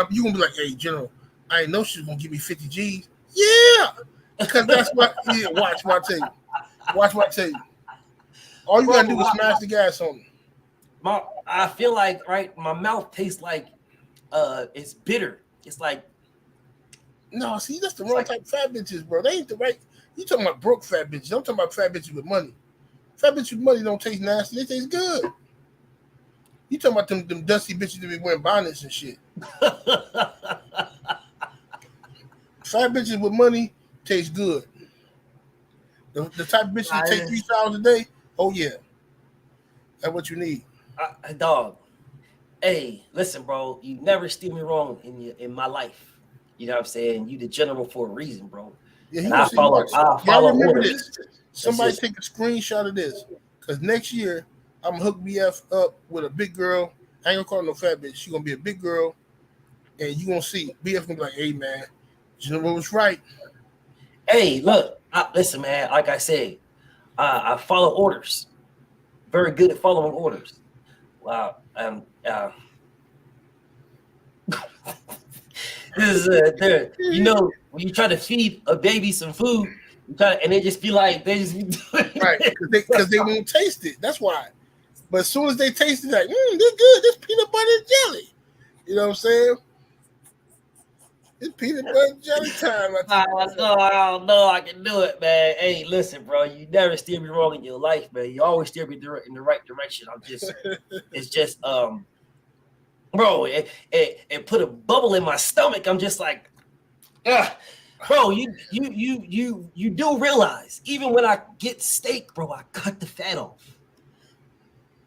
You gonna be like, hey, General, I ain't know she was gonna give me 50 G's. Yeah, because that's what. Yeah, watch what I tell you. Watch what I tell you. All you gotta do is smash the gas on them. I feel like my mouth tastes like it's bitter. It's like no, see, that's the wrong type of fat bitches, bro. They ain't the right. You talking about broke fat bitches? I'm talking about fat bitches with money. Fat bitches with money don't taste nasty. They taste good. You talking about them dusty bitches that be wearing bonnets and shit. Fat bitches with money taste good. The type of bitches that take 3 showers a day. Oh yeah, that's what you need. Dog. Hey, listen, bro. You never steer me wrong in my life. You know what I'm saying? You the general for a reason, bro. Yeah, he And gonna I see. Watch. follow Y'all remember orders. this? Somebody just take a screenshot of this, because next year I'm gonna hook BF up with a big girl. I ain't gonna call her no fat bitch. She gonna be a big girl, and you gonna see BF gonna be like, "Hey man, General was right." Hey, look, listen, man. Like I said, I follow orders. Very good at following orders. Wow. This is there. You know, when you try to feed a baby some food, and they just be like, they just be doing Right, it. because they won't taste it. That's why. But as soon as they taste it, like, they're good. This peanut butter and jelly. You know what I'm saying? It's peanut butter and jelly time. I don't know. I can do it, man. Hey, listen, bro. You never steer me wrong in your life, man. You always steer me in the right direction. It's just, bro. It put a bubble in my stomach. I'm just like, bro. You do realize even when I get steak, bro, I cut the fat off.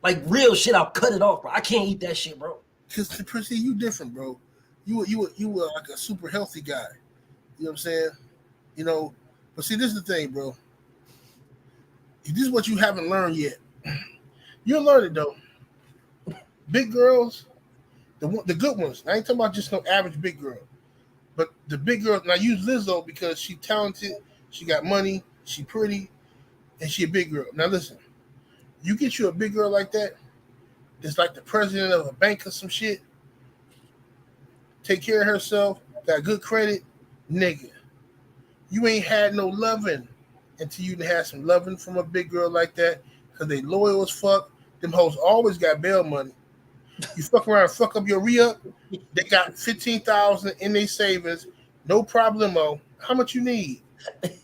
Like real shit, I'll cut it off, bro. I can't eat that shit, bro. Because you different, bro. You were like a super healthy guy. You know what I'm saying? You know, but see, this is the thing, bro. This is what you haven't learned yet. You'll learn it though. Big girls, the good ones. I ain't talking about just no average big girl, but the big girls. And I use Lizzo because she's talented, she got money, she pretty, and she a big girl. Now listen, you get you a big girl like that, it's like the president of a bank or some shit. Take care of herself, got good credit, nigga. You ain't had no loving until you had some loving from a big girl like that, because they loyal as fuck. Them hoes always got bail money. You fuck around and fuck up your re-up, they got $15,000 in their savings, no problemo. How much you need?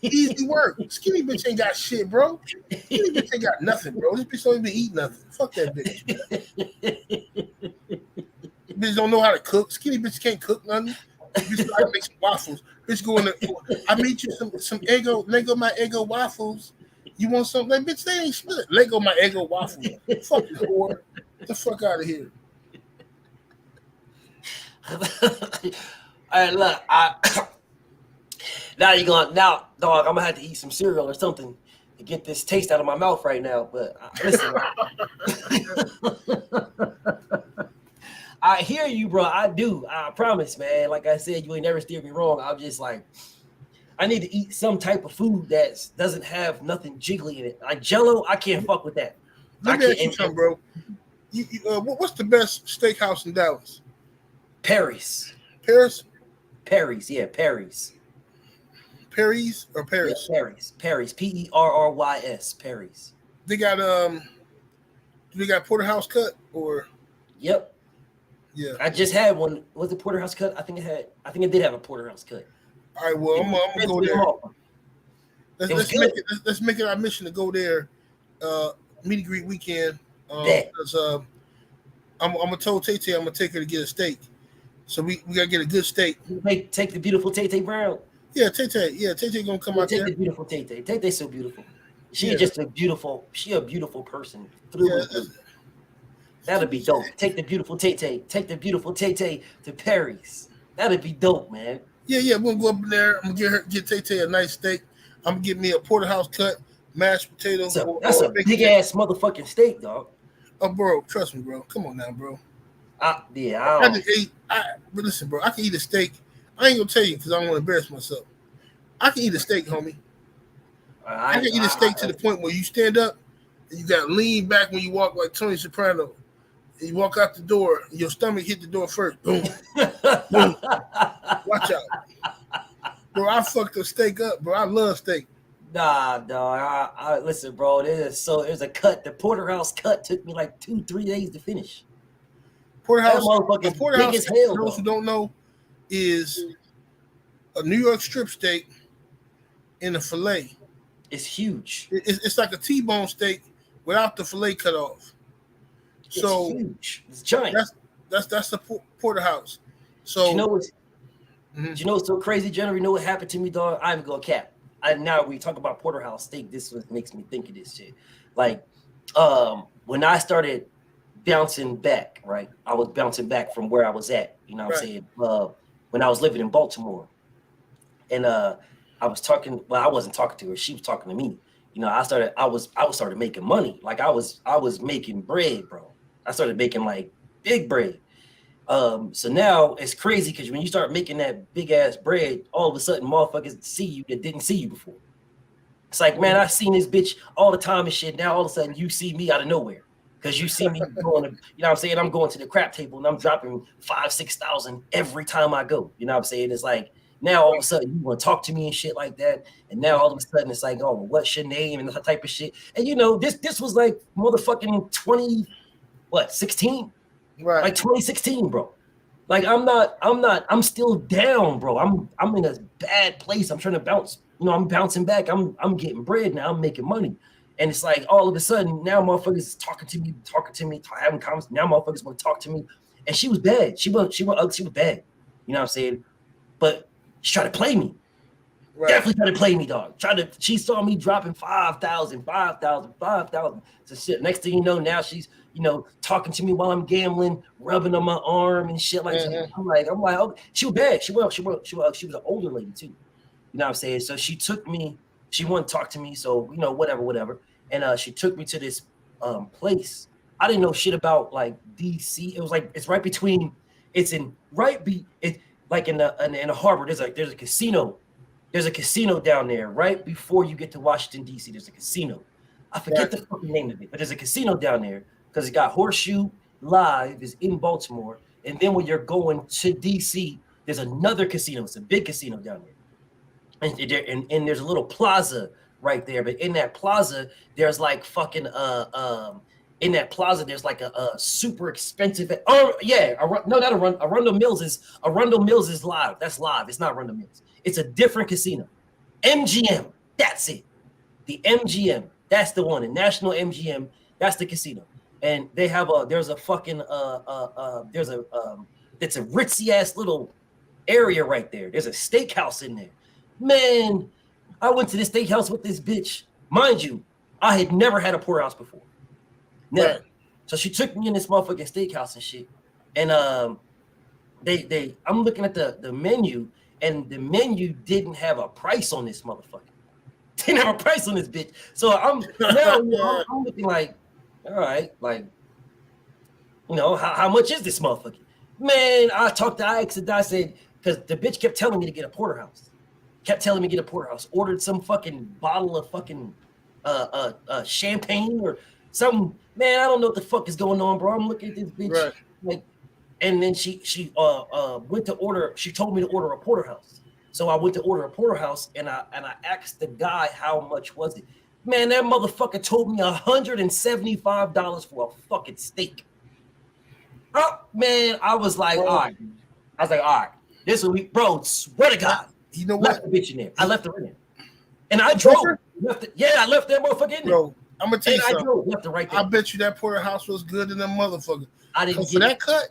Easy work. Skinny bitch ain't got shit, bro. Skinny bitch ain't got nothing, bro. This bitch don't even eat nothing. Fuck that bitch. Bitch don't know how to cook. Skinny bitch can't cook nothing. Bitch know how to make some waffles. Bitch go in there. I made you some Lego my Eggo waffles. You want something? Like, bitch, they ain't split. Lego my Eggo waffles. Fuck you, whore. Get the fuck out of here. All right, look, now, dog. I'm gonna have to eat some cereal or something to get this taste out of my mouth right now. But listen, I hear you, bro. I do. I promise, man. Like I said, you ain't never steered me wrong. I'm just like, I need to eat some type of food that doesn't have nothing jiggly in it. Like Jello, I can't fuck with that. Let me ask you something, bro. What's the best steakhouse in Dallas? Perry's. Paris? Perry's, yeah, Perry's. Perry's or Paris? Yeah, Perry's. Perry's. Perrys. Perry's. They got do they got porterhouse cut or? Yep. Yeah. I just had one. Was it porterhouse cut? I think it did have a porterhouse cut. All right, well, I'm gonna go there. Let's make it our mission to go there. Meet and greet weekend. Because I'm gonna tell Tay I'm gonna take her to get a steak. So we gotta get a good steak. Take the beautiful Tay Brown. Yeah, Tay gonna come out there. Take the beautiful Tay. Tay's so beautiful. She's just a beautiful person. That'd be dope. Take the beautiful Tay. Take the beautiful Tay to Perry's. That'd be dope, man. Yeah. We'll go up in there. I'm gonna get Tay a nice steak. I'm gonna get me a porterhouse cut, mashed potatoes. That's a big ass motherfucking steak, dog. Oh, bro, trust me, bro. Come on now, bro. But listen, bro. I can eat a steak. I ain't gonna tell you because I don't want to embarrass myself. I can eat a steak, homie. I can eat a steak to the point where you stand up and you got lean back when you walk like Tony Soprano. And you walk out the door, and your stomach hit the door first. Boom. Boom. Watch out. Bro, I fucked the steak up, bro. I love steak. Nah, dog. I listen, bro. There's a cut. The porterhouse cut took me like 2-3 days to finish. Porterhouse, big as hell, for those who don't know, is a New York strip steak in a fillet. It's huge. It's like a T-bone steak without the fillet cut off. It's huge. It's giant. That's the porterhouse. So you know what's so crazy, Jennifer? You know what happened to me, dog? I'm gonna cap. Now we talk about porterhouse steak. This is what makes me think of this shit. Like, when I started bouncing back, right? I was bouncing back from where I was at, you know what I'm saying? When I was living in Baltimore. And I was talking, well, I wasn't talking to her, she was talking to me. You know, I started making money. Like I was making bread, bro. I started making like big bread. So now it's crazy because when you start making that big ass bread, all of a sudden motherfuckers see you that didn't see you before. It's like, man, I've seen this bitch all the time and shit. Now all of a sudden you see me out of nowhere because you see me going to, you know what I'm saying? I'm going to the crap table and I'm dropping 5,000-6,000 every time I go. You know what I'm saying? It's like now all of a sudden you want to talk to me and shit like that. And now all of a sudden it's like, oh, well, what's your name and that type of shit. And you know, this was like motherfucking 16? Right. Like 2016, bro. Like I'm still down, bro. I'm in a bad place. I'm trying to bounce. You know, I'm bouncing back. I'm getting bread now. I'm making money. And it's like all of a sudden now motherfuckers talking to me, having conversations. Now motherfuckers want to talk to me. And she was bad. She was bad. You know what I'm saying? But she tried to play me. Right. Definitely tried to play me, dog. She saw me dropping 5,000. So shit. Next thing you know, now she's, you know, talking to me while I'm gambling, rubbing on my arm and shit like that. I'm like, oh, she was bad. She was an older lady too. You know what I'm saying? So she took me, she wanted to talk to me. So, you know, whatever. And she took me to this place. I didn't know shit about like DC. It was like, it's right between, it's in like in the harbor. There's a casino. There's a casino down there right before you get to Washington, D.C. There's a casino. I forget the fucking name of it, but there's a casino down there because it got Horseshoe Live is in Baltimore. And then when you're going to D.C., there's another casino. It's a big casino down there. And there's a little plaza right there. But in that plaza, there's like fucking in that plaza, there's like a super expensive. Arundel Mills is live. That's live. It's not Arundel Mills. It's a different casino. MGM. That's it. The MGM. That's the one. The National MGM. That's the casino. And they have it's a ritzy ass little area right there. There's a steakhouse in there. Man, I went to this steakhouse with this bitch. Mind you, I had never had a porterhouse before. Never. Right. So she took me in this motherfucking steakhouse and shit. And I'm looking at the menu, and the menu didn't have a price on this motherfucker. Didn't have a price on this bitch. So I'm looking like, all right, like, you know, how much is this motherfucker? Man, I said, because the bitch kept telling me to get a porterhouse. Ordered some fucking bottle of fucking champagne or something. Man, I don't know what the fuck is going on, bro. I'm looking at this bitch. Right. Like, and then she went to order. She told me to order a porterhouse. So I went to order a porterhouse, and I asked the guy how much was it. Man, that motherfucker told me $175 for a fucking steak. Oh man, I was like, all right. This will be, bro. Swear to God, you know what? Left the bitch in there. I left her in there, and I drove. I left that motherfucker in there. Bro, I'm gonna tell you something. I drove left her right there. I bet you that porterhouse was good than that motherfucker. I didn't get for that cut.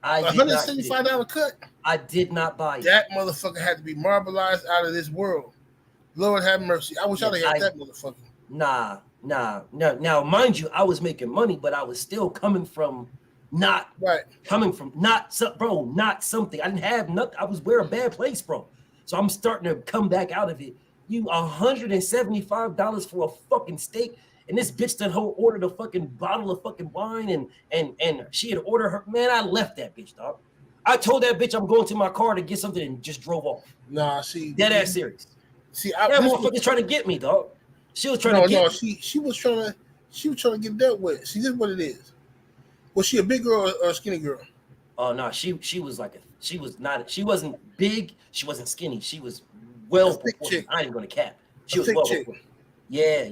$175 cut. I did not buy it. That motherfucker had to be marbleized out of this world. Lord have mercy. I wish I'd have had that motherfucker. Nah. Now, mind you, I was making money, but I was still coming from not something. I didn't have nothing. I was a bad place, bro. So I'm starting to come back out of it. You $175 for a fucking steak, and this bitch done ordered a fucking bottle of fucking wine, and she had ordered her. Man, I left that bitch, dog. I told that bitch I'm going to my car to get something and just drove off. Nah, see, dead ass serious. See, that motherfucker's trying to get me, dog. She was trying to get me. She was trying to get dealt with. See, this is what it is. Was she a big girl or a skinny girl? Oh no, she wasn't big, she wasn't skinny. She was well proportioned. I ain't gonna cap. She was well proportioned. Yeah.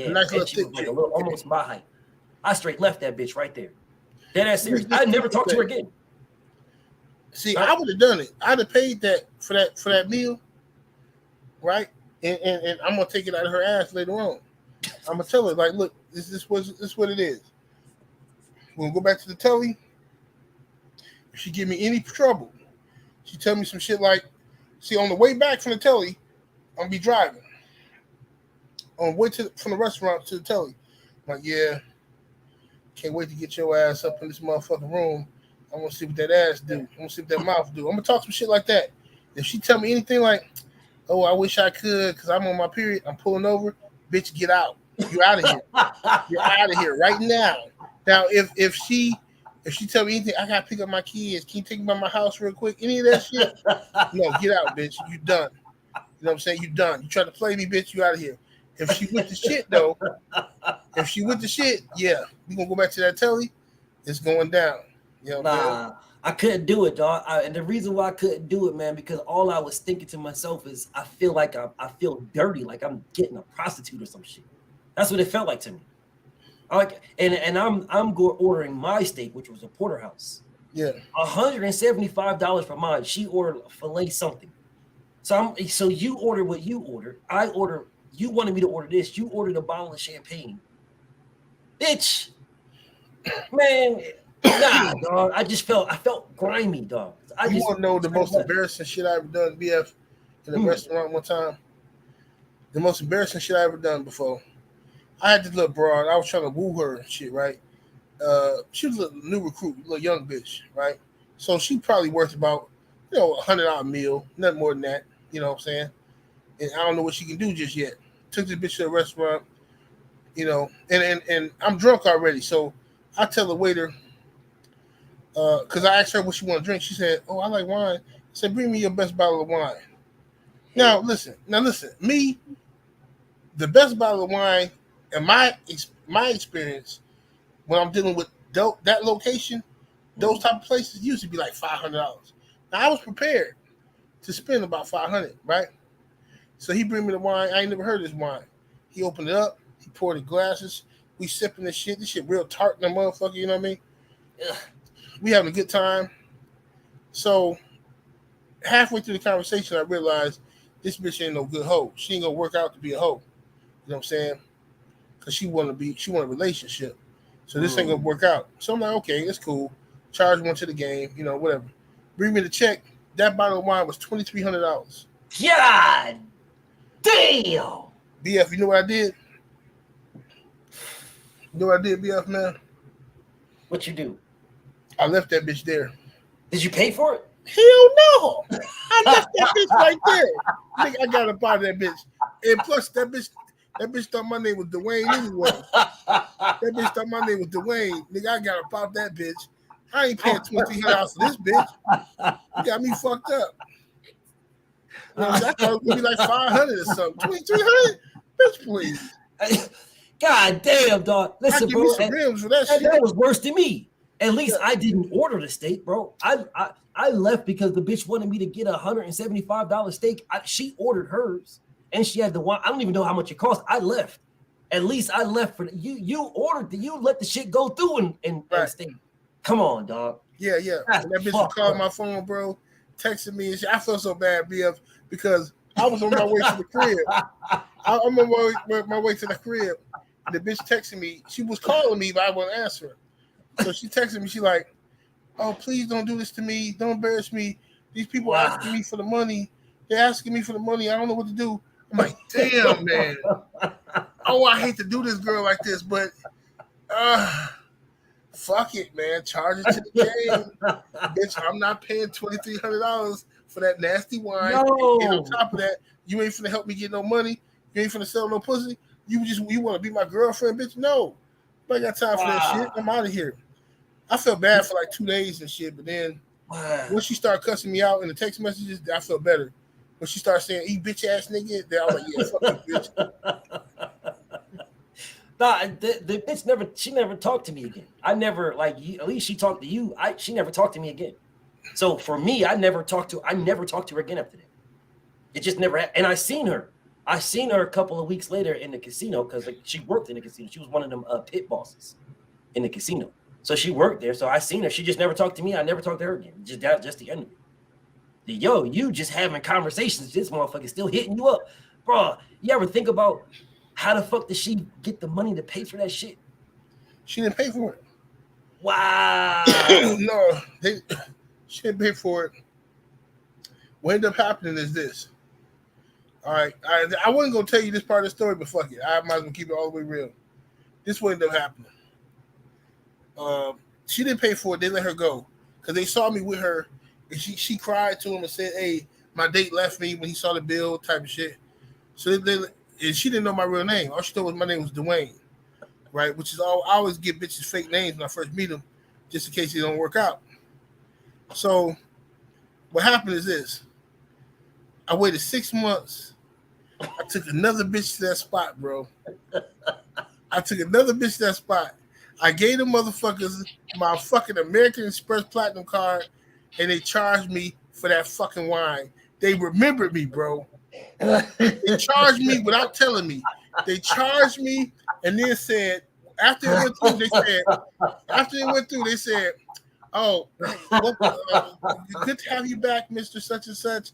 Nice and she was like a little almost my height. I straight left that bitch right there. Dead ass serious. I never talked to her again. See, I would have done it. I'd have paid that for that meal, right? And I'm gonna take it out of her ass later on. I'm gonna tell her, like, look, this is what it is. We're gonna go back to the telly. If she give me any trouble, she tell me some shit like, see, on the way back from the telly, I'm gonna be driving. On the way from the restaurant to the telly, I'm like, yeah, Can't wait to get your ass up in this motherfucking room. I want to see what that ass do. I want to see what that mouth do. I'm gonna talk some shit like that. If she tell me anything like, "Oh, I wish I could because I'm on my period. I'm pulling over," bitch, get out. You're out of here. You're out of here right now. Now, if she tell me anything, I gotta pick up my kids. Can you take me by my house real quick? Any of that shit? No, get out, bitch. You done. You know what I'm saying? You done. You try to play me, bitch. You out of here. If she with the shit though, yeah, we gonna go back to that telly. It's going down. You know what I'm saying? I couldn't do it, dog. And the reason why I couldn't do it, man, because all I was thinking to myself is, I feel like I feel dirty, like I'm getting a prostitute or some shit. That's what it felt like to me. And I'm ordering my steak, which was a porterhouse. Yeah, $175 for mine. She ordered a filet something. So you ordered what you ordered. I ordered. You wanted me to order this. You ordered a bottle of champagne, bitch. Man, nah, dog. I felt grimy, dog. You want to know the most embarrassing shit I ever done, BF, in a restaurant one time? The most embarrassing shit I ever done before. I had this little broad. I was trying to woo her and shit, right? She was a new recruit, little young bitch, right? So she probably worth about, $100 meal, nothing more than that. You know what I'm saying? And I don't know what she can do just yet. Took this bitch to a restaurant, and I'm drunk already. So I tell the waiter, because I asked her what she want to drink. She said, "Oh, I like wine." I said, "Bring me your best bottle of wine." Now listen, me, the best bottle of wine, in my experience, when I'm dealing with that location, those type of places used to be like $500. Now I was prepared to spend about $500, right? So he bring me the wine. I ain't never heard of this wine. He opened it up. He poured the glasses. We sipping this shit. This shit real tart in the motherfucker. You know what I mean? Ugh. We having a good time. So halfway through the conversation, I realized this bitch ain't no good hoe. She ain't gonna work out to be a hoe. You know what I'm saying? Because she want a relationship. So this ain't gonna work out. So I'm like, okay, it's cool. Charge one to the game. Whatever. Bring me the check. That bottle of wine was $2,300. God damn. BF, you know what I did? You know what I did, BF, man? What you do? I left that bitch there. Did you pay for it? Hell no. I left that bitch right there. Nigga, I got up out of that bitch. And plus, that bitch thought my name was Dwayne anyway. That bitch thought my name was Dwayne. Nigga, I got up out that bitch. I ain't paying $2,300 for this bitch. You got me fucked up. I thought it would be like $500 or something. $2,300? Bitch, please. God damn, dog. Listen, bro. That was worse than me. At least I didn't order the steak, bro. I left because the bitch wanted me to get a $175 steak. She ordered hers, and she had the wine. I don't even know how much it cost. I left. At least I left for you ordered you let the shit go through and steak. Come on, dog. Yeah. That bitch was calling my phone, bro, texting me and shit. I felt so bad, BF, because I was on my way to the crib. I'm on my way to the crib. And the bitch texted me. She was calling me, but I wouldn't answer her. So she texted me. She like, "Oh, please don't do this to me. Don't embarrass me. These people are asking me for the money. They're asking me for the money. I don't know what to do." I'm like, damn, man. Oh, I hate to do this girl like this, but fuck it, man. Charge it to the game. Bitch, I'm not paying $2,300 for that nasty wine. No. And on top of that, you ain't finna help me get no money. You ain't finna sell no pussy. You want to be my girlfriend, bitch? No. I ain't got time for that shit. I'm out of here. I felt bad for like 2 days and shit, but then once she started cussing me out in the text messages, I felt better. When she started saying, "You bitch ass nigga," then I was like, "Yeah, fuck you, bitch." Nah, the bitch she never talked to me again. I never, like, at least she talked to you. She never talked to me again. So for me, I never talked to her again after that. It just never happened. And I seen her a couple of weeks later in the casino because she worked in the casino. She was one of them pit bosses in the casino. So she worked there. So I seen her. She just never talked to me. I never talked to her again. Just the end of it. Yo, you just having conversations. This motherfucker still hitting you up. Bro, you ever think about how the fuck did she get the money to pay for that shit? She didn't pay for it. Wow. No, she didn't pay for it. What ended up happening is this. All right, I wasn't going to tell you this part of the story, but fuck it. I might as well keep it all the way real. This what ended up happening. She didn't pay for it. They let her go because they saw me with her, and she cried to him and said, "Hey, my date left me when he saw the bill," type of shit. So and she didn't know my real name. All she thought was my name was Dwayne, right? Which is all I always give bitches fake names when I first meet them, just in case they don't work out. So what happened is this: I waited 6 months. I took another bitch to that spot, bro. I took another bitch to that spot. I gave them motherfuckers my fucking American Express Platinum card, and they charged me for that fucking wine. They remembered me, bro. They charged me without telling me. They charged me and then said, after it went through, they said, "Oh, good to have you back, Mr. Such and Such.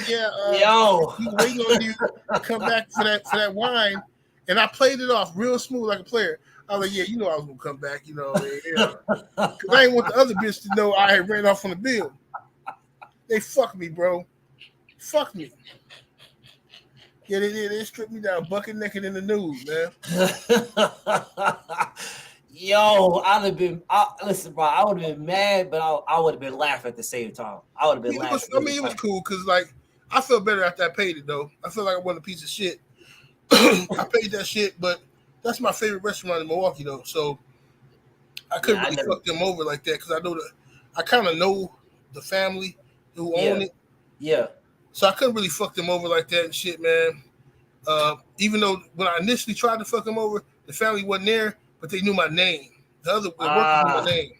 Yo, we waiting on you to come back for that wine." And I played it off real smooth like a player. I was like, "Yeah, you know I was gonna come back, you know, because I didn't want the other bitch to know I had ran off on the bill." They fucked me, bro. Fuck me. Yeah, they did. They stripped me down bucket naked in the nude, man. Yo, listen, bro. I would have been mad, but I would have been laughing at the same time. I would have been laughing. It was cool because, like, I felt better after I paid it, though. I feel like I wasn't a piece of shit. I paid that shit, but that's my favorite restaurant in Milwaukee, though. So I couldn't really fuck them over like that because I kind of know the family who own it. Yeah. So I couldn't really fuck them over like that and shit, man. Even though when I initially tried to fuck them over, the family wasn't there, but they knew my name. The workers knew my name.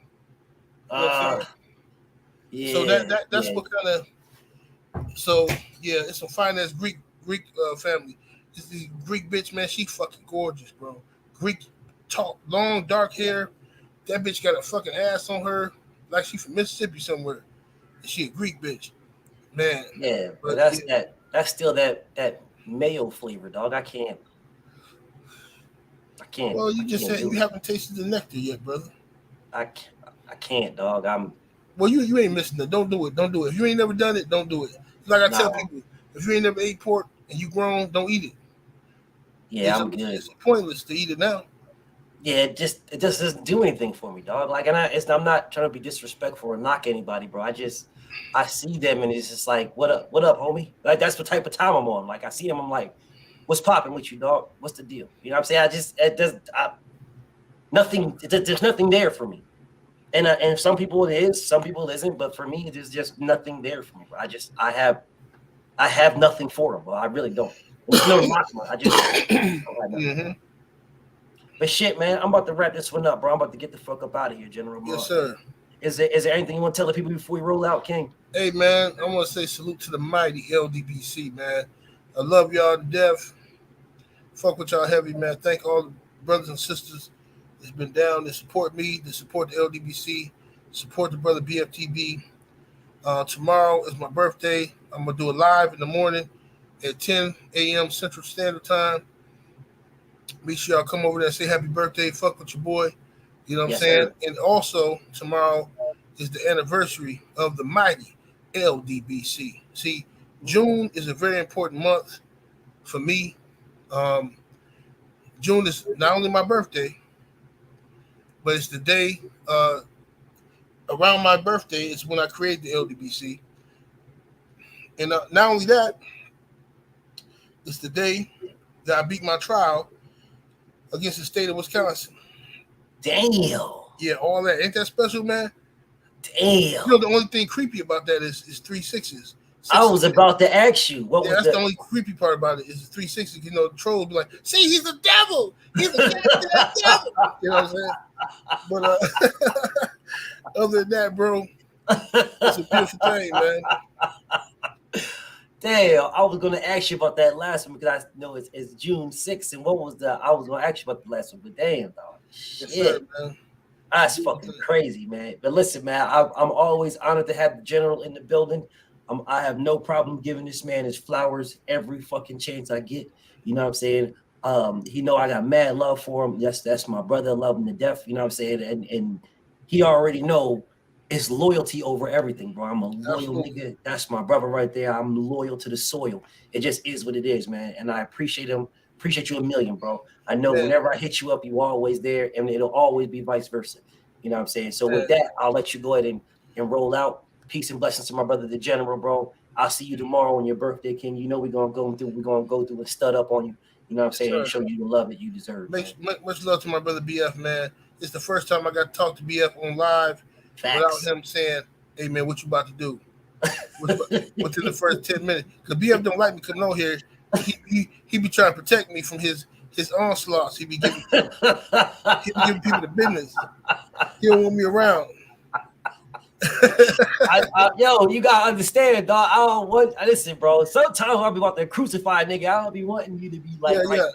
Yeah. So that's what kind of. So yeah, it's a fine ass Greek family. This Greek bitch, man. She fucking gorgeous, bro. Greek, talk, long dark hair. That bitch got a fucking ass on her, like she from Mississippi somewhere. And she a Greek bitch. Man, yeah, but that's still that mayo flavor, dog. I can't. Well, you just said you haven't tasted the nectar yet, brother. I can't, dog. Well, you ain't missing it. Don't do it. Don't do it. If you ain't never done it, don't do it. Like I tell people, if you ain't never ate pork and you grown, don't eat it. Yeah, I'm good. It's pointless to eat it now. Yeah, it just doesn't do anything for me, dog. Like, and I'm not trying to be disrespectful or knock anybody, bro. I see them and it's just like, what up, homie? Like, that's the type of time I'm on. Like, I see them, I'm like, what's popping with you, dog? What's the deal? You know what I'm saying? There's nothing there for me. And some people it is, some people it isn't, but for me, there's just nothing there for me, bro. I have nothing for them, bro. I really don't. There's no knock, man. I just don't have nothing. But shit, man, I'm about to wrap this one up, bro. I'm about to get the fuck up out of here, General. Yes, sir. Is there anything you want to tell the people before we roll out, King? Hey, man, I want to say salute to the mighty LDBC, man. I love y'all to death. Fuck with y'all heavy, man. Thank all the brothers and sisters that's been down to support me, to support the LDBC, support the brother BFTB. Tomorrow is my birthday. I'm going to do it live in the morning at 10 a.m. Central Standard Time. Make sure y'all come over there and say happy birthday. Fuck with your boy. You know what I'm saying? Sir. And also, tomorrow is the anniversary of the mighty LDBC. See, June is a very important month for me. June is not only my birthday, but it's the day around my birthday is when I created the LDBC. And not only that, it's the day that I beat my trial against the state of Wisconsin. Damn. Yeah, all that. Ain't that special, man? Damn. You know, the only thing creepy about that is 3/6s. I was about to ask you. That's the only creepy part about it is the 3/6. You know, the trolls be like, see, he's the devil. He's the devil. You know what I'm saying? But other than that, bro, it's a beautiful thing, man. Damn, I was gonna ask you about that last one because I know it's June 6th, and what was I was gonna ask you about the last one, but damn, dog. Yes, sir, man. That's fucking crazy, man. But listen, man, I'm always honored to have the general in the building. I have no problem giving this man his flowers every fucking chance I get. You know what I'm saying? He know I got mad love for him. Yes, that's my brother. I love him to death. You know what I'm saying? And he already know it's loyalty over everything, bro. I'm a loyal nigga. That's my brother right there. I'm loyal to the soil. It just is what it is, man. And I appreciate him Appreciate you a million, bro. I know Man. whenever I hit you up, you always there, and it'll always be vice versa. You know what I'm saying? So with that, I'll let you go ahead and roll out. Peace and blessings to my brother, the General, bro. I'll see you tomorrow on your birthday, King. You know we're gonna go through and stud up on you. You know what I'm saying? And show you the love that you deserve. Much love to my brother BF, man. It's the first time I got to talk to BF on live without him saying, "Hey man, what you about to do?" Within the first 10 minutes, because BF don't like me coming on here. He be trying to protect me from his onslaughts. He be giving people the business. He don't want me around. Yo, you gotta understand, dog. I don't want. Listen, bro. Sometimes I'll be wanting to crucify a nigga. I don't be wanting you to be like right there,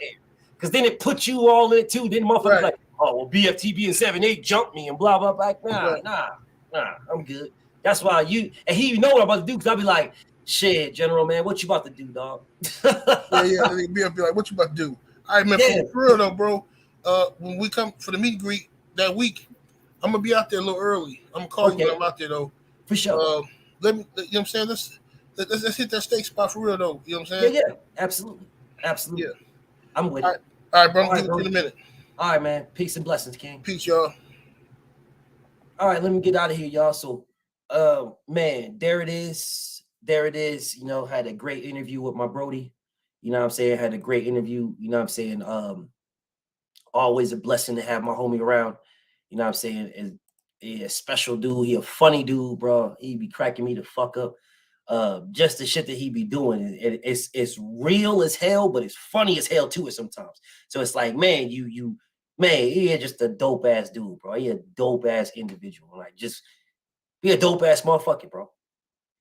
because then it puts you all in it too. Then motherfuckers like, oh well, BFTB and 7-8 jumped me and blah blah blah. Like, nah, I'm good. That's why he know what I'm about to do, because I'll be like, shit, General, man, what you about to do, dog? BF be like, what you about to do? All right, man, for real though, bro. When we come for the meet and greet that week, I'm gonna be out there a little early. I'm gonna call you when I'm out there though. For sure. Let me, you know what I'm saying? Let's hit that steak spot for real though. You know what I'm saying? Yeah, absolutely. Yeah. I'm with it. All right, bro. I'm giving it in a minute. All right, man. Peace and blessings, King. Peace, y'all. All right, let me get out of here, y'all. So, man, there it is. You know, had a great interview with my Brody. You know what I'm saying? Had a great interview. You know what I'm saying? Always a blessing to have my homie around. You know what I'm saying? And he a special dude. He a funny dude, bro. He be cracking me the fuck up. Just the shit that he be doing. It's real as hell, but it's funny as hell too sometimes. So it's like, man, he is just a dope ass dude, bro. He a dope ass individual. Like, just be a dope ass motherfucker, bro.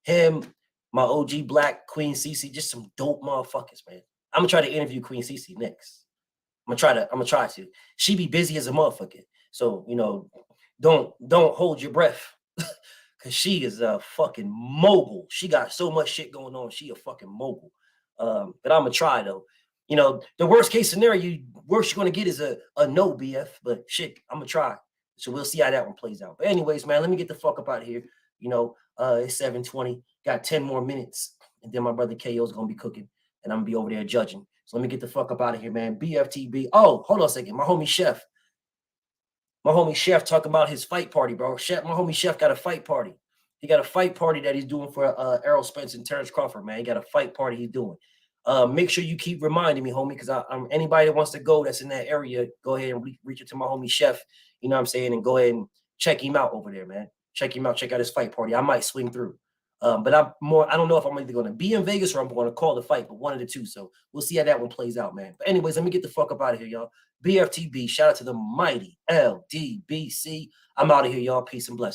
Him, my OG Black Queen Cece, just some dope motherfuckers, man. I'm gonna try to interview Queen Cece next. I'm gonna try to. She be busy as a motherfucker. So, you know, don't hold your breath, because she is a fucking mogul. She got so much shit going on. She a fucking mogul. But I'm gonna try though. You know, the worst case scenario, worst you're gonna get is a no, BF. But shit, I'm gonna try. So we'll see how that one plays out. But anyways, man, let me get the fuck up out of here. You know, it's 7:20. Got 10 more minutes, and then my brother KO is gonna be cooking, and I'm gonna be over there judging. So let me get the fuck up out of here, man. BFTB. Oh, hold on a second. My homie Chef talking about his fight party, bro. My homie Chef got a fight party. He got a fight party that he's doing for Errol Spence and Terrence Crawford, man. He got a fight party he's doing. Make sure you keep reminding me, homie, because anybody that wants to go that's in that area, go ahead and reach out to my homie Chef, you know what I'm saying, and go ahead and check him out over there, man. Check him out. Check out his fight party. I might swing through. But I don't know if I'm either going to be in Vegas or I'm going to call the fight, but one of the two. So we'll see how that one plays out, man. But anyways, let me get the fuck up out of here, y'all. BFTB, shout out to the mighty LDBC. I'm out of here, y'all. Peace and blessings.